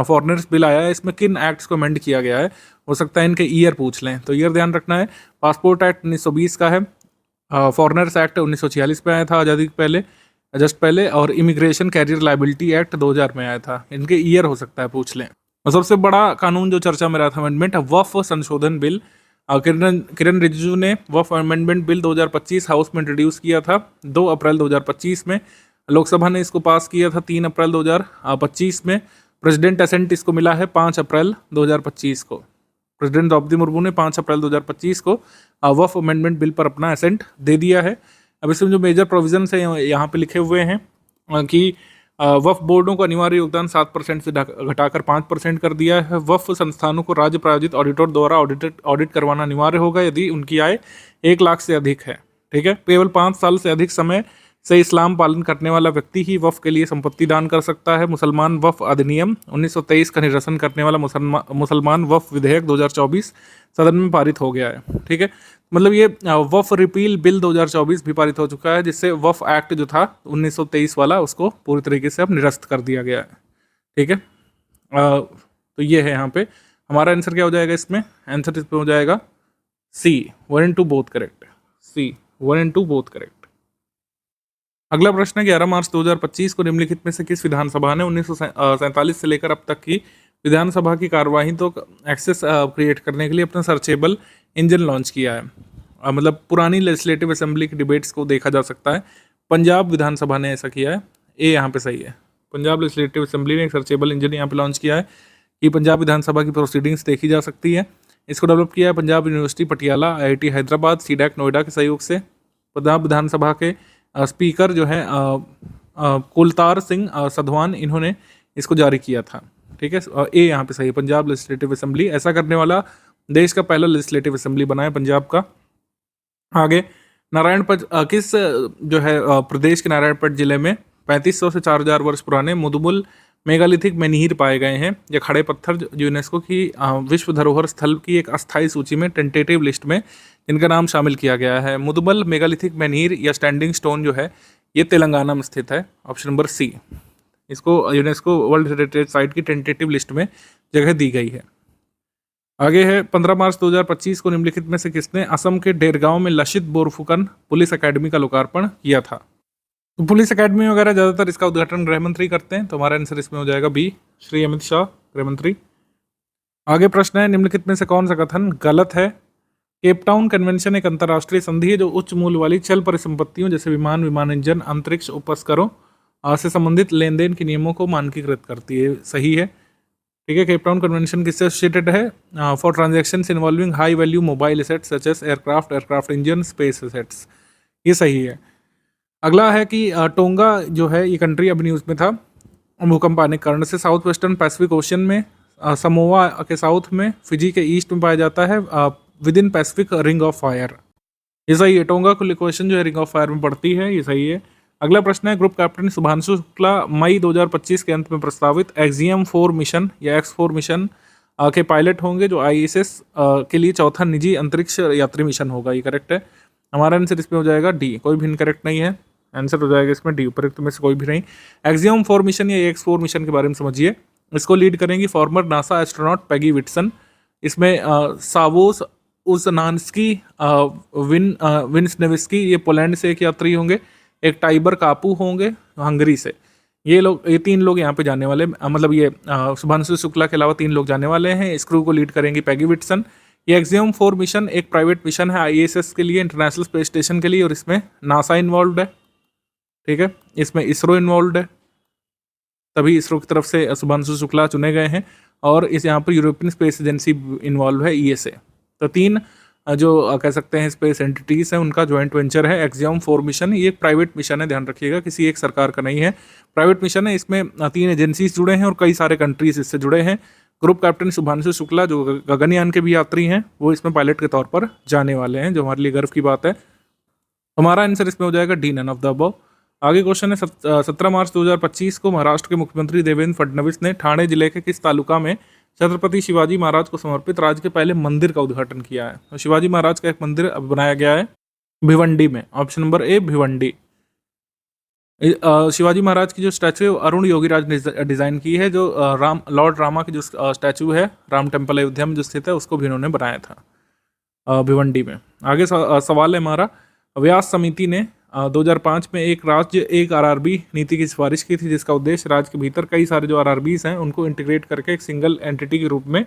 फॉरेनर्स बिल आया है इसमें किन एक्ट्स को अमेंड किया गया है, हो सकता है इनके ईयर पूछ लें, तो ईयर ध्यान रखना है। पासपोर्ट एक्ट 1920 का है, फॉरेनर्स एक्ट 1946 में आया था आज़ादी के पहले, जस्ट पहले, और इमिग्रेशन कैरियर लाइबिलिटी एक्ट 2000 में आया था। इनके ईयर हो सकता है पूछ लें। और सबसे बड़ा कानून जो चर्चा में रहा था अमेंडमेंट, वक्फ संशोधन बिल। किरण रिजिजू ने वक्फ अमेंडमेंट बिल 2025 हाउस में इंट्रोड्यूस किया था 2 अप्रैल 2025 में। लोकसभा ने इसको पास किया था 3 अप्रैल 2025 में। प्रेसिडेंट असेंट इसको मिला है 5 अप्रैल 2025 को। प्रेसिडेंट द्रौपदी मुर्मू ने 5 अप्रैल 2025 को वक्फ अमेंडमेंट बिल पर अपना असेंट दे दिया है। अब इसमें जो मेजर प्रोविजंस है यहाँ पे लिखे हुए हैं कि वक्फ बोर्डों को अनिवार्य योगदान 7% से घटाकर 5% कर दिया है। वक्फ संस्थानों को राज्य प्रायोजित ऑडिटर द्वारा ऑडिट करवाना अनिवार्य होगा यदि उनकी आय 1 लाख से अधिक है। ठीक है, केवल 5 साल से अधिक समय से इस्लाम पालन करने वाला व्यक्ति ही वक्फ के लिए संपत्ति दान कर सकता है। मुसलमान वक्फ अधिनियम 1923 का निरसन करने वाला मुसलमान वक्फ विधेयक 2024 सदन में पारित हो गया है। ठीक है, मतलब ये वक्फ रिपील बिल 2024 भी पारित हो चुका है, जिससे वक्फ एक्ट जो था 1923 वाला उसको पूरी तरीके से अब निरस्त कर दिया गया है। ठीक है, तो ये है यहाँ पे हमारा आंसर क्या हो जाएगा इसमें, आंसर इसमें हो जाएगा C, 1 and 2 both correct. C 1 and 2 both correct. अगला प्रश्न है 11 मार्च 2025 को निम्नलिखित में से किस विधानसभा ने 1947 से लेकर अब तक की विधानसभा की कार्यवाही तो एक्सेस क्रिएट करने के लिए अपना सर्चेबल इंजन लॉन्च किया है। मतलब पुरानी लेजिस्लेटिव असेंबली की डिबेट्स को देखा जा सकता है। पंजाब विधानसभा ने ऐसा किया है, ए यहाँ पे सही है। पंजाब लेजिस्लेटिव असेंबली ने एक सर्चेबल इंजन यहाँ पे लॉन्च किया है कि पंजाब विधानसभा की प्रोसीडिंग्स देखी जा सकती है। इसको डेवलप किया है Punjab university Patiala, IIT Hyderabad, CDAC Noida के सहयोग से। पंजाब विधानसभा के स्पीकर जो है कुलतार सिंह सधवान, इन्होंने इसको जारी किया था। ठीक है, ए यहाँ पे सही है, पंजाब लेजिस्लेटिव असेंबली। ऐसा करने वाला देश का पहला लेजिस्लेटिव असेंबली बना है पंजाब का। आगे नारायणपेट किस जो है प्रदेश के नारायणपेट जिले में 3500 से 4000 वर्ष पुराने मुदमुल मेगालिथिक मेनीर पाए गए हैं। यह खड़े पत्थर जो यूनेस्को की विश्व धरोहर स्थल की एक अस्थायी सूची में टेंटेटिव लिस्ट में जिनका नाम शामिल किया गया है। मुदमल मेगालिथिक मेनीर या स्टैंडिंग स्टोन जो है ये तेलंगाना में स्थित है। ऑप्शन नंबर सी, इसको यूनेस्को वर्ल्ड हेरिटेज साइट की टेंटेटिव लिस्ट में जगह दी गई है। आगे है 15 मार्च 2025 को निम्नलिखित में से किसने असम के डेरगांव में लशित बोरफुकन पुलिस अकेडमी का लोकार्पण किया था। तो पुलिस अकेडमी वगैरह ज़्यादातर इसका उद्घाटन गृह मंत्री करते हैं, तो हमारा आंसर इसमें हो जाएगा बी, श्री अमित शाह, गृह मंत्री। आगे प्रश्न है निम्नलिखित में से कौन सा कथन गलत है। केपटाउन कन्वेंशन एक अंतर्राष्ट्रीय संधि है जो उच्च मूल्य वाली चल परिसंपत्तियों जैसे विमान, विमान इंजन, अंतरिक्ष उपस्करों से संबंधित लेन देन के नियमों को मानकीकृत करती है। सही है। ठीक है, केपटाउन कन्वेंशन किससे एसोसिएटेड है, for transactions involving high value mobile assets such as aircraft, aircraft engine, space assets. ये सही है। अगला है कि टोंगा जो है ये कंट्री अब न्यूज़ में था भूकंप आने के कारण से। साउथ वेस्टर्न पैसिफिक ओशन में, समोआ के साउथ में, फिजी के ईस्ट में पाया जाता है, with in Pacific ring of fire. ये सही है। टोंगा को क्वेश्चन जो है रिंग ऑफ फायर में पड़ती है, ये सही है। अगला प्रश्न है ग्रुप कैप्टन शुभांशु शुक्ला मई 2025 के अंत में प्रस्तावित एक्सियम 4 मिशन या X4 मिशन के पायलट होंगे जो ISS के लिए चौथा निजी अंतरिक्ष यात्री मिशन होगा। ये करेक्ट है। हमारा आंसर इसमें हो जाएगा डी, कोई भी इनकरेक्ट नहीं है। आंसर हो जाएगा इसमें डी, उपरोक्त में से कोई भी नहीं। एक्सियम 4 मिशन या X4 मिशन के बारे में समझिए। इसको लीड करेंगी farmer NASA astronaut Peggy Whitson. इसमें सावोस उजनान्स्की, विन्सनेविस्की ये पोलैंड से एक यात्री होंगे, एक टाइबर कापू होंगे हंगरी से। ये 3 लोग यहाँ पे जाने वाले, मतलब ये शुभांशु शुक्ला के अलावा 3 लोग जाने वाले हैं। इस क्रू को लीड करेंगी पैगी विटसन। ये एक्सियम 4 मिशन एक प्राइवेट मिशन है ISS के लिए, इंटरनेशनल स्पेस स्टेशन के लिए, और इसमें नासा इन्वॉल्व है। ठीक है, इसमें इसरो इन्वॉल्व है, तभी इसरो की तरफ से शुभांशु शुक्ला चुने गए हैं। और इस यहाँ पर यूरोपियन स्पेस एजेंसी इन्वॉल्व है, ESA। तो 3 जो कह सकते हैं स्पेस एंटिटीज हैं उनका जॉइंट वेंचर है एक्सियम 4 मिशन। ये एक प्राइवेट मिशन है, ध्यान रखिएगा, किसी एक सरकार का नहीं है, प्राइवेट मिशन है। इसमें 3 एजेंसीज जुड़े हैं और कई सारे कंट्रीज इससे जुड़े हैं। ग्रुप कैप्टन शुभांशु शुक्ला जो गगनयान के भी यात्री हैं वो इसमें पायलट के तौर पर जाने वाले हैं, जो हमारे लिए गर्व की बात है। हमारा आंसर इसमें हो जाएगा D, none of the above. आगे क्वेश्चन है 17 मार्च 2025 को महाराष्ट्र के मुख्यमंत्री देवेंद्र फडणवीस ने ठाणे जिले के किस तालुका में छत्रपति शिवाजी महाराज को समर्पित राज्य के पहले मंदिर का उद्घाटन किया है। तो शिवाजी महाराज का एक मंदिर अब बनाया गया है भिवंडी में। Option number A, Bhiwandi. Shivaji Maharaj की जो स्टैचू है अरुण योगीराज ने डिज़ाइन की है, जो लॉर्ड रामा की जो स्टैचू है राम टेम्पल अयोध्या में जो स्थित है उसको भी इन्होंने बनाया था भिवंडी में। आगे सवाल है हमारा, व्यास समिति ने 2005 में एक राज्य एक RRB नीति की सिफारिश की थी, जिसका उद्देश्य राज्य के भीतर कई सारे जो RRBs हैं उनको इंटीग्रेट करके एक सिंगल एंटिटी के रूप में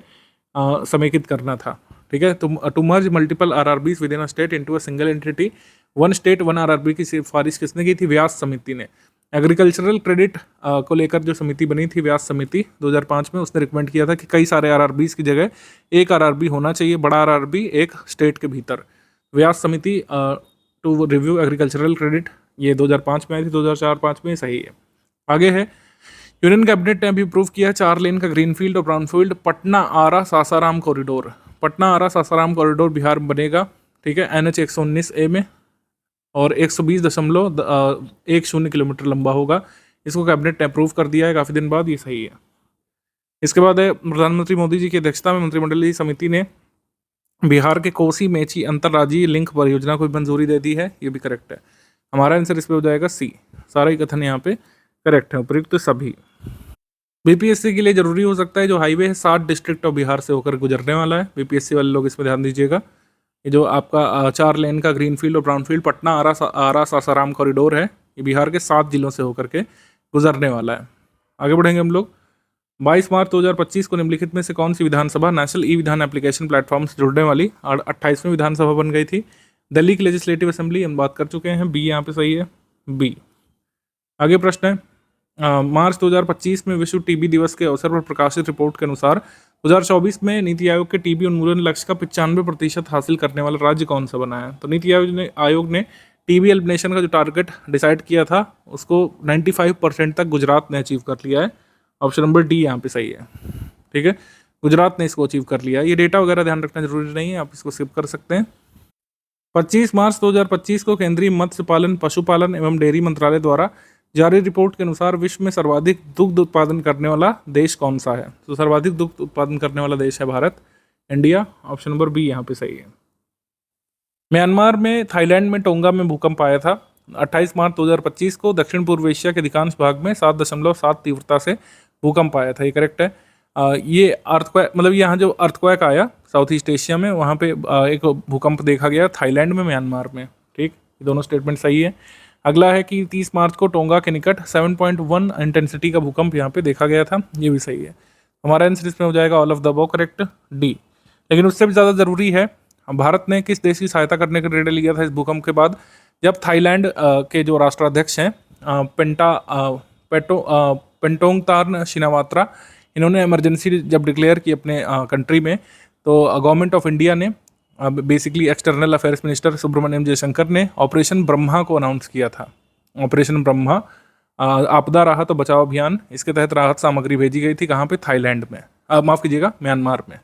समेकित करना था। ठीक है, to merge multiple RRBs within a state into a single entity, one state one RRB की सिफारिश किसने की थी? व्यास समिति ने। एग्रीकल्चरल क्रेडिट को लेकर जो समिति बनी थी व्यास समिति 2005 में, उसने रिकमेंड किया था कि कई सारे RRBs की जगह एक RRB होना चाहिए, बड़ा RRB एक स्टेट के भीतर। व्यास समिति टू रिव्यू एग्रीकल्चरल क्रेडिट, ये 2005 में आई थी, 2004-5 में सही है। आगे है, यूनियन कैबिनेट ने अभी अप्रूव किया 4 लेन का ग्रीनफील्ड और ब्राउनफील्ड पटना आरा सासाराम कॉरिडोर। पटना आरा सासाराम कॉरिडोर बिहार में बनेगा, ठीक है, NH 119A में, और 120.10 किलोमीटर लंबा होगा। इसको कैबिनेट ने अप्रूव कर दिया है काफ़ी दिन बाद, ये सही है। इसके बाद है, प्रधानमंत्री मोदी जी की अध्यक्षता में मंत्रिमंडलीय समिति ने बिहार के कोसी मेची अंतर्राज्यीय लिंक परियोजना को भी मंजूरी दे दी है, ये भी करेक्ट है। हमारा आंसर इस पे हो जाएगा सी। सारा ही कथन यहाँ पे करेक्ट है, उपयुक्त सभी। बीपीएससी के लिए जरूरी हो सकता है जो हाईवे है 7 डिस्ट्रिक्ट ऑफ बिहार से होकर गुजरने वाला है। बीपीएससी वाले लोग इसमें ध्यान दीजिएगा। ये जो आपका 4 लेन का ग्रीनफील्ड और ब्राउनफील्ड पटना आरा सासाराम कॉरिडोर है, ये बिहार के 7 जिलों से होकर के गुजरने वाला है। आगे बढ़ेंगे हम लोग। 22 मार्च 2025 को निम्नलिखित में से कौन सी विधानसभा नेशनल ई विधान एप्लीकेशन प्लेटफॉर्म से जुड़ने वाली 28वीं विधानसभा बन गई थी? दिल्ली की लेजिस्लेटिव असेंबली, हम बात कर चुके हैं, बी यहाँ पे सही है, बी। आगे प्रश्न है, मार्च 2025 में विश्व टीबी दिवस के अवसर पर प्रकाशित रिपोर्ट के अनुसार 2024 में नीति आयोग के टीबी उन्मूलन लक्ष्य का 95% हासिल करने वाला राज्य कौन सा बना है? तो नीति आयोग ने टीबी एलिमिनेशन का जो टारगेट डिसाइड किया था उसको 95% तक गुजरात ने अचीव कर लिया है। ऑप्शन नंबर डी यहाँ पे सही है, ठीक है, गुजरात ने इसको अचीव कर लिया है। ये डेटा वगैरह ध्यान रखना जरूरी नहीं है, आप इसको स्किप कर सकते हैं। 25 मार्च 2025 को केंद्रीय मत्स्य पालन, पशुपालन एवं डेयरी मंत्रालय द्वारा जारी रिपोर्ट के अनुसार विश्व में सर्वाधिक दुग्ध उत्पादन करने वाला देश कौन सा है? तो सर्वाधिक दुग्ध उत्पादन करने वाला देश है Bharat, India. Option number B यहाँ पे सही है। म्यांमार में, थाईलैंड में टोंगा में भूकंप आया था 28 मार्च 2025 को। दक्षिण पूर्व एशिया के अधिकांश भाग में 7.7 तीव्रता से भूकंप आया था, ये करेक्ट है। ये अर्थक्वेक, मतलब यहाँ जो अर्थक्वेक आया साउथ ईस्ट एशिया में, वहाँ पे एक भूकंप देखा गया थाईलैंड में, म्यांमार में, ठीक, ये दोनों स्टेटमेंट सही है। अगला है कि 30 मार्च को टोंगा के निकट 7.1 इंटेंसिटी का भूकंप यहाँ पे देखा गया था, ये भी सही है। हमारा आंसर इसमें हो जाएगा all of the above correct, D. लेकिन उससे भी ज़्यादा ज़रूरी है, भारत ने किस देश की सहायता करने का निर्णय लिया था इस भूकंप के बाद? जब थाईलैंड के जो राष्ट्राध्यक्ष हैं पेंटोंगतार्न शिनावात्रा, इन्होंने इमरजेंसी जब डिक्लेयर की अपने कंट्री में, तो गवर्नमेंट ऑफ इंडिया ने basically external affairs minister Subrahmanyam Jaishankar ने ऑपरेशन ब्रह्मा को अनाउंस किया था। ऑपरेशन ब्रह्मा आपदा राहत और बचाव अभियान, इसके तहत राहत सामग्री भेजी गई थी। कहाँ पे? थाईलैंड में, माफ़ कीजिएगा, म्यांमार में।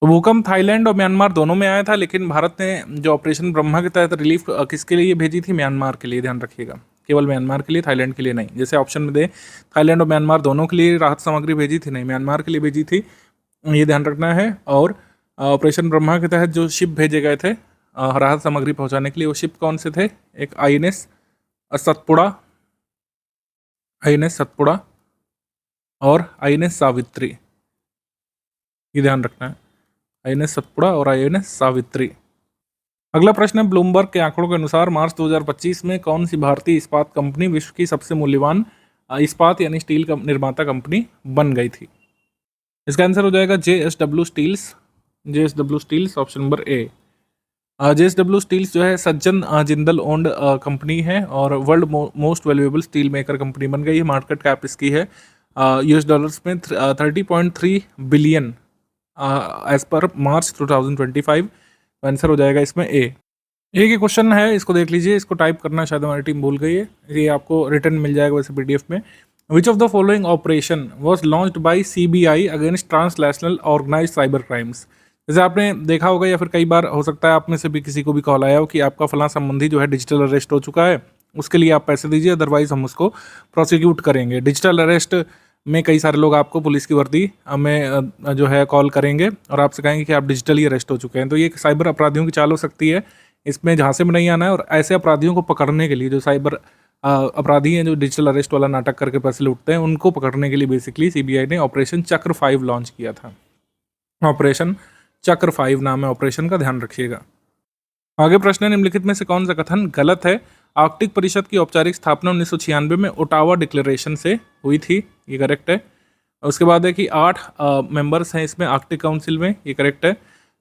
तो भूकंप थाईलैंड और म्यांमार दोनों में आया था, लेकिन भारत ने जो ऑपरेशन ब्रह्मा के तहत रिलीफ किसके लिए भेजी थी? म्यांमार के लिए, ध्यान रखिएगा, केवल म्यांमार के लिए, थाईलैंड के लिए नहीं। जैसे ऑप्शन में दे थाईलैंड और म्यांमार दोनों के लिए राहत सामग्री भेजी थी, नहीं, म्यांमार के लिए भेजी थी, ये ध्यान रखना है। और ऑपरेशन ब्रह्मा के तहत जो शिप भेजे गए थे राहत सामग्री पहुंचाने के लिए, वो शिप कौन से थे? एक INS सतपुड़ा और INS सावित्री, ये ध्यान रखना है, INS सतपुड़ा और INS सावित्री। अगला प्रश्न है, ब्लूमबर्ग के आंकड़ों के अनुसार मार्च 2025 में कौन सी भारतीय इस्पात कंपनी विश्व की सबसे मूल्यवान इस्पात यानी स्टील निर्माता कंपनी बन गई थी? इसका आंसर हो जाएगा JSW steels, option number A. JSW steels जो है सज्जन जिंदल ओन्ड कंपनी है और world most valuable steel maker company बन गई है। मार्केट कैप इसकी है $US में 30.3 बिलियन एज पर मार्च 2025। आंसर हो जाएगा इसमें ए। एक ही क्वेश्चन है, इसको देख लीजिए, इसको टाइप करना शायद हमारी टीम भूल गई है, ये आपको रिटर्न मिल जाएगा वैसे PDF में। Which of the following operation was launched by CBI against transnational organised cyber crimes? जैसे आपने देखा होगा या फिर कई बार हो सकता है आप में से भी किसी को भी कॉल आया हो कि आपका फलां संबंधी जो है डिजिटल अरेस्ट हो चुका है, उसके लिए आप पैसे दीजिए, अदरवाइज हम उसको प्रोसिक्यूट करेंगे। डिजिटल अरेस्ट में कई सारे लोग आपको पुलिस की वर्दी में जो है कॉल करेंगे और आपसे कहेंगे कि आप डिजिटली अरेस्ट हो चुके हैं। तो ये साइबर अपराधियों की चाल हो सकती है, इसमें झांसे में नहीं आना है। और ऐसे अपराधियों को पकड़ने के लिए, जो साइबर अपराधी हैं जो डिजिटल अरेस्ट वाला नाटक करके पैसे लूटते हैं, उनको पकड़ने के लिए बेसिकली CBI ने ऑपरेशन चक्र 5 लॉन्च किया था। ऑपरेशन चक्र 5 नाम है ऑपरेशन का, ध्यान रखिएगा। आगे प्रश्न है, निम्नलिखित में से कौन सा कथन गलत है? आर्कटिक परिषद की औपचारिक स्थापना 1996 में ओटावा डिक्लेरेशन से हुई थी, ये करेक्ट है। उसके बाद है कि 8 मेंबर्स हैं इसमें आर्कटिक काउंसिल में, ये करेक्ट है।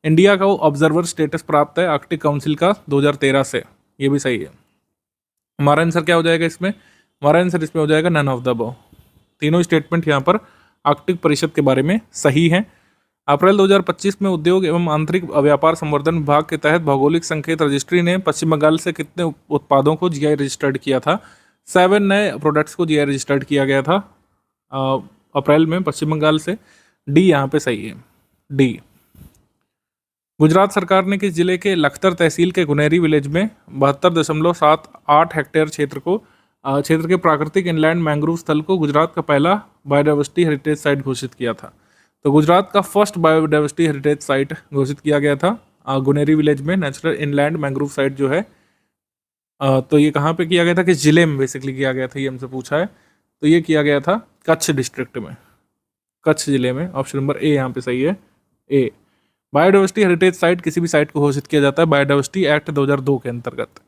इंडिया को ऑब्जर्वर स्टेटस प्राप्त है आर्कटिक काउंसिल का 2013 से, ये भी सही है। हमारा आंसर क्या हो जाएगा इसमें? हमारा आंसर इसमें हो जाएगा नन ऑफ द अबव। तीनों स्टेटमेंट यहाँ पर आर्कटिक परिषद के बारे में सही हैं। अप्रैल 2025 में उद्योग एवं आंतरिक व्यापार संवर्धन विभाग के तहत भौगोलिक संकेत रजिस्ट्री ने पश्चिम बंगाल से कितने उत्पादों को GI रजिस्टर्ड किया था? 7 नए प्रोडक्ट्स को जीआई रजिस्टर्ड किया गया था अप्रैल में पश्चिम बंगाल से। डी यहाँ पे सही है, डी। गुजरात सरकार ने किस जिले के लखतर तहसील के गुनेरी विलेज में 72.78 हेक्टेयर क्षेत्र के प्राकृतिक इनलैंड मैंग्रोव स्थल को गुजरात का पहला बायोडाइवर्सिटी हेरिटेज साइट घोषित किया था? तो गुजरात का फर्स्ट बायोडाइवर्सिटी हेरिटेज साइट घोषित किया गया था गुनेरी विलेज में, नेचुरल इनलैंड मैंग्रोव साइट जो है। तो ये कहाँ पे किया गया था, किस जिले में बेसिकली किया गया था, ये हमसे पूछा है। तो ये किया गया था कच्छ डिस्ट्रिक्ट में, कच्छ जिले में। ऑप्शन नंबर ए यहाँ पे सही है, ए। बायोडाइवर्सिटी हेरिटेज साइट किसी भी साइट को घोषित किया जाता है बायोडाइवर्सिटी एक्ट 2002 के अंतर्गत।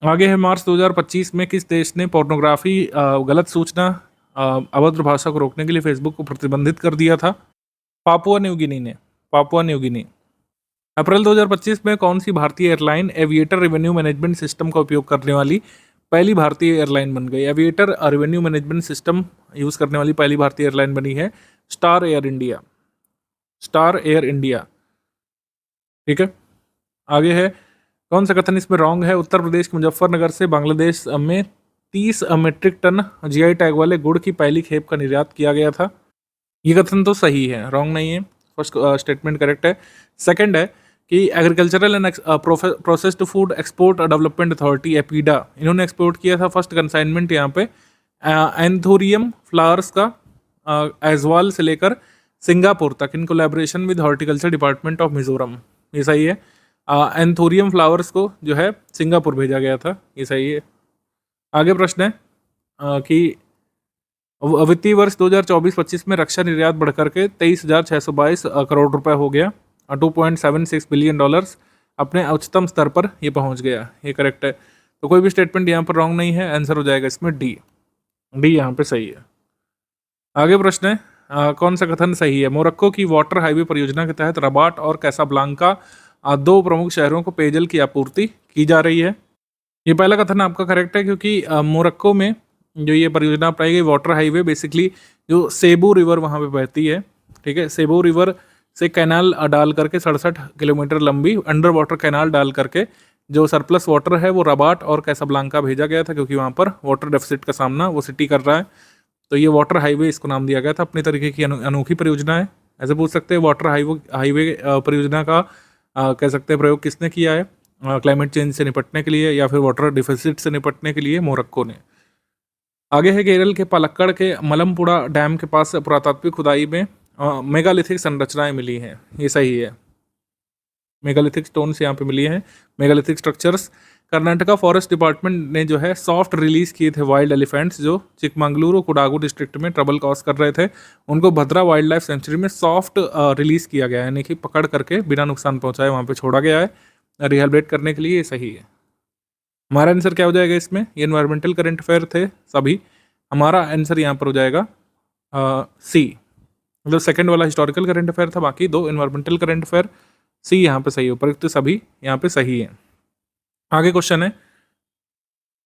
आगे है, मार्च 2025 में किस देश ने पोर्नोग्राफी गलत सूचना अभद्र भाषा को रोकने के लिए फेसबुक को प्रतिबंधित कर दिया था? पापुआ न्यू गिनी ने, पापुआ न्यू गिनी। अप्रैल 2025 में कौन सी भारतीय airline aviator revenue management system का उपयोग करने वाली पहली भारतीय एयरलाइन बन गई? Aviator revenue management system use करने वाली पहली भारतीय एयरलाइन बनी है star air India, star air India. ठीक है, आगे है, कौन सा कथन इसमें रॉन्ग है? उत्तर प्रदेश के मुजफ्फरनगर से बांग्लादेश में 30 मीट्रिक टन जीआई टैग वाले गुड़ की पहली खेप का निर्यात किया गया था। ये कथन तो सही है, रॉन्ग नहीं है। फर्स्ट स्टेटमेंट करेक्ट है। सेकंड है कि agricultural and processed food export development authority APEDA, इन्होंने एक्सपोर्ट किया था फर्स्ट कंसाइनमेंट यहाँ पे एंथोरियम फ्लावर्स का एजवाल से लेकर सिंगापुर तक in collaboration with horticulture department of Mizoram. ये सही है। एंथोरियम फ्लावर्स को जो है सिंगापुर भेजा गया था, ये सही है। आगे प्रश्न है कि वित्तीय वर्ष 2024-25 में रक्षा निर्यात बढ़कर के 23,622 करोड़ रुपए हो गया, 2.76 बिलियन डॉलर्स अपने उच्चतम स्तर पर ये पहुंच गया। ये करेक्ट है। तो कोई भी स्टेटमेंट यहाँ पर रॉन्ग नहीं है, आंसर हो जाएगा इसमें डी, डी यहाँ पे सही है। आगे प्रश्न है कौन सा कथन सही है? मोरक्को की वाटर हाईवे परियोजना के तहत रबाट और कैसाब्लांका दो प्रमुख शहरों को पेयजल की आपूर्ति की जा रही है। ये पहला कथन आपका करेक्ट है, क्योंकि मोरक्को में जो ये परियोजना अपनाई गई वाटर हाईवे, बेसिकली जो सेबू रिवर वहाँ पे बहती है, ठीक है, सेबू रिवर से कैनाल डाल करके 67 किलोमीटर लंबी अंडर वाटर कैनाल डाल करके जो सरप्लस वाटर है वो रबाट और कैसाब्लांका भेजा गया था, क्योंकि वहाँ पर वाटर डेफिसिट का सामना वो सिटी कर रहा है। तो ये वाटर हाईवे इसको नाम दिया गया था। अपने तरीके की अनोखी परियोजना है, ऐसे पूछ सकते हैं। वाटर हाईवे परियोजना का कह सकते हैं प्रयोग किसने किया है? क्लाइमेट चेंज से निपटने के लिए या फिर वाटर डिफिसिट से निपटने के लिए मोरक्को ने। आगे है, केरल के पलक्कड़ के मलमपुड़ा डैम के पास पुरातात्विक खुदाई में मेगालिथिक संरचनाएं मिली हैं, ये सही है। मेगालिथिक स्टोन्स यहाँ पे मिली हैं, megalithic structures. Karnataka forest department ने जो है सॉफ्ट रिलीज किए थे वाइल्ड एलिफेंट्स जो चिकमंगलुरु और कुडागू डिस्ट्रिक्ट में ट्रबल कॉज कर रहे थे, उनको भद्रा वाइल्ड लाइफ सेंचुरी में सॉफ्ट रिलीज किया गया है, यानी कि पकड़ करके बिना नुकसान पहुंचाए वहाँ पे छोड़ा गया है रिहेबिलिटेट करने के लिए। ये सही है। हमारा आंसर क्या हो जाएगा इसमें? ये एनवायरमेंटल करंट अफेयर थे सभी। हमारा आंसर यहाँ पर हो जाएगा सी, मतलब सेकंड वाला हिस्टोरिकल करंट अफेयर था, बाकी दो एनवायरमेंटल करंट अफेयर। सी यहाँ पे सही है, उपयुक्त सभी यहाँ पे सही है। आगे क्वेश्चन है,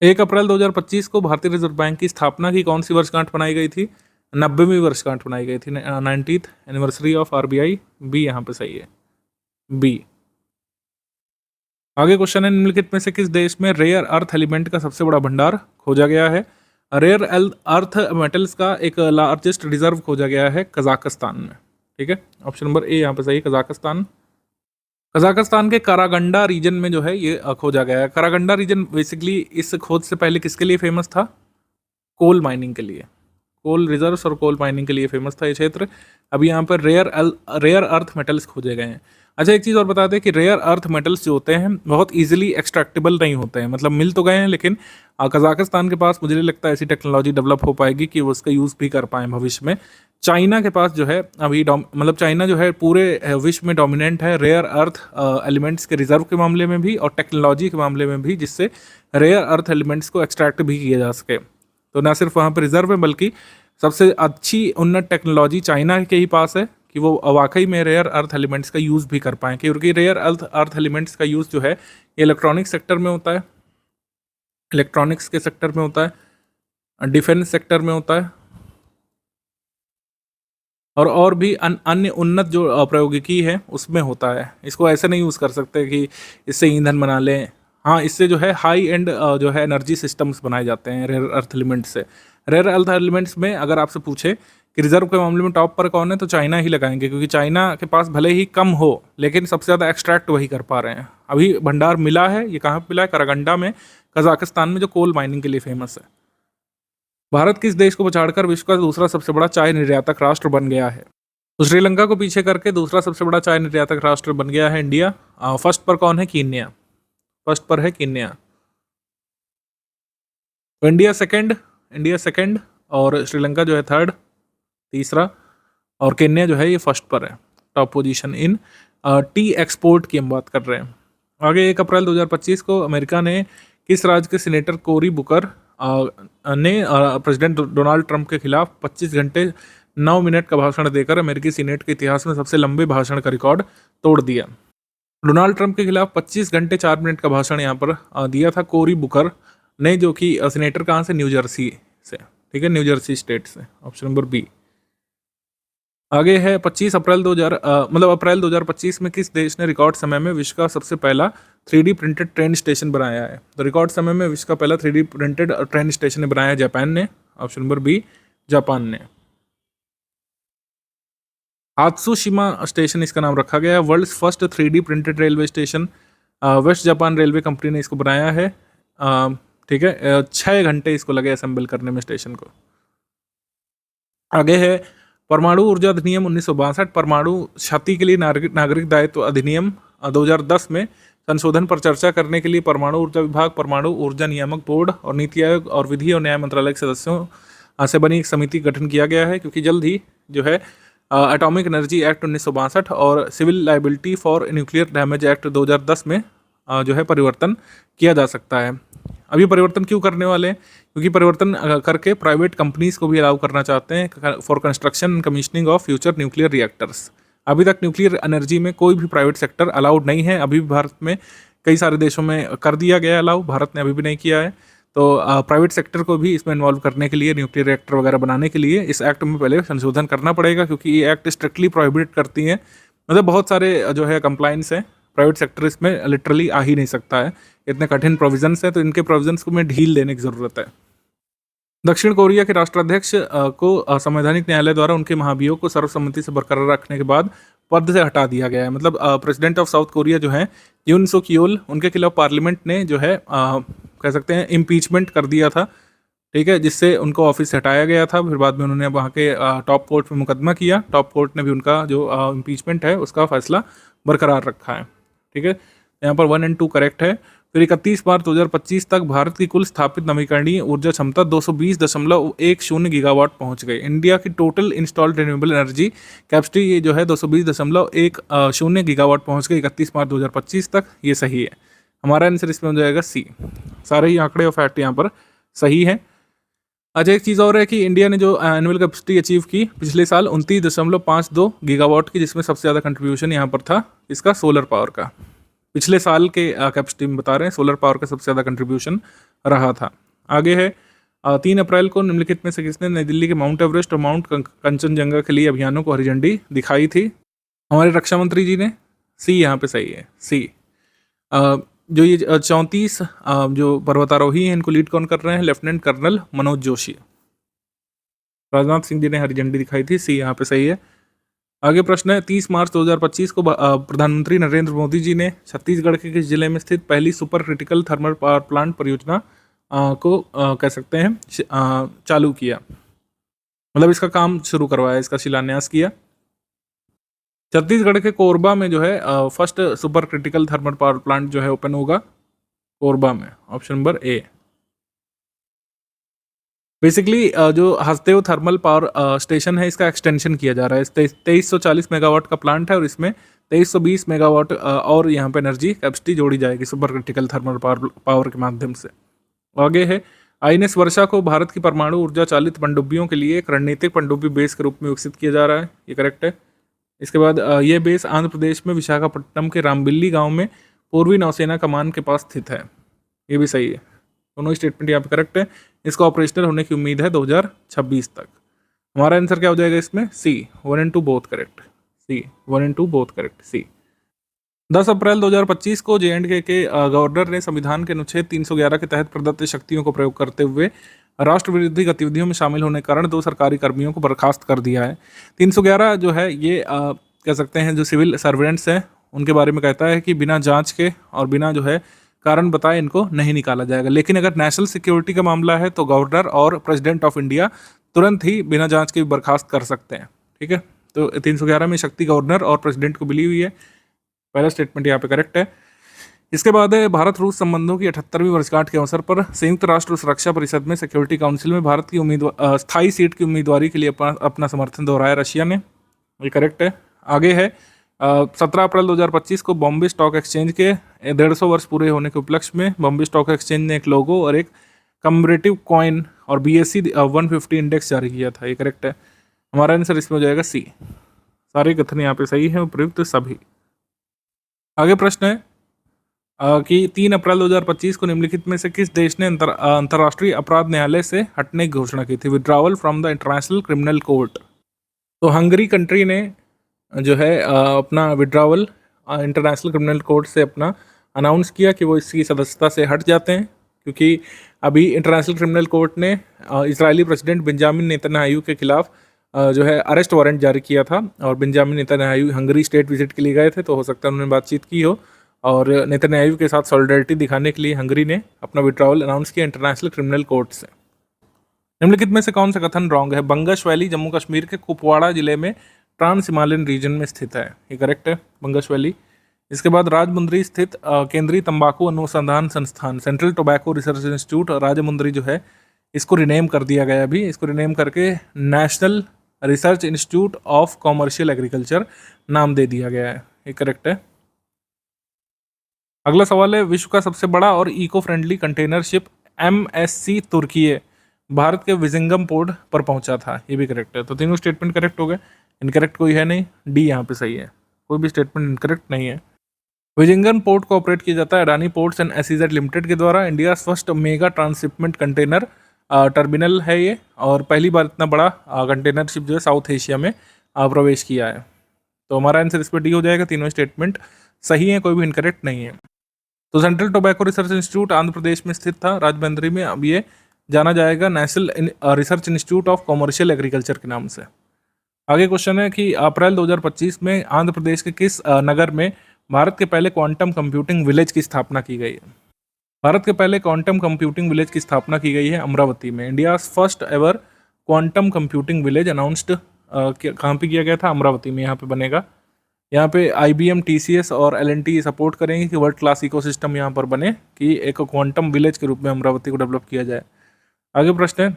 1 अप्रैल 2025 को भारतीय रिजर्व बैंक की स्थापना की कौन सी वर्षगांठ बनाई गई थी? 90वीं वर्षगांठ बनाई गई थी, 90th anniversary of RBI. B यहाँ पे सही है, बी। आगे क्वेश्चन है, निम्नलिखित में से किस देश में रेयर अर्थ एलिमेंट का सबसे बड़ा भंडार खोजा गया है? रेयर अर्थ मेटल्स का एक लार्जेस्ट रिजर्व खोजा गया है कजाकिस्तान में, ठीक है। ऑप्शन नंबर ए यहाँ पे सही, कजाकिस्तान। कजाकिस्तान के कारागंडा रीजन में जो है ये खोजा गया है। कारागंडा रीजन बेसिकली इस खोज से पहले किसके लिए फेमस था? कोल माइनिंग के लिए, कोल रिजर्व्स और कोल माइनिंग के लिए फेमस था ये क्षेत्र। अभी यहाँ पर रेयर अर्थ मेटल्स खोजे गए हैं। अच्छा, एक चीज़ और बता दें कि रेयर अर्थ मेटल्स जो होते हैं बहुत इजीली एक्सट्रैक्टेबल नहीं होते हैं, मतलब मिल तो गए हैं, लेकिन कजाकिस्तान के पास मुझे नहीं लगता ऐसी टेक्नोलॉजी डेवलप हो पाएगी कि वो उसका यूज़ भी कर पाएँ भविष्य में। चाइना के पास जो है अभी मतलब चाइना जो है पूरे विश्व में डोमिनेंट है रेयर अर्थ एलिमेंट्स के रिजर्व के मामले में भी और टेक्नोलॉजी के मामले में भी, जिससे रेयर अर्थ एलिमेंट्स को एक्सट्रैक्ट भी किया जा सके। तो ना सिर्फ वहाँ पर रिजर्व है, बल्कि सबसे अच्छी उन्नत टेक्नोलॉजी चाइना के ही पास है कि वो वाकई में रेयर अर्थ एलिमेंट्स का यूज़ भी कर पाएँ, क्योंकि रेयर अर्थ एलिमेंट्स का यूज़ जो है इलेक्ट्रॉनिक्स सेक्टर में होता है, इलेक्ट्रॉनिक्स के सेक्टर में होता है, डिफेंस सेक्टर में होता है, और भी अन्य उन्नत जो प्रौद्योगिकी है उसमें होता है। इसको ऐसे नहीं यूज़ कर सकते कि इससे ईंधन बना लें, हाँ, इससे जो है हाई एंड जो है एनर्जी सिस्टम्स बनाए जाते हैं रेयर अर्थ एलिमेंट से। रेयर अर्थ एलिमेंट्स में अगर आपसे पूछे कि रिजर्व के मामले में टॉप पर कौन है, तो चाइना ही लगाएंगे, क्योंकि चाइना के पास भले ही कम हो लेकिन सबसे ज़्यादा एक्सट्रैक्ट वही कर पा रहे हैं। अभी भंडार मिला है, ये कहाँ पे मिला है? करागंडा में, कजाकिस्तान में, जो कोल माइनिंग के लिए फेमस है। भारत किस देश को पछाड़कर विश्व का दूसरा सबसे बड़ा चाय निर्यातक राष्ट्र बन गया है? तो श्रीलंका को पीछे करके दूसरा सबसे बड़ा चाय निर्यातक राष्ट्र बन गया है इंडिया। फर्स्ट पर कौन है? कीनिया। फर्स्ट पर है कीनिया। तो इंडिया सेकंड और श्रीलंका जो है थर्ड, तीसरा, और केन्या जो है ये फर्स्ट पर है, top position in T export की हम बात कर रहे हैं। आगे 1 अप्रैल 2025 को अमेरिका ने किस राज्य के सीनेटर कोरी बुकर ने प्रेसिडेंट डोनाल्ड ट्रंप के खिलाफ 25 घंटे 9 मिनट का भाषण देकर अमेरिकी सीनेट के इतिहास में सबसे लंबे भाषण का रिकॉर्ड तोड़ दिया? डोनाल्ड ट्रंप के खिलाफ 25 घंटे 4 मिनट का भाषण यहाँ पर दिया था कोरी बुकर ने, जो कि सीनेटर कहाँ से? न्यू जर्सी से। ठीक है, न्यू जर्सी स्टेट से, ऑप्शन नंबर बी। आगे है 25 अप्रैल 2025 में किस देश ने रिकॉर्ड समय में विश्व का सबसे पहला 3D प्रिंटेड ट्रेन स्टेशन बनाया है? तो रिकॉर्ड समय में विश्व का पहला 3D प्रिंटेड ट्रेन स्टेशन बनाया है जापान ने, ऑप्शन नंबर बी, जापान ने। हात्सुशिमा स्टेशन इसका नाम रखा गया है, world's first 3D printed railway station. West Japan railway company ने इसको बनाया है। ठीक है, 6 घंटे इसको लगे असेंबल करने में स्टेशन को। आगे है परमाणु ऊर्जा अधिनियम 1962, परमाणु क्षति के लिए नागरिक दायित्व अधिनियम 2010 में संशोधन पर चर्चा करने के लिए परमाणु ऊर्जा विभाग, परमाणु ऊर्जा नियामक बोर्ड और नीति आयोग और विधि और न्याय मंत्रालय के सदस्यों से बनी एक समिति गठन किया गया है, क्योंकि जल्द ही जो है एटॉमिक एनर्जी एक्ट 1962 और civil liability for nuclear damage act 2010 में जो है परिवर्तन किया जा सकता है। अभी परिवर्तन क्यों करने वाले हैं? क्योंकि परिवर्तन करके प्राइवेट कंपनीज को भी अलाउ करना चाहते हैं for construction and commissioning of future nuclear reactors. अभी तक न्यूक्लियर एनर्जी में कोई भी प्राइवेट सेक्टर अलाउड नहीं है। अभी भी भारत में कई सारे देशों में कर दिया गया अलाउ, भारत ने अभी भी नहीं किया है। तो प्राइवेट सेक्टर को भी इसमें इन्वॉल्व करने के लिए, न्यूक्लियर रिएक्टर वगैरह बनाने के लिए इस एक्ट में पहले संशोधन करना पड़ेगा, क्योंकि ये एक्ट स्ट्रिक्टली प्रोहिबिट करती है। मतलब बहुत सारे जो है कंप्लाइंस है, प्राइवेट सेक्टर इसमें लिटरली आ ही नहीं सकता है, इतने कठिन प्रोविजंस हैं, तो इनके प्रोविजंस को में ढील देने की ज़रूरत है। दक्षिण कोरिया के राष्ट्राध्यक्ष को संवैधानिक न्यायालय द्वारा उनके महाभियोग को सर्वसम्मति से बरकरार रखने के बाद पद से हटा दिया गया है। मतलब प्रेसिडेंट ऑफ साउथ कोरिया जो है यून सुक योल, उनके खिलाफ पार्लियामेंट ने जो है कह सकते हैं इम्पीचमेंट कर दिया था। ठीक है, जिससे उनको ऑफिस से हटाया गया था। फिर बाद में उन्होंने वहाँ के टॉप कोर्ट में मुकदमा किया, टॉप कोर्ट ने भी उनका जो इम्पीचमेंट है उसका फैसला बरकरार रखा है। ठीक है, यहाँ पर 1 और 2 करेक्ट है। फिर 31 मार्च 2025 तक भारत की कुल स्थापित नवीकरणीय ऊर्जा क्षमता 220.10 गीगावाट पहुंच गई। इंडिया की total installed renewable energy capacity जो है 220.10 गीगावाट पहुंच गई 31 मार्च 2025 तक। ये सही है, हमारा आंसर इसमें हो जाएगा सी। सारे ही आंकड़े और फैक्ट यहाँ पर सही है। अच्छा, एक चीज़ और है कि इंडिया ने जो एनुअल कैपेसिटी अचीव की पिछले साल 29.52 गीगावाट की, जिसमें सबसे ज़्यादा कंट्रीब्यूशन यहाँ पर था इसका सोलर पावर का। पिछले साल के कैपेसिटी में बता रहे हैं, सोलर पावर का सबसे ज़्यादा कंट्रीब्यूशन रहा था। आगे है 3 अप्रैल को निम्नलिखित में से किसने नई दिल्ली के माउंट एवरेस्ट और माउंट कंचनजंगा के लिए अभियानों को हरी झंडी दिखाई थी? हमारे रक्षा मंत्री जी ने। सी यहाँ पे सही है, सी। जो ये 34 जो पर्वतारोही हैं, इनको लीड कौन कर रहे हैं? Lieutenant colonel Manoj Joshi. राजनाथ सिंह जी ने हरी झंडी दिखाई थी, सी यहाँ पे सही है। आगे प्रश्न है 30 मार्च 2025 को प्रधानमंत्री नरेंद्र मोदी जी ने छत्तीसगढ़ के किस जिले में स्थित पहली super critical thermal power plant परियोजना को कह सकते हैं चालू किया? मतलब इसका काम शुरू करवाया, इसका शिलान्यास किया। छत्तीसगढ़ के कोरबा में जो है first super critical thermal power plant जो है ओपन होगा कोरबा में, ऑप्शन नंबर ए। बेसिकली जो हसदेव थर्मल पावर स्टेशन है, इसका एक्सटेंशन किया जा रहा है। 2340 मेगावाट का प्लांट है और इसमें 2320 मेगावाट और यहाँ पे एनर्जी कैपेसिटी जोड़ी जाएगी सुपर क्रिटिकल थर्मल पावर के माध्यम से। आगे है INS वर्षा को भारत की परमाणु ऊर्जा चालित पनडुब्बियों के लिए एक रणनीतिक पनडुब्बी बेस के रूप में विकसित किया जा रहा है, ये करेक्ट है। इसके बाद ये बेस आंध्र प्रदेश में विशाखापट्टनम के रामबिल्ली गाँव में पूर्वी नौसेना कमान के पास स्थित है, ये भी सही है। दोनों स्टेटमेंट यहाँ पे करेक्ट है। इसका ऑपरेशनल होने की उम्मीद है 2026 तक। हमारा आंसर क्या हो जाएगा इसमें? सी, 1 और 2 बोथ करेक्ट। सी, 1 और 2 बोथ करेक्ट, सी। 10 अप्रैल 2025 को जे.एंड.के के गवर्नर ने संविधान के अनुच्छेद 311 के तहत प्रदत्त शक्तियों को प्रयोग करते हुए राष्ट्र विरोधी गतिविधियों में शामिल होने के कारण 2 सरकारी कर्मियों को बर्खास्त कर दिया है। 311 जो है ये कह सकते हैं जो सिविल सर्वेंट्स हैं उनके बारे में कहता है कि बिना जांच के और बिना जो है कारण बताए इनको नहीं निकाला जाएगा। लेकिन अगर नेशनल सिक्योरिटी का मामला है तो गवर्नर और प्रेसिडेंट ऑफ इंडिया तुरंत ही बिना जांच के भी बर्खास्त कर सकते हैं। ठीक है, तो 311 में शक्ति गवर्नर और प्रेसिडेंट को मिली हुई है। पहला स्टेटमेंट यहाँ पे करेक्ट है। इसके बाद है भारत रूस संबंधों की 78वीं वर्षगांठ के अवसर पर संयुक्त राष्ट्र सुरक्षा परिषद में सिक्योरिटी काउंसिल में भारत की स्थायी सीट की उम्मीदवारी के लिए अपना समर्थन दोहराया रशिया ने। ये करेक्ट है। आगे है 17 अप्रैल 2025 को बॉम्बे स्टॉक एक्सचेंज के 150 वर्ष पूरे होने के उपलक्ष्य में बॉम्बे स्टॉक एक्सचेंज ने एक लोगो और एक कम्बरेटिव कॉइन और BSE 150 इंडेक्स जारी किया था। ये करेक्ट है। हमारा आंसर इसमें हो जाएगा सी। सारे कथन यहाँ पे सही है, उपयुक्त सभी। आगे प्रश्न है कि 3 अप्रैल 2025 को निम्नलिखित में से किस देश ने अंतर्राष्ट्रीय अपराध न्यायालय से हटने की घोषणा की थी? Withdrawal from the international criminal court. तो हंगरी कंट्री ने जो है अपना विड्रॉवल इंटरनेशनल क्रिमिनल कोर्ट से अपना अनाउंस किया कि वो इसकी सदस्यता से हट जाते हैं, क्योंकि अभी इंटरनेशनल क्रिमिनल कोर्ट ने इजरायली प्रेसिडेंट बेंजामिन नेतन्याहू के खिलाफ जो है अरेस्ट वारंट जारी किया था। और Benjamin Netanyahu Hungary state visit के लिए गए थे, तो हो सकता है उन्होंने बातचीत की हो और नेतन्याहू के साथ सॉलिडरिटी दिखाने के लिए हंगरी ने अपना विड्रॉवल अनाउंस किया इंटरनेशनल क्रिमिनल कोर्ट से। निम्नलिखित में से कौन सा कथन रॉन्ग है? बंगश वैली जम्मू कश्मीर के कुपवाड़ा जिले में ट्रांस हिमालयन रीजन में स्थित है। ये करेक्ट है, बंगश वैली। इसके बाद राजमुंद्री स्थित केंद्रीय तंबाकू अनुसंधान संस्थान central tobacco research institute Rajahmundry जो है इसको रिनेम कर दिया गया। अभी इसको रिनेम करके national research institute of commercial agriculture नाम दे दिया गया है। ये करेक्ट है। अगला सवाल है, विश्व का सबसे बड़ा और eco friendly container ship MSC Turkiye Bharat के विजिंगम पोर्ट पर पहुंचा था। ये भी करेक्ट है। तो तीनों स्टेटमेंट करेक्ट हो गए, इनकरेक्ट कोई है नहीं, डी यहाँ पे सही है, कोई भी स्टेटमेंट इनकरेक्ट नहीं है। विजिंगम पोर्ट को ऑपरेट किया जाता है Adani ports and SEZ limited के द्वारा। India first mega transshipment container terminal है ये, और पहली बार इतना बड़ा कंटेनर शिप जो है साउथ एशिया में प्रवेश किया है। तो हमारा आंसर इस पर डी हो जाएगा। तीनों स्टेटमेंट सही है, कोई भी इनकरेक्ट नहीं है। तो central tobacco research institute Andhra Pradesh में स्थित था, राजमुंद्री में। अब ये जाना जाएगा national research institute of commercial agriculture के नाम से। आगे क्वेश्चन है कि अप्रैल 2025 में आंध्र प्रदेश के किस नगर में भारत के पहले क्वांटम कंप्यूटिंग विलेज की स्थापना की गई है? भारत के पहले क्वांटम कंप्यूटिंग विलेज की स्थापना की गई है अमरावती में। India first ever quantum computing village announced कहाँ पे किया गया था? अमरावती में। यहाँ पे बनेगा। यहाँ पे IBM, TCS और L&T सपोर्ट करेंगे कि वर्ल्ड क्लास इकोसिस्टम यहाँ पर बने, कि एक क्वांटम विलेज के रूप में अमरावती को डेवलप किया जाए। आगे प्रश्न है,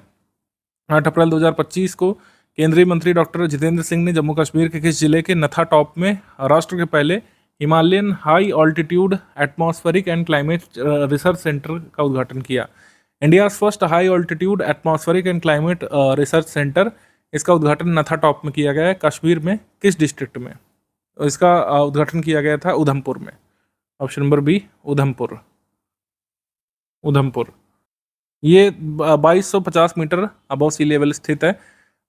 8 अप्रैल 2025 को केंद्रीय मंत्री डॉक्टर जितेंद्र सिंह ने जम्मू कश्मीर के किस जिले के नथा टॉप में राष्ट्र के पहले Himalayan high altitude atmospheric and climate research centre का उद्घाटन किया? India first high altitude atmospheric and climate research centre, इसका उद्घाटन नथा टॉप में किया गया है। कश्मीर में किस डिस्ट्रिक्ट में? इसका उद्घाटन किया गया था उधमपुर में। Option number B, Udhampur. Udhampur ये 2250 मीटर अबव सी लेवल स्थित है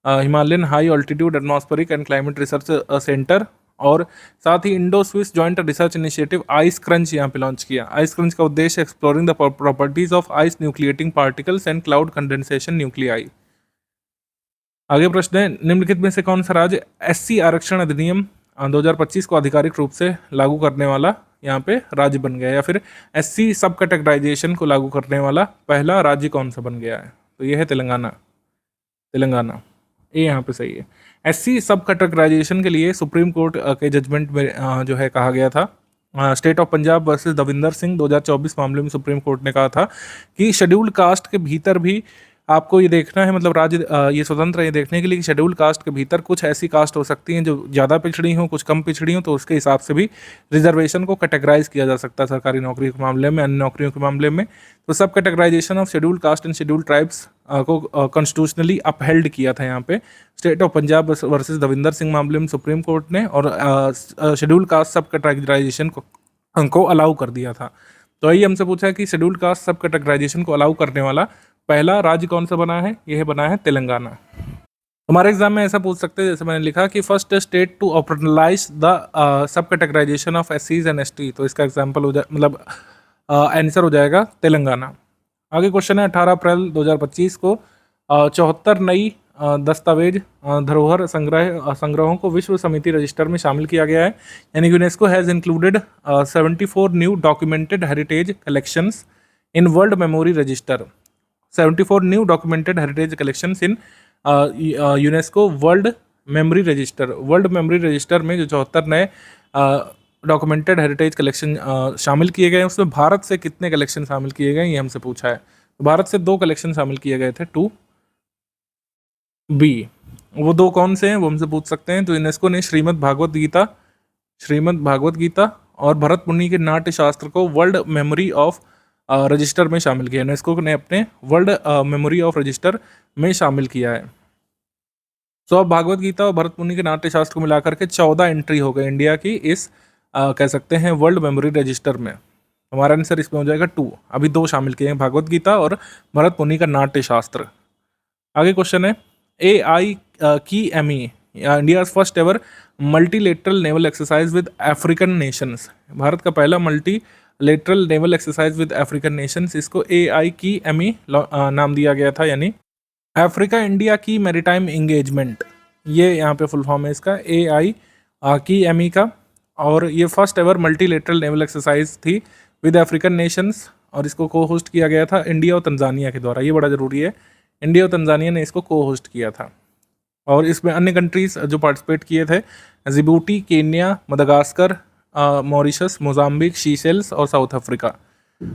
Himalayan high altitude atmospheric and climate research centre. और साथ ही Indo Swiss joint research initiative ice crunch यहाँ पे लॉन्च किया। आइस क्रंच का उद्देश्य exploring the properties of ice nucleating particles and cloud condensation nuclei. आगे प्रश्न है, निम्नलिखित में से कौन सा राज्य SC आरक्षण अधिनियम 2025 को आधिकारिक रूप से लागू करने वाला यहाँ पे राज्य बन गया, या फिर SC सब कैटेगराइजेशन को लागू करने वाला पहला राज्य कौन सा बन गया है? तो ये है तेलंगाना। तेलंगाना, ये यहाँ पे सही है। SC सब कैटेगराइजेशन के लिए सुप्रीम कोर्ट के जजमेंट में जो है कहा गया था, state of Punjab versus Davinder Singh 2024 मामले में सुप्रीम कोर्ट ने कहा था कि शेड्यूल्ड कास्ट के भीतर भी आपको ये देखना है, मतलब राज्य ये स्वतंत्र है ये देखने के लिए कि शेड्यूल कास्ट के भीतर कुछ ऐसी कास्ट हो सकती हैं जो ज़्यादा पिछड़ी हों, कुछ कम पिछड़ी हों, तो उसके हिसाब से भी रिजर्वेशन को कैटेगराइज किया जा सकता है सरकारी नौकरी के मामले में, अन्य नौकरियों के मामले में। तो sub categorisation of scheduled caste and scheduled tribes को कॉन्स्टिट्यूशनली अपहेल्ड किया था यहाँ पे state of Punjab versus Davinder Singh मामले में सुप्रीम कोर्ट ने, और शेड्यूल कास्ट सब कैटेगराइजेशन को अलाउ कर दिया था। तो यही हमसे पूछा है कि शेड्यूल कास्ट सब कैटेगराइजेशन को अलाउ करने वाला पहला राज्य कौन सा बना है? यह बना है तेलंगाना। हमारे एग्जाम में ऐसा पूछ सकते हैं, जैसे मैंने लिखा कि first state to operationalize the sub categorisation of एससीज एंड एसटी, तो इसका एग्जाम्पल हो जाए, मतलब आंसर हो जाएगा तेलंगाना। आगे क्वेश्चन है 18 अप्रैल 2025 को 74 नई दस्तावेज धरोहर संग्रहों को विश्व समिति रजिस्टर में शामिल किया गया है, यानी UNESCO has included 74 new documented heritage collections in world memory register. 74 new documented heritage collections in UNESCO world memory register. World memory register में जो 74 नए डॉक्यूमेंटेड हेरिटेज कलेक्शन शामिल किए गए हैं, उसमें भारत से कितने कलेक्शन शामिल किए गए ये हमसे पूछा है। तो भारत से 2 कलेक्शन शामिल किए गए थे, 2B। वो 2 कौन से हैं वो हमसे पूछ सकते हैं। तो यूनेस्को ने श्रीमद् भागवत गीता और भरत मुनि के नाट्य शास्त्र को वर्ल्ड मेमोरी ऑफ रजिस्टर में शामिल किया। यूनेस्को ने अपने वर्ल्ड मेमोरी ऑफ रजिस्टर में शामिल किया है। तो अब भागवत गीता और भरत मुनि के नाट्य शास्त्र को मिलाकर के 14 एंट्री हो गई इंडिया की इस कह सकते हैं वर्ल्ड मेमोरी रजिस्टर में। हमारा आंसर इसमें हो जाएगा 2। अभी 2 शामिल किए हैं, भागवत गीता और भरत मुनि का नाट्य शास्त्र। आगे क्वेश्चन है AI की ME, India first ever multilateral naval exercise with African Nations. Bharat का पहला multilateral naval exercise with African Nations, इसको AI की ME नाम दिया गया था, यानी अफ्रीका इंडिया की मैरीटाइम इंगेजमेंट, ये यहाँ पे फुल फॉर्म है इसका AI की ME का। और ये first ever multilateral naval exercise थी विद अफ्रीकन नेशंस, और इसको को होस्ट किया गया था इंडिया और तंजानिया के द्वारा। ये बड़ा ज़रूरी है, इंडिया और तंजानिया ने इसको को होस्ट किया था। और इसमें अन्य कंट्रीज जो पार्टिसिपेट किए थे Djibouti, Kenya, Madagascar, Mauritius, Mozambique, शीशेल्स और साउथ अफ्रीका।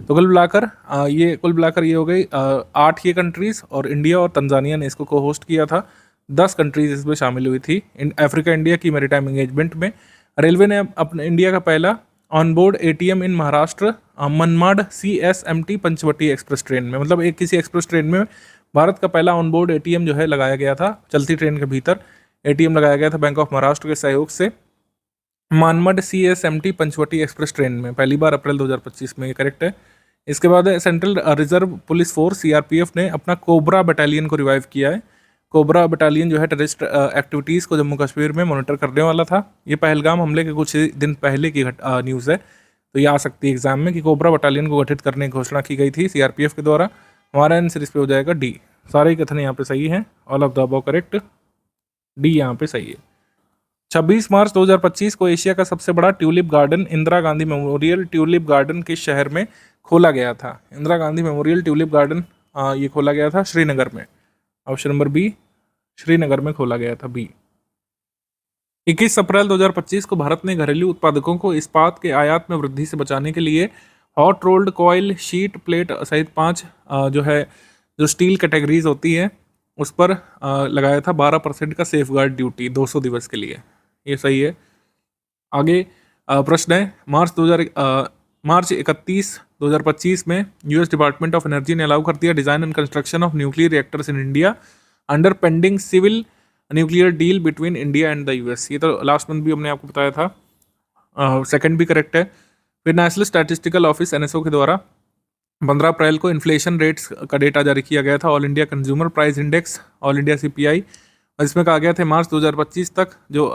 तो कुल मिलाकर ये हो गई 8 ये कंट्रीज़, और इंडिया और तंजानिया ने इसको को होस्ट किया था। 10 कंट्रीज इसमें शामिल हुई थी अफ्रीका इंडिया की मैरीटाइम एंगेजमेंट में। रेलवे ने अपने इंडिया का पहला onboard ATM in Maharashtra Manmad CSMT Panchavati express train में, मतलब एक किसी एक्सप्रेस ट्रेन में भारत का पहला ऑनबोर्ड ATM जो है लगाया गया था, चलती ट्रेन के भीतर ATM लगाया गया था बैंक ऑफ महाराष्ट्र के सहयोग से Manmad CSMT Panchavati express train में, पहली बार अप्रैल 2025 में, ये करेक्ट है। इसके बाद central reserve police force CRPF ने अपना कोबरा बटालियन को रिवाइव किया है। कोबरा बटालियन जो है टेररिस्ट एक्टिविटीज़ को जम्मू कश्मीर में मॉनिटर करने वाला था। ये पहलगाम हमले के कुछ दिन पहले की न्यूज़ है, तो ये आ सकती है एग्जाम में कि कोबरा बटालियन को गठित करने की घोषणा की गई थी CRPF के द्वारा। हमारा आंसर इस पे हो जाएगा D। सारे ही कथन यहाँ पे सही हैं, all of the above correct, D यहाँ पे सही है। 26 मार्च 2025 को एशिया का सबसे बड़ा tulip garden Indira Gandhi memorial tulip garden किस शहर में खोला गया था? Indira Gandhi memorial tulip garden ये खोला गया था श्रीनगर में। ऑप्शन नंबर B, श्रीनगर में खोला गया था, B। 21 अप्रैल 2025 को भारत ने घरेलू उत्पादकों को इस्पात के आयात में वृद्धि से बचाने के लिए hot rolled coil, sheet plate सहित 5 जो स्टील कैटेगरीज होती है उस पर लगाया था 12% का सेफ गार्ड ड्यूटी 200 दिवस के लिए। ये सही है। आगे प्रश्न है मार्च 31, 2025 में US डिपार्टमेंट ऑफ एनर्जी ने अलाउ कर दिया design and construction of nuclear reactors in India under pending civil nuclear deal between India and the US। ये तो लास्ट मंथ भी हमने आपको बताया था, सेकंड भी करेक्ट है। फिर नेशनल स्टैटिस्टिकल ऑफिस NSO के द्वारा 15 अप्रैल को इन्फ्लेशन रेट्स का डेटा जारी किया गया था, all India consumer price index, all India CPI, और इसमें कहा गया था मार्च 2025 तक जो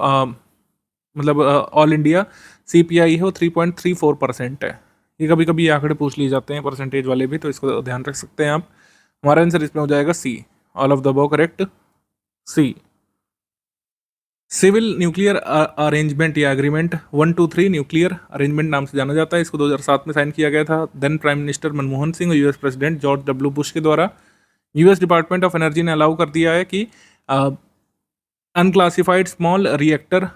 मतलब ऑल इंडिया CPI है वो 3.34% है। ये कभी कभी ये आंकड़े पूछ लिए जाते हैं परसेंटेज वाले भी, तो इसको ध्यान रख सकते हैं आप। हमारा आंसर इसमें हो जाएगा C, all of the above correct, C। Civil nuclear arrangement या एग्रीमेंट 123 न्यूक्लियर अरेंजमेंट नाम से जाना जाता है। इसको 2007 में साइन किया गया था then prime minister Manmohan Singh और US president George W Bush के द्वारा। US डिपार्टमेंट ऑफ एनर्जी ने अलाउ कर दिया है कि अनक्लासिफाइड स्मॉल रिएक्टर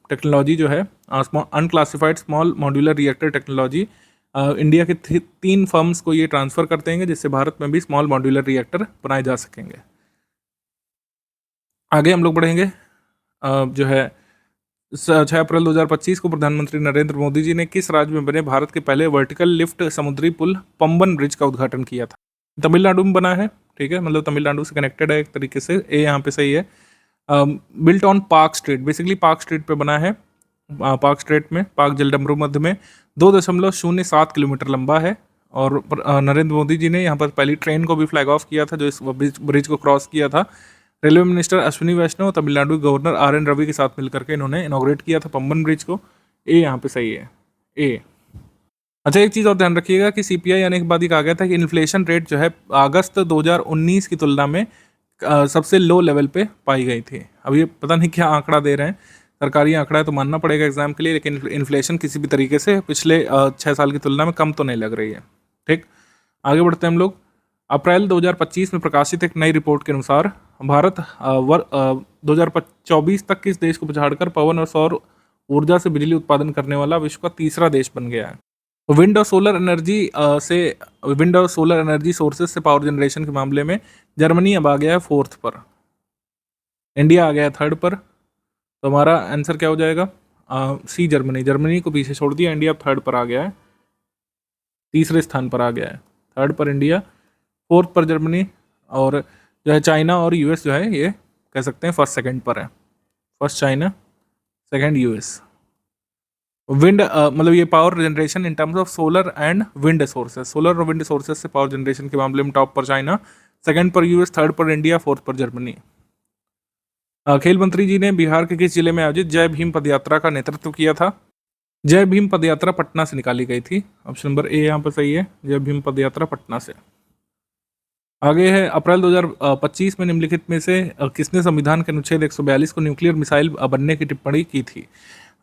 टेक्नोलॉजी जो है, unclassified small modular reactor technology India के 3 फर्म्स को ये ट्रांसफ़र कर देंगे, जिससे भारत में भी स्मॉल मॉड्यूलर रिएक्टर बनाए जा सकेंगे। आगे हम लोग बढ़ेंगे। जो है 6 अप्रैल 2025 को प्रधानमंत्री नरेंद्र मोदी जी ने किस राज्य में बने भारत के पहले वर्टिकल लिफ्ट समुद्री पुल पंबन ब्रिज का उद्घाटन किया था? तमिलनाडु में बना है, ठीक है, मतलब तमिलनाडु से कनेक्टेड है एक तरीके से, ए यहाँ पे सही है। Built on park street, basically park street पे बना है, पार्क स्ट्रीट में, पार्क जलडमरू मध्य में, 2.07 किलोमीटर लंबा है। और नरेंद्र मोदी जी ने यहाँ पर पहली ट्रेन को भी फ्लैग ऑफ किया था जो इस ब्रिज को क्रॉस किया था रेलवे मिनिस्टर अश्विनी वैष्णव, तमिलनाडु के गवर्नर RN रवि के साथ मिलकर के इन्होंने इनॉग्रेट किया था पंबन ब्रिज को। ए यहाँ पे सही है, ए। अच्छा, एक चीज़ और ध्यान रखिएगा कि CPI आने के बाद ही कहा गया था कि इन्फ्लेशन रेट जो है अगस्त 2019 की तुलना में सबसे लो लेवल पे पाई गई थी। अब ये पता नहीं क्या आंकड़ा दे रहे हैं, सरकारी आंकड़ा है तो मानना पड़ेगा एग्जाम के लिए, लेकिन इन्फ्लेशन किसी भी तरीके से पिछले 6 साल की तुलना में कम तो नहीं लग रही है। ठीक, आगे बढ़ते हैं हम लोग। अप्रैल 2025 में प्रकाशित एक नई रिपोर्ट के अनुसार भारत 2024 तक इस देश को पछाड़कर पवन और सौर ऊर्जा से बिजली उत्पादन करने वाला विश्व का तीसरा देश बन गया है। विंड और सोलर एनर्जी सोर्सेज से पावर जनरेशन के मामले में जर्मनी अब आ गया है 4th पर, इंडिया आ गया है 3rd पर। तो हमारा आंसर क्या हो जाएगा? सी, जर्मनी को पीछे छोड़ दिया, इंडिया अब 3rd पर आ गया है, तीसरे स्थान पर आ गया है। 3rd पर इंडिया, 4th पर जर्मनी, और जो है चाइना और US जो है ये कह सकते हैं 1st 2nd पर है। 1st China, 2nd US। Wind मतलब ये power generation in terms of solar and wind sources, solar और विंड सोर्सेज से पावर जनरेशन के मामले में टॉप पर चाइना, 2nd पर US, 3rd पर इंडिया, 4th पर जर्मनी। खेल मंत्री जी ने बिहार के किस जिले में आयोजित जय भीम पदयात्रा का नेतृत्व किया था? जय भीम पदयात्रा पटना से निकाली गई थी। ऑप्शन नंबर ए यहाँ पर सही है, जय भीम पदयात्रा पटना से। आगे है, अप्रैल 2025 में निम्नलिखित में से किसने संविधान के अनुच्छेद 142 को न्यूक्लियर मिसाइल बनने की टिप्पणी की थी?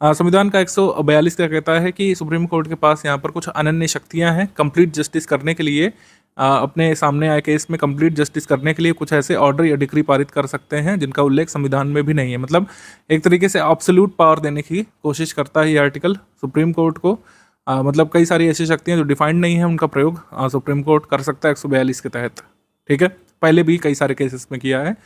संविधान का 142 क्या कहता है कि सुप्रीम कोर्ट के पास यहाँ पर कुछ अनन्य शक्तियाँ हैं कंप्लीट जस्टिस करने के लिए, अपने सामने आए केस में कंप्लीट जस्टिस करने के लिए कुछ ऐसे ऑर्डर या डिक्री पारित कर सकते हैं जिनका उल्लेख संविधान में भी नहीं है। मतलब एक तरीके से एब्सोल्यूट पावर देने की कोशिश करता है ये आर्टिकल सुप्रीम कोर्ट को। मतलब कई सारी ऐसी शक्तियाँ जो डिफाइंड नहीं है, उनका प्रयोग सुप्रीम कोर्ट कर सकता है 142 के तहत। ठीक है, पहले भी कई सारे केसेस में किया है,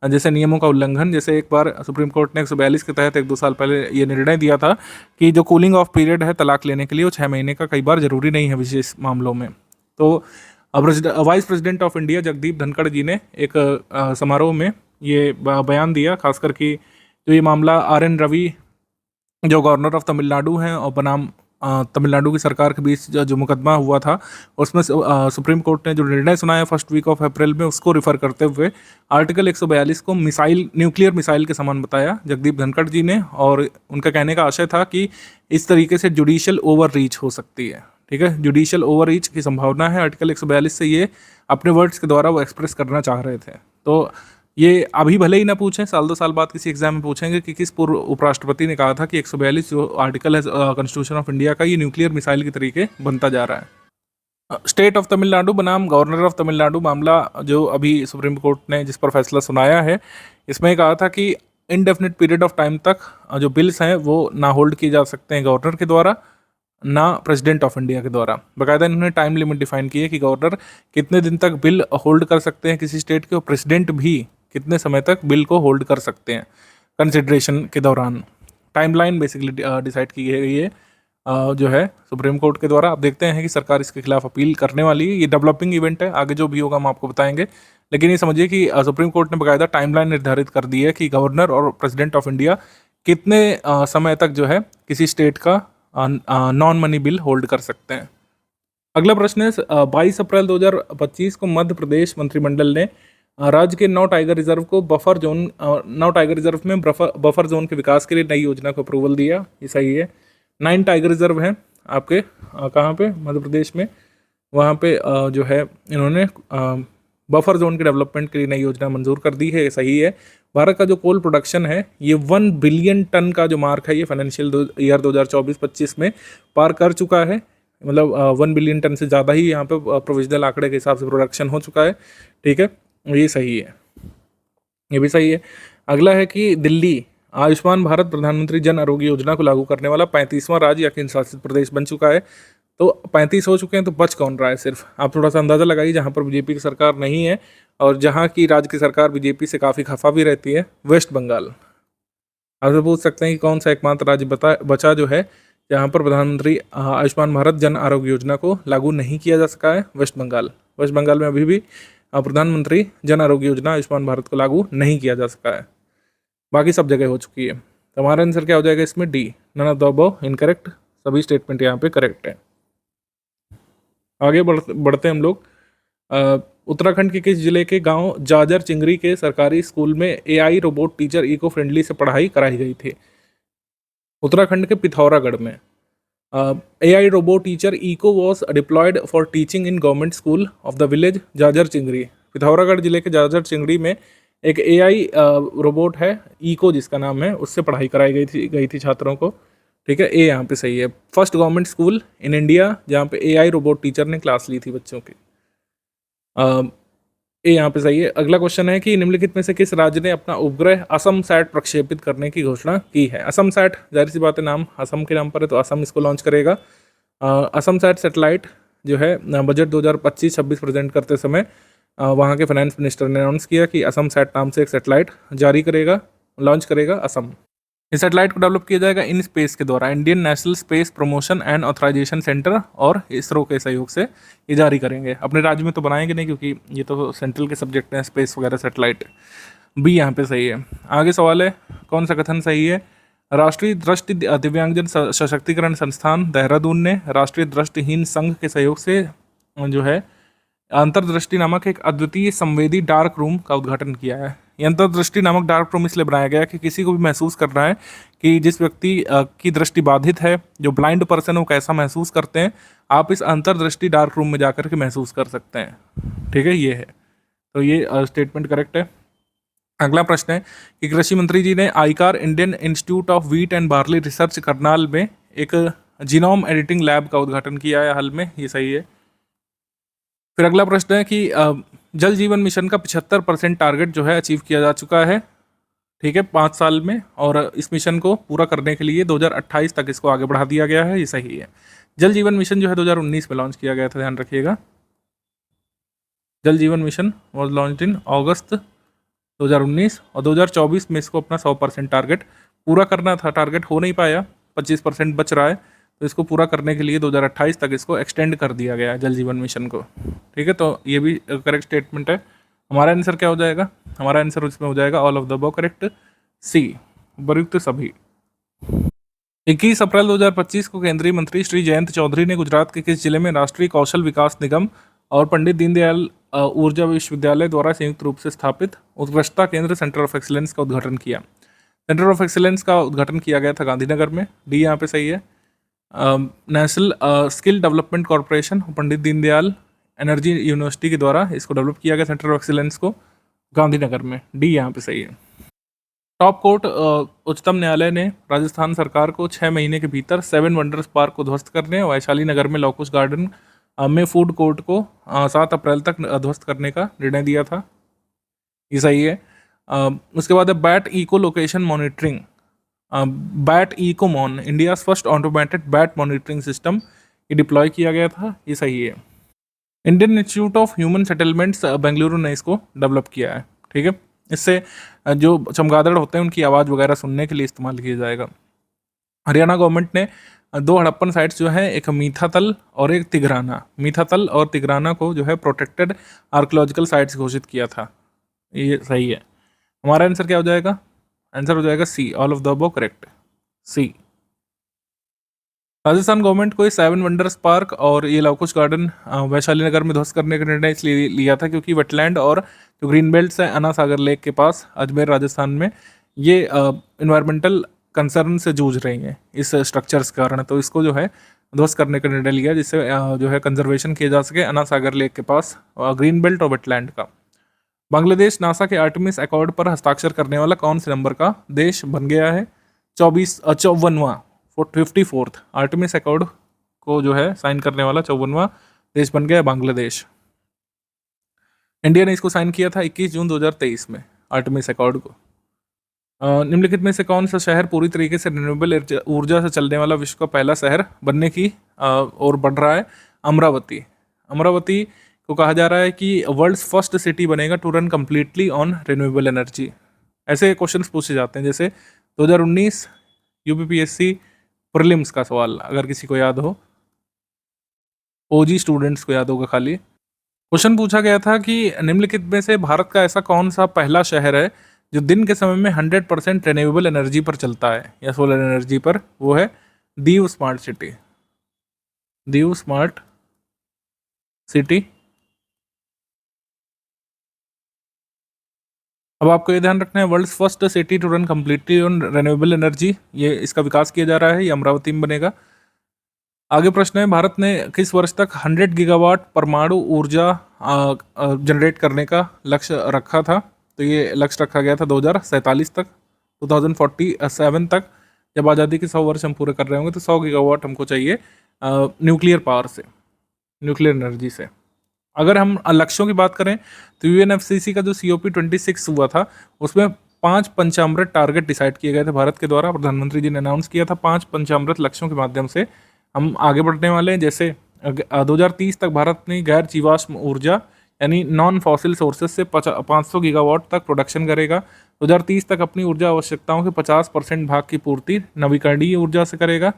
जैसे नियमों का उल्लंघन। जैसे एक बार सुप्रीम कोर्ट ने 142 के तहत 1-2 साल पहले ये निर्णय दिया था कि जो कूलिंग ऑफ पीरियड है तलाक लेने के लिए, वो 6 महीने का कई बार जरूरी नहीं है विशेष मामलों में। तो अब vice president of India Jagdeep Dhankhar ji ने एक समारोह में ये बयान दिया, खासकर कि जो ये मामला RN रवि जो गवर्नर ऑफ तमिलनाडु हैं और बनाम तमिलनाडु की सरकार के बीच जो मुकदमा हुआ था, उसमें सुप्रीम कोर्ट ने जो निर्णय सुनाया 1st वीक ऑफ अप्रैल में, उसको रिफर करते हुए आर्टिकल 142 को मिसाइल, न्यूक्लियर मिसाइल के समान बताया जगदीप धनखड़ जी ने। और उनका कहने का आशय था कि इस तरीके से जुडिशियल ओवर रीच हो सकती है। ठीक है, जुडिशियल ओवर रीच की संभावना है आर्टिकल 142 से, ये अपने वर्ड्स के द्वारा वो एक्सप्रेस करना चाह रहे थे। तो ये अभी भले ही ना पूछें, 1-2 साल बाद किसी एग्जाम में पूछेंगे कि किस पूर्व उपराष्ट्रपति ने कहा था कि 142 जो आर्टिकल है कॉन्स्टिट्यूशन ऑफ इंडिया का, ये न्यूक्लियर मिसाइल के तरीके बनता जा रहा है। स्टेट ऑफ तमिलनाडु बनाम गवर्नर ऑफ तमिलनाडु मामला जो अभी सुप्रीम कोर्ट ने जिस पर फैसला सुनाया है, इसमें कहा था कि इनडेफिनिट पीरियड ऑफ टाइम तक जो बिल्स हैं वो ना होल्ड किए जा सकते हैं गवर्नर के द्वारा, ना प्रेसिडेंट ऑफ इंडिया के द्वारा। बाकायदा इन्होंने टाइम लिमिट डिफाइन की है कि गवर्नर कितने दिन तक बिल होल्ड कर सकते हैं किसी स्टेट के, और प्रेसिडेंट भी कितने समय तक बिल को होल्ड कर सकते हैं कंसिडरेशन के दौरान। टाइमलाइन बेसिकली डिसाइड की गई है जो है सुप्रीम कोर्ट के द्वारा। अब देखते हैं कि सरकार इसके खिलाफ अपील करने वाली है। ये डेवलपिंग इवेंट है, आगे जो भी होगा हम आपको बताएंगे, लेकिन ये समझिए कि सुप्रीम कोर्ट ने बाकायदा टाइमलाइन निर्धारित कर दी है कि गवर्नर और प्रेसिडेंट ऑफ इंडिया कितने समय तक जो है किसी स्टेट का नॉन मनी बिल होल्ड कर सकते हैं। अगला प्रश्न है, 22 अप्रैल 2025 को मध्य प्रदेश मंत्रिमंडल ने राज्य के 9 टाइगर रिजर्व को बफर जोन 9 टाइगर रिजर्व में बफर जोन के विकास के लिए नई योजना को अप्रूवल दिया। ये सही है। 9 टाइगर रिजर्व हैं आपके कहाँ पे? मध्य प्रदेश में। वहाँ पे जो है इन्होंने बफर जोन के डेवलपमेंट के लिए नई योजना मंजूर कर दी है। सही है। भारत का जो कोल प्रोडक्शन है ये 1 बिलियन टन का जो मार्क है ये फाइनेंशियल ईयर 2024-25 में पार कर चुका है। मतलब 1 बिलियन टन से ज़्यादा ही यहाँ पे प्रोविजनल आंकड़े के हिसाब से प्रोडक्शन हो चुका है। ठीक है, ये सही है, ये भी सही है। अगला है कि दिल्ली आयुष्मान भारत प्रधानमंत्री जन आरोग्य योजना को लागू करने वाला 35वां राज्य या केंद्र शासित प्रदेश बन चुका है। तो 35 हो चुके हैं, तो बच कौन रहा है? सिर्फ आप थोड़ा सा अंदाज़ा लगाइए। जहाँ पर बीजेपी की सरकार नहीं है और जहाँ की राज्य की सरकार बीजेपी से काफ़ी खफा भी रहती है, वेस्ट बंगाल। आपसे पूछ सकते हैं कि कौन सा एकमात्र राज्य बचा जो है जहाँ पर प्रधानमंत्री आयुष्मान भारत जन आरोग्य योजना को लागू नहीं किया जा सका है? वेस्ट बंगाल। वेस्ट बंगाल में अभी भी प्रधानमंत्री जन आरोग्य योजना आयुष्मान भारत को लागू नहीं किया जा सका है, बाकी सब जगह हो चुकी है। तो हमारा आंसर क्या हो जाएगा इसमें? D, none of the above incorrect. सभी स्टेटमेंट यहाँ पे करेक्ट है। आगे बढ़ते हम लोग। उत्तराखंड के किस जिले के गांव जाजर चिंगरी के सरकारी स्कूल में AI robot teacher eco friendly से पढ़ाई कराई गई थी? उत्तराखंड के पिथौरागढ़ में। AI robot teacher Eco was deployed for teaching in government school of the village जाजर चिंगरी। पिथौरागढ़ जिले के जाजर चिंगरी में एक AI रोबोट है इको जिसका नाम है, उससे पढ़ाई कराई गई थी छात्रों को। ठीक है, ए यहाँ पे सही है। First government school in India जहाँ पे AI रोबोट टीचर ने क्लास ली थी बच्चों की। ए यहाँ पे सही है। अगला क्वेश्चन है कि निम्नलिखित में से किस राज्य ने अपना उपग्रह असम सैट प्रक्षेपित करने की घोषणा की है? असम सैट, जाहिर सी बात है, नाम असम के नाम पर है तो असम इसको लॉन्च करेगा। असम सैट सैटेलाइट जो है बजट 2025-26 प्रेजेंट करते समय वहाँ के फाइनेंस मिनिस्टर ने अनाउंस किया कि असम सैट नाम से एक सैटेलाइट जारी करेगा, लॉन्च करेगा असम। इस सैटेलाइट को डेवलप किया जाएगा इन स्पेस के द्वारा, Indian national space promotion and authorisation centre और इसरो के सहयोग से ये जारी करेंगे। अपने राज्य में तो बनाएंगे नहीं क्योंकि ये तो सेंट्रल के सब्जेक्ट हैं, स्पेस वगैरह सैटेलाइट। बी यहाँ पे सही है। आगे सवाल है, कौन सा कथन सही है? राष्ट्रीय दृष्टि दिव्यांगजन सशक्तिकरण संस्थान देहरादून ने राष्ट्रीय दृष्टिहीन संघ के सहयोग से जो है अंतर्दृष्टि नामक एक अद्वितीय संवेदी डार्क रूम का उद्घाटन किया है। ये अंतर्दृष्टि नामक डार्क रूम इसलिए बनाया गया है कि किसी को भी महसूस करना है कि जिस व्यक्ति की दृष्टि बाधित है, जो ब्लाइंड पर्सन है, वो कैसा महसूस करते हैं, आप इस अंतर्दृष्टि डार्क रूम में जाकर के महसूस कर सकते हैं। ठीक है, ये है, तो ये स्टेटमेंट करेक्ट है। अगला प्रश्न है कि कृषि मंत्री जी ने आईकार Indian institute of wheat and barley research Karnal में एक जीनोम एडिटिंग लैब का उद्घाटन किया है हाल में, ये सही है। फिर अगला प्रश्न है कि जल जीवन मिशन का 75% टारगेट जो है अचीव किया जा चुका है, ठीक है, 5 साल में, और इस मिशन को पूरा करने के लिए 2028 तक इसको आगे बढ़ा दिया गया है, ये सही है। जल जीवन मिशन जो है 2019 में लॉन्च किया गया था, ध्यान रखिएगा। जल जीवन मिशन वॉज लॉन्च इन अगस्त 2019 और 2024 में इसको अपना 100% टारगेट पूरा करना था। टारगेट हो नहीं पाया, 25% बच रहा है, तो इसको पूरा करने के लिए 2028 तक इसको एक्सटेंड कर दिया गया है जल जीवन मिशन को। ठीक है, तो ये भी करेक्ट स्टेटमेंट है। हमारा आंसर क्या हो जाएगा? हमारा आंसर उसमें हो जाएगा all of the above correct, C, उपयुक्त सभी। 21 अप्रैल 2025 को केंद्रीय मंत्री श्री जयंत चौधरी ने गुजरात के किस जिले में राष्ट्रीय कौशल विकास निगम और पंडित दीनदयाल ऊर्जा विश्वविद्यालय द्वारा संयुक्त रूप से स्थापित उत्कृष्टता केंद्र सेंटर ऑफ एक्सीलेंस का उद्घाटन किया? सेंटर ऑफ एक्सीलेंस का उद्घाटन किया गया था गांधीनगर में, डी यहाँ पे सही है। National skill development corporation Pandit Deendayal energy university के द्वारा इसको डेवलप किया गया सेंटर ऑफ एक्सीलेंस को गांधीनगर में, डी यहाँ पे सही है। टॉप कोर्ट उच्चतम न्यायालय ने राजस्थान सरकार को 6 महीने के भीतर 7 वंडर्स पार्क को ध्वस्त करने और वैशाली नगर में लॉकुश गार्डन में फूड कोर्ट को 7 अप्रैल तक ध्वस्त करने का निर्णय दिया था, ये सही है। उसके बाद है bat echolocation monitoring, bat echomon, India first automated bat monitoring system, ये डिप्लॉय किया गया था, ये सही है। Indian institute of human settlements Bengaluru ने इसको डेवलप किया है। ठीक है, इससे जो चमगादड़ होते हैं उनकी आवाज़ वगैरह सुनने के लिए इस्तेमाल किया जाएगा। हरियाणा गवर्नमेंट ने 2 हड़प्पन साइट्स जो है, एक मीठातल और एक तिगराना, मीठातल और तिगराना को जो है प्रोटेक्टेड आर्कोलॉजिकल साइट्स घोषित किया था, ये सही है। हमारा आंसर क्या हो जाएगा? आंसर हो जाएगा C, all of the above correct, C. Rajasthan government को 7 वंडर्स पार्क और ये लवकुश गार्डन वैशाली नगर में ध्वस्त करने का निर्णय इसलिए लिया था क्योंकि वेटलैंड और जो ग्रीन बेल्ट है अन्ना सागर लेक के पास अजमेर राजस्थान में, ये इन्वायरमेंटल कंसर्न से जूझ रही हैं इस स्ट्रक्चर्स के कारण, तो इसको जो है ध्वस्त करने का निर्णय लिया जिससे जो है कंजर्वेशन किया जा सके अन्ना सागर लेक के पास ग्रीन बेल्ट और वेटलैंड का। बांग्लादेश नासा के आर्टेमिस अकॉर्ड पर हस्ताक्षर करने वाला कौन से नंबर का देश बन गया है? 54वां 54th आर्टेमिस अकॉर्ड को जो है साइन करने वाला 54वां देश बन गया बांग्लादेश। इंडिया ने इसको साइन किया था 21 जून 2023 में आर्टेमिस अकॉर्ड को। निम्नलिखित में से कौन सा शहर पूरी तरीके से रिन्यूएबल ऊर्जा से चलने वाला विश्व का पहला शहर बनने की ओर बढ़ रहा है? अमरावती। अमरावती को कहा जा रहा है कि वर्ल्ड्स फर्स्ट सिटी बनेगा to run completely on renewable energy. ऐसे क्वेश्चंस पूछे जाते हैं, जैसे 2019 यूपीपीएससी प्रीलिम्स का सवाल, अगर किसी को याद हो, ओजी स्टूडेंट्स को याद होगा खाली। क्वेश्चन पूछा गया था कि निम्नलिखित में से भारत का ऐसा कौन सा पहला शहर है जो दिन के समय में 100% रिन्यूएबल एनर्जी पर चलता है या सोलर एनर्जी पर? वो है Diu smart city. Diu smart city अब आपको ये ध्यान रखना है, world's first city to run completely on renewable energy, ये इसका विकास किया जा रहा है, ये अमरावती में बनेगा। आगे प्रश्न है, भारत ने किस वर्ष तक 100 गीगावाट परमाणु ऊर्जा जनरेट करने का लक्ष्य रखा था? तो ये लक्ष्य रखा गया था 2047 तक, 2047 तक, जब आज़ादी के 100 वर्ष हम पूरे कर रहे होंगे तो 100 गीगावाट हमको चाहिए न्यूक्लियर पावर से, न्यूक्लियर एनर्जी से। अगर हम लक्ष्यों की बात करें तो यूएनएफसीसी का जो COP26 हुआ था उसमें 5 पंचामृत टारगेट डिसाइड किए गए थे भारत के द्वारा, प्रधानमंत्री जी ने अनाउंस किया था। 5 पंचामृत लक्ष्यों के माध्यम से हम आगे बढ़ने वाले हैं। जैसे 2030 तक भारत अपनी गैर जीवाश्म ऊर्जा यानी नॉन फॉसिल सोर्सेज से 500 गीगावाट तक प्रोडक्शन करेगा। 2030 तक अपनी ऊर्जा आवश्यकताओं के 50% भाग की पूर्ति नवीकरणीय ऊर्जा से करेगा,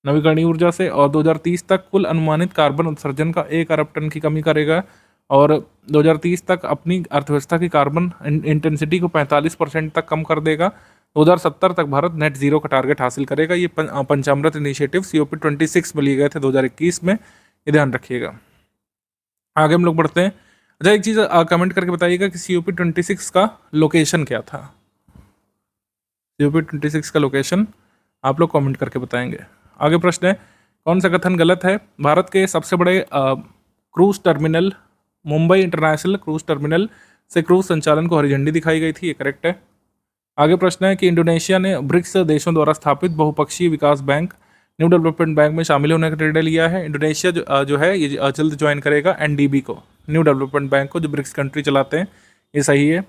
नवीकरणीय ऊर्जा से। और 2030 तक कुल अनुमानित कार्बन उत्सर्जन का 1 अरब टन की कमी करेगा। और 2030 तक अपनी अर्थव्यवस्था की कार्बन इंटेंसिटी को 45% तक कम कर देगा। 2070 तक भारत नेट जीरो का टारगेट हासिल करेगा। ये पंचामृत इनिशिएटिव COP26 में लिए गए थे 2021 में, ये ध्यान रखिएगा। आगे हम लोग बढ़ते हैं। अच्छा, एक चीज़ कमेंट करके बताइएगा कि COP26 का लोकेशन क्या था? COP26 का लोकेशन आप लोग कमेंट करके बताएंगे। आगे प्रश्न है, कौन सा कथन गलत है? भारत के सबसे बड़े cruise terminal Mumbai international cruise terminal से क्रूज संचालन को हरी झंडी दिखाई गई थी, ये करेक्ट है। आगे प्रश्न है कि इंडोनेशिया ने ब्रिक्स देशों द्वारा स्थापित बहुपक्षीय विकास बैंक न्यू डेवलपमेंट बैंक में शामिल होने का निर्णय लिया है। इंडोनेशिया जो है ये जल्द ज्वाइन करेगा NDB को, न्यू डेवलपमेंट बैंक को, जो ब्रिक्स कंट्री चलाते हैं, ये सही है।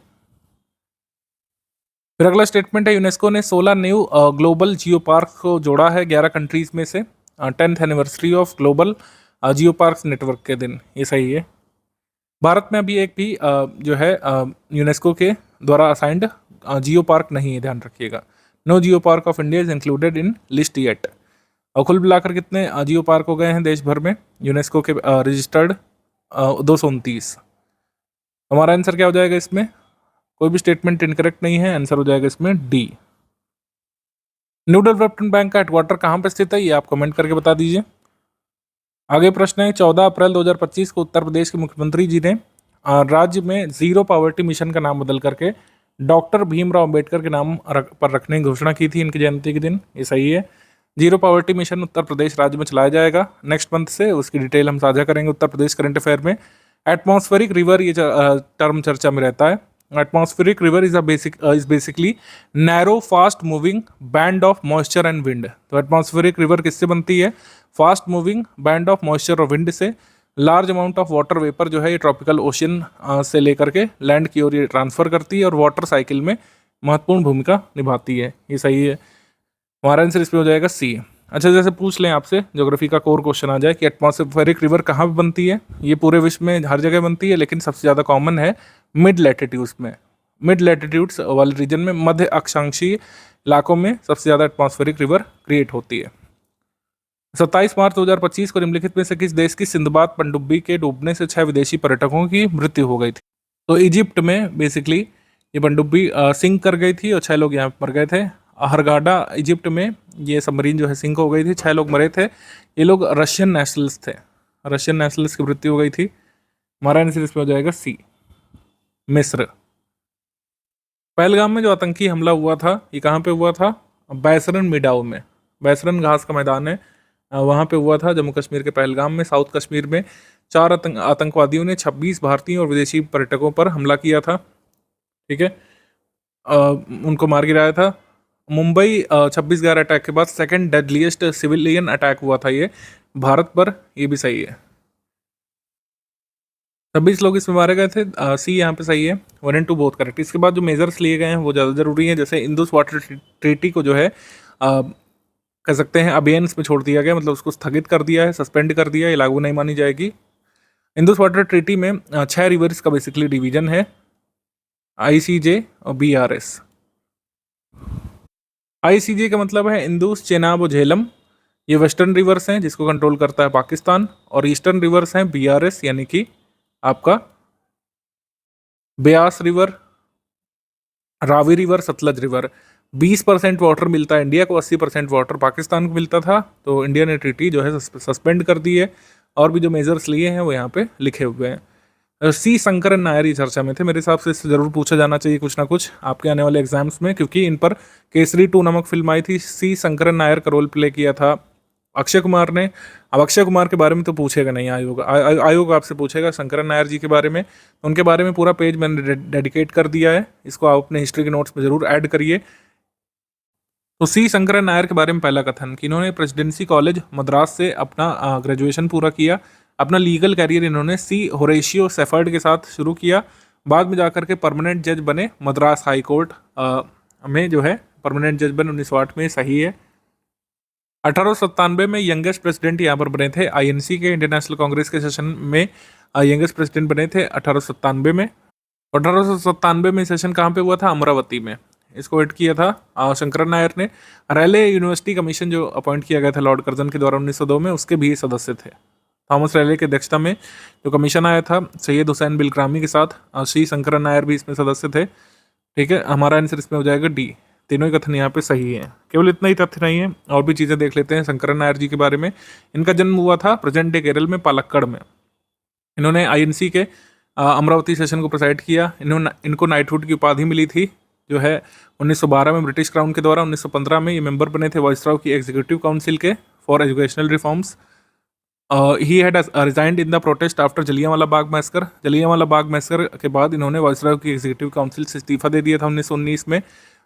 फिर अगला स्टेटमेंट है, यूनेस्को ने 16 न्यू ग्लोबल जियो पार्क को जोड़ा है 11 कंट्रीज में से 10th anniversary of global geo parks network के दिन, ये सही है। भारत में अभी एक भी जो है यूनेस्को के द्वारा असाइंड जियो पार्क नहीं है, ध्यान रखिएगा। No geo park of India is included in list yet. और कुल मिलाकर कितने जियो पार्क हो गए हैं देश भर में यूनेस्को के रजिस्टर्ड? 229। हमारा आंसर क्या हो जाएगा इसमें? कोई भी स्टेटमेंट इनकरेक्ट नहीं है, आंसर हो जाएगा इसमें D। न्यू डेवलपमेंट बैंक का हेडक्वार्टर कहाँ पर स्थित है, ये आप कमेंट करके बता दीजिए। आगे प्रश्न है, 14 अप्रैल 2025 को उत्तर प्रदेश के मुख्यमंत्री जी ने राज्य में जीरो पॉवर्टी मिशन का नाम बदल करके डॉक्टर भीमराव अंबेडकर के नाम पर रखने की घोषणा की थी इनकी जयंती के दिन, ये सही है। Zero poverty mission Uttar Pradesh राज्य में चलाया जाएगा नेक्स्ट मंथ से, उसकी डिटेल हम साझा करेंगे उत्तर प्रदेश करंट अफेयर में। एटमॉस्फेरिक रिवर ये टर्म चर्चा में रहता है। Atmospheric river is basically narrow fast moving band of moisture and wind. तो एटमॉस्फेरिक रिवर किससे बनती है? Fast moving band of moisture और विंड से। Large amount of water vapour जो है ये ट्रॉपिकल ओशन से लेकर के लैंड की ओर ये ट्रांसफर करती है और वाटर साइकिल में महत्वपूर्ण भूमिका निभाती है, ये सही है। हमारा आंसर इसमें हो जाएगा C। अच्छा, जैसे पूछ लें आपसे ज्योग्राफी का कोर क्वेश्चन आ जाए कि एटमॉस्फेरिक रिवर कहाँ पे बनती है? ये पूरे विश्व में हर जगह बनती है, लेकिन सबसे ज़्यादा कॉमन है मिड लैटिट्यूड्स में। मिड लैटिट्यूड्स वाले रीजन में, मध्य अक्षांशीय इलाकों में सबसे ज़्यादा एटमॉस्फेरिक रिवर क्रिएट होती है। 27 मार्च 2025 को निम्नलिखित में से किस देश की सिंदबाद पनडुब्बी के डूबने से 6 विदेशी पर्यटकों की मृत्यु हो गई थी? तो इजिप्ट में बेसिकली ये पनडुब्बी सिंक कर गई थी और 6 लोग यहाँ मर गए थे। हरगाडा इजिप्ट में ये सबमरीन जो है सिंक हो गई थी, 6 लोग मरे थे। ये लोग रशियन नेशनल्स थे, रशियन नेशनल्स की मृत्यु हो गई थी। हमारा आंसर इसमें हो जाएगा C, मिस्र। पहलगाम में जो आतंकी हमला हुआ था ये कहाँ पे हुआ था? बैसरन मिडाओ में, बैसरन घास का मैदान है वहाँ पे हुआ था, जम्मू कश्मीर के पहलगाम में, साउथ कश्मीर में। 4 आतंकवादियों ने 26 भारतीय और विदेशी पर्यटकों पर हमला किया था, ठीक है, उनको मार गिराया था। मुंबई 26/11 अटैक के बाद सेकंड डेडलीस्ट सिविलियन अटैक हुआ था ये भारत पर, ये भी सही है। 26 लोग इसमें मारे गए थे, C यहाँ पे सही है। 1 and 2 बोथ करेक्ट। इसके बाद जो मेजर्स लिए गए हैं वो ज़्यादा जरूरी हैं, जैसे इंडस वाटर ट्रीटी को जो है कह सकते हैं अबेयंस में छोड़ दिया गया, मतलब उसको स्थगित कर दिया है, सस्पेंड कर दिया है, ये लागू नहीं मानी जाएगी। इंडस वाटर ट्रीटी में 6 रिवर्स का बेसिकली डिवीजन है, ICJ और BRS। ICJ का मतलब है इंदुस, चेनाब और झेलम, ये वेस्टर्न रिवर्स हैं जिसको कंट्रोल करता है पाकिस्तान, और ईस्टर्न रिवर्स हैं BRS यानी कि आपका Beas river, Ravi river, Sutlej river. 20% water मिलता है इंडिया को, 80% वाटर पाकिस्तान को मिलता था, तो इंडिया ने ट्रीटी जो है सस्पेंड कर दी है, और भी जो मेजर्स लिए हैं वो यहाँ पे लिखे हुए हैं। सी शंकरन नायर ही चर्चा में थे। मेरे हिसाब से इससे जरूर पूछा जाना चाहिए कुछ ना कुछ आपके आने वाले एग्जाम्स में, क्योंकि इन पर केसरी 2 नामक फिल्म आई थी। सी शंकरन नायर का रोल प्ले किया था अक्षय कुमार ने। अब अक्षय कुमार के बारे में तो पूछेगा नहीं आयोग, आयोग आपसे पूछेगा शंकरन नायर जी के बारे में। उनके बारे में पूरा पेज मैंने डेडिकेट कर दिया है, इसको आप अपने हिस्ट्री के नोट्स में जरूर ऐड करिए। तो सी शंकरन नायर के बारे में पहला कथन कि इन्होंने प्रेसिडेंसी कॉलेज मद्रास से अपना ग्रेजुएशन पूरा किया। अपना लीगल करियर इन्होंने सी होरेशियो सेफर्ड के साथ शुरू किया। बाद में जाकर के परमानेंट जज बने मद्रास हाई कोर्ट में, जो है परमानेंट जज बने 1908 में, सही है। 1897 में यंगेस्ट प्रेसिडेंट यहाँ पर बने थे आईएनसी के, इंडियन नेशनल कांग्रेस के सेशन में यंगेस्ट प्रेसिडेंट बने थे 1897 में। 1897 में सेशन कहाँ पे हुआ था? अमरावती में। इसको एड किया था शंकरन नायर ने। रैले यूनिवर्सिटी कमीशन जो अपॉइंट किया गया था लॉर्ड कर्जन के द्वारा 1902 में, उसके भी सदस्य थे। थॉमस रैले की अध्यक्षता में जो कमीशन आया था सैयद हुसैन बिलग्रामी के साथ, श्री शंकरन नायर भी इसमें सदस्य थे। ठीक है, हमारा आंसर इसमें हो जाएगा डी। तीनों ही कथन यहाँ पे सही है, केवल इतना ही तथ्य नहीं है, और भी चीज़ें देख लेते हैं शंकरन नायर जी के बारे में। इनका जन्म हुआ था प्रेजेंट डे केरल में पालक्कड़ में। इन्होंने आईएनसी के अमरावती सेशन को प्रेसाइड किया। इनको नाइटहुड की उपाधि मिली थी, जो है 1912 में ब्रिटिश क्राउन के द्वारा। 1915 में ये मेंबर बने थे वाइसरॉय की एग्जीक्यूटिव काउंसिल के for educational reforms. He had resigned in the protest after Jallianwala Bagh massacre. Jallianwala Bagh massacre के बाद इन्होंने वाइसरॉय की एग्जीक्यूटिव काउंसिल से इस्तीफा दे दिया था 1919 में।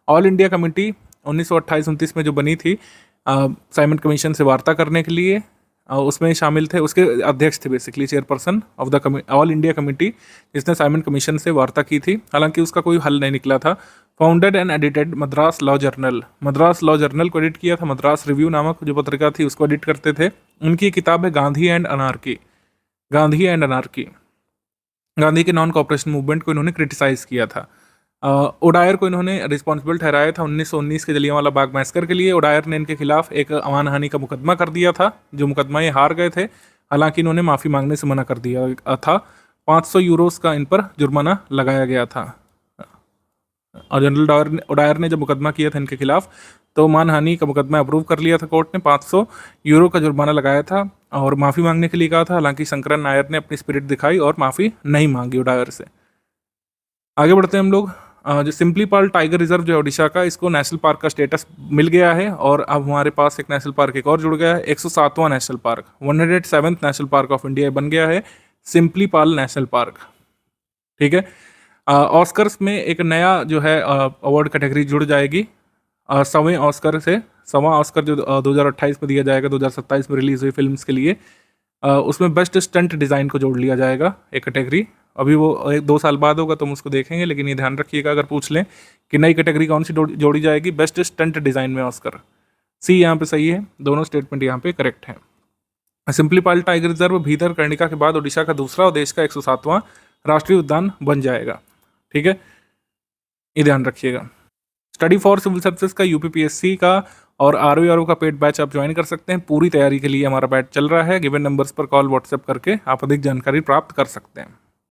ऑल इंडिया कमेटी 1928-29 में जो बनी थी साइमन कमीशन से वार्ता करने के लिए, उसमें शामिल थे। उसके अध्यक्ष थे basically, chairperson of the all India committee, जिसने साइमन कमीशन से वार्ता की थी। हालांकि उसका कोई हल नहीं निकला था। Founded and edited Madras law journal. Madras law journal को एडिट किया था। मद्रास रिव्यू नामक जो पत्रिका थी उसको एडिट करते थे। उनकी किताब है Gandhi and anarchy. Gandhi and anarchy. Gandhi के नॉन कॉपरेशन मूवमेंट को इन्होंने क्रिटिसाइज किया था। ओडायर को इन्होंने रिस्पॉन्सिबल ठहराया था 1919 के जलियांवाला बाग मैसकर के लिए। ओडायर ने इनके खिलाफ एक अमानहानि का मुकदमा कर दिया था, जो मुकदमा ये हार गए थे। हालांकि इन्होंने माफ़ी मांगने से मना कर दिया था। 500 यूरोस का इन पर जुर्माना लगाया गया था। और जनरल ओडायर ने जब मुकदमा किया था इनके खिलाफ, तो मानहानि का मुकदमा अप्रूव कर लिया था कोर्ट ने। 500 यूरो का जुर्माना लगाया था और माफ़ी मांगने के लिए कहा था। हालांकि शंकरन नायर ने अपनी स्पिरिट दिखाई और माफ़ी नहीं मांगी ओडायर से। आगे बढ़ते हैं हम लोग। जो सिम्पलीपाल टाइगर रिजर्व जो है ओडिशा का, इसको नेशनल पार्क का स्टेटस मिल गया है। और अब हमारे पास एक नेशनल पार्क एक और जुड़ गया है, 107वां national park, 107th national park of India बन गया है सिम्पलीपाल नेशनल पार्क। ठीक है, ऑस्कर्स में एक नया जो है अवार्ड कैटेगरी जुड़ जाएगी 100वें ऑस्कर से। 100वां ऑस्कर जो 2028 में दिया जाएगा, 2027 में रिलीज हुई फिल्म्स के लिए, उसमें बेस्ट स्टंट डिज़ाइन को जोड़ लिया जाएगा एक कैटेगरी। अभी वो 1-2 साल बाद होगा तो हम उसको देखेंगे, लेकिन ये ध्यान रखिएगा अगर पूछ लें कि नई कैटेगरी कौन सी जोड़ी जाएगी, बेस्ट स्टंट डिज़ाइन में ऑस्कर। सी यहाँ पे सही है, दोनों स्टेटमेंट यहाँ पे करेक्ट हैं। सिम्पलीपाल टाइगर रिजर्व भीतर कर्णिका के बाद ओडिशा का दूसरा और देश का 107वां राष्ट्रीय उद्यान बन जाएगा। ठीक है, ये ध्यान रखिएगा। स्टडी फॉर सिविल सर्विसेज का यूपीपीएससी का और आरओ का पेड बैच आप ज्वाइन कर सकते हैं। पूरी तैयारी के लिए हमारा बैच चल रहा है। गिवन नंबर्स पर कॉल व्हाट्सएप करके आप अधिक जानकारी प्राप्त कर सकते हैं।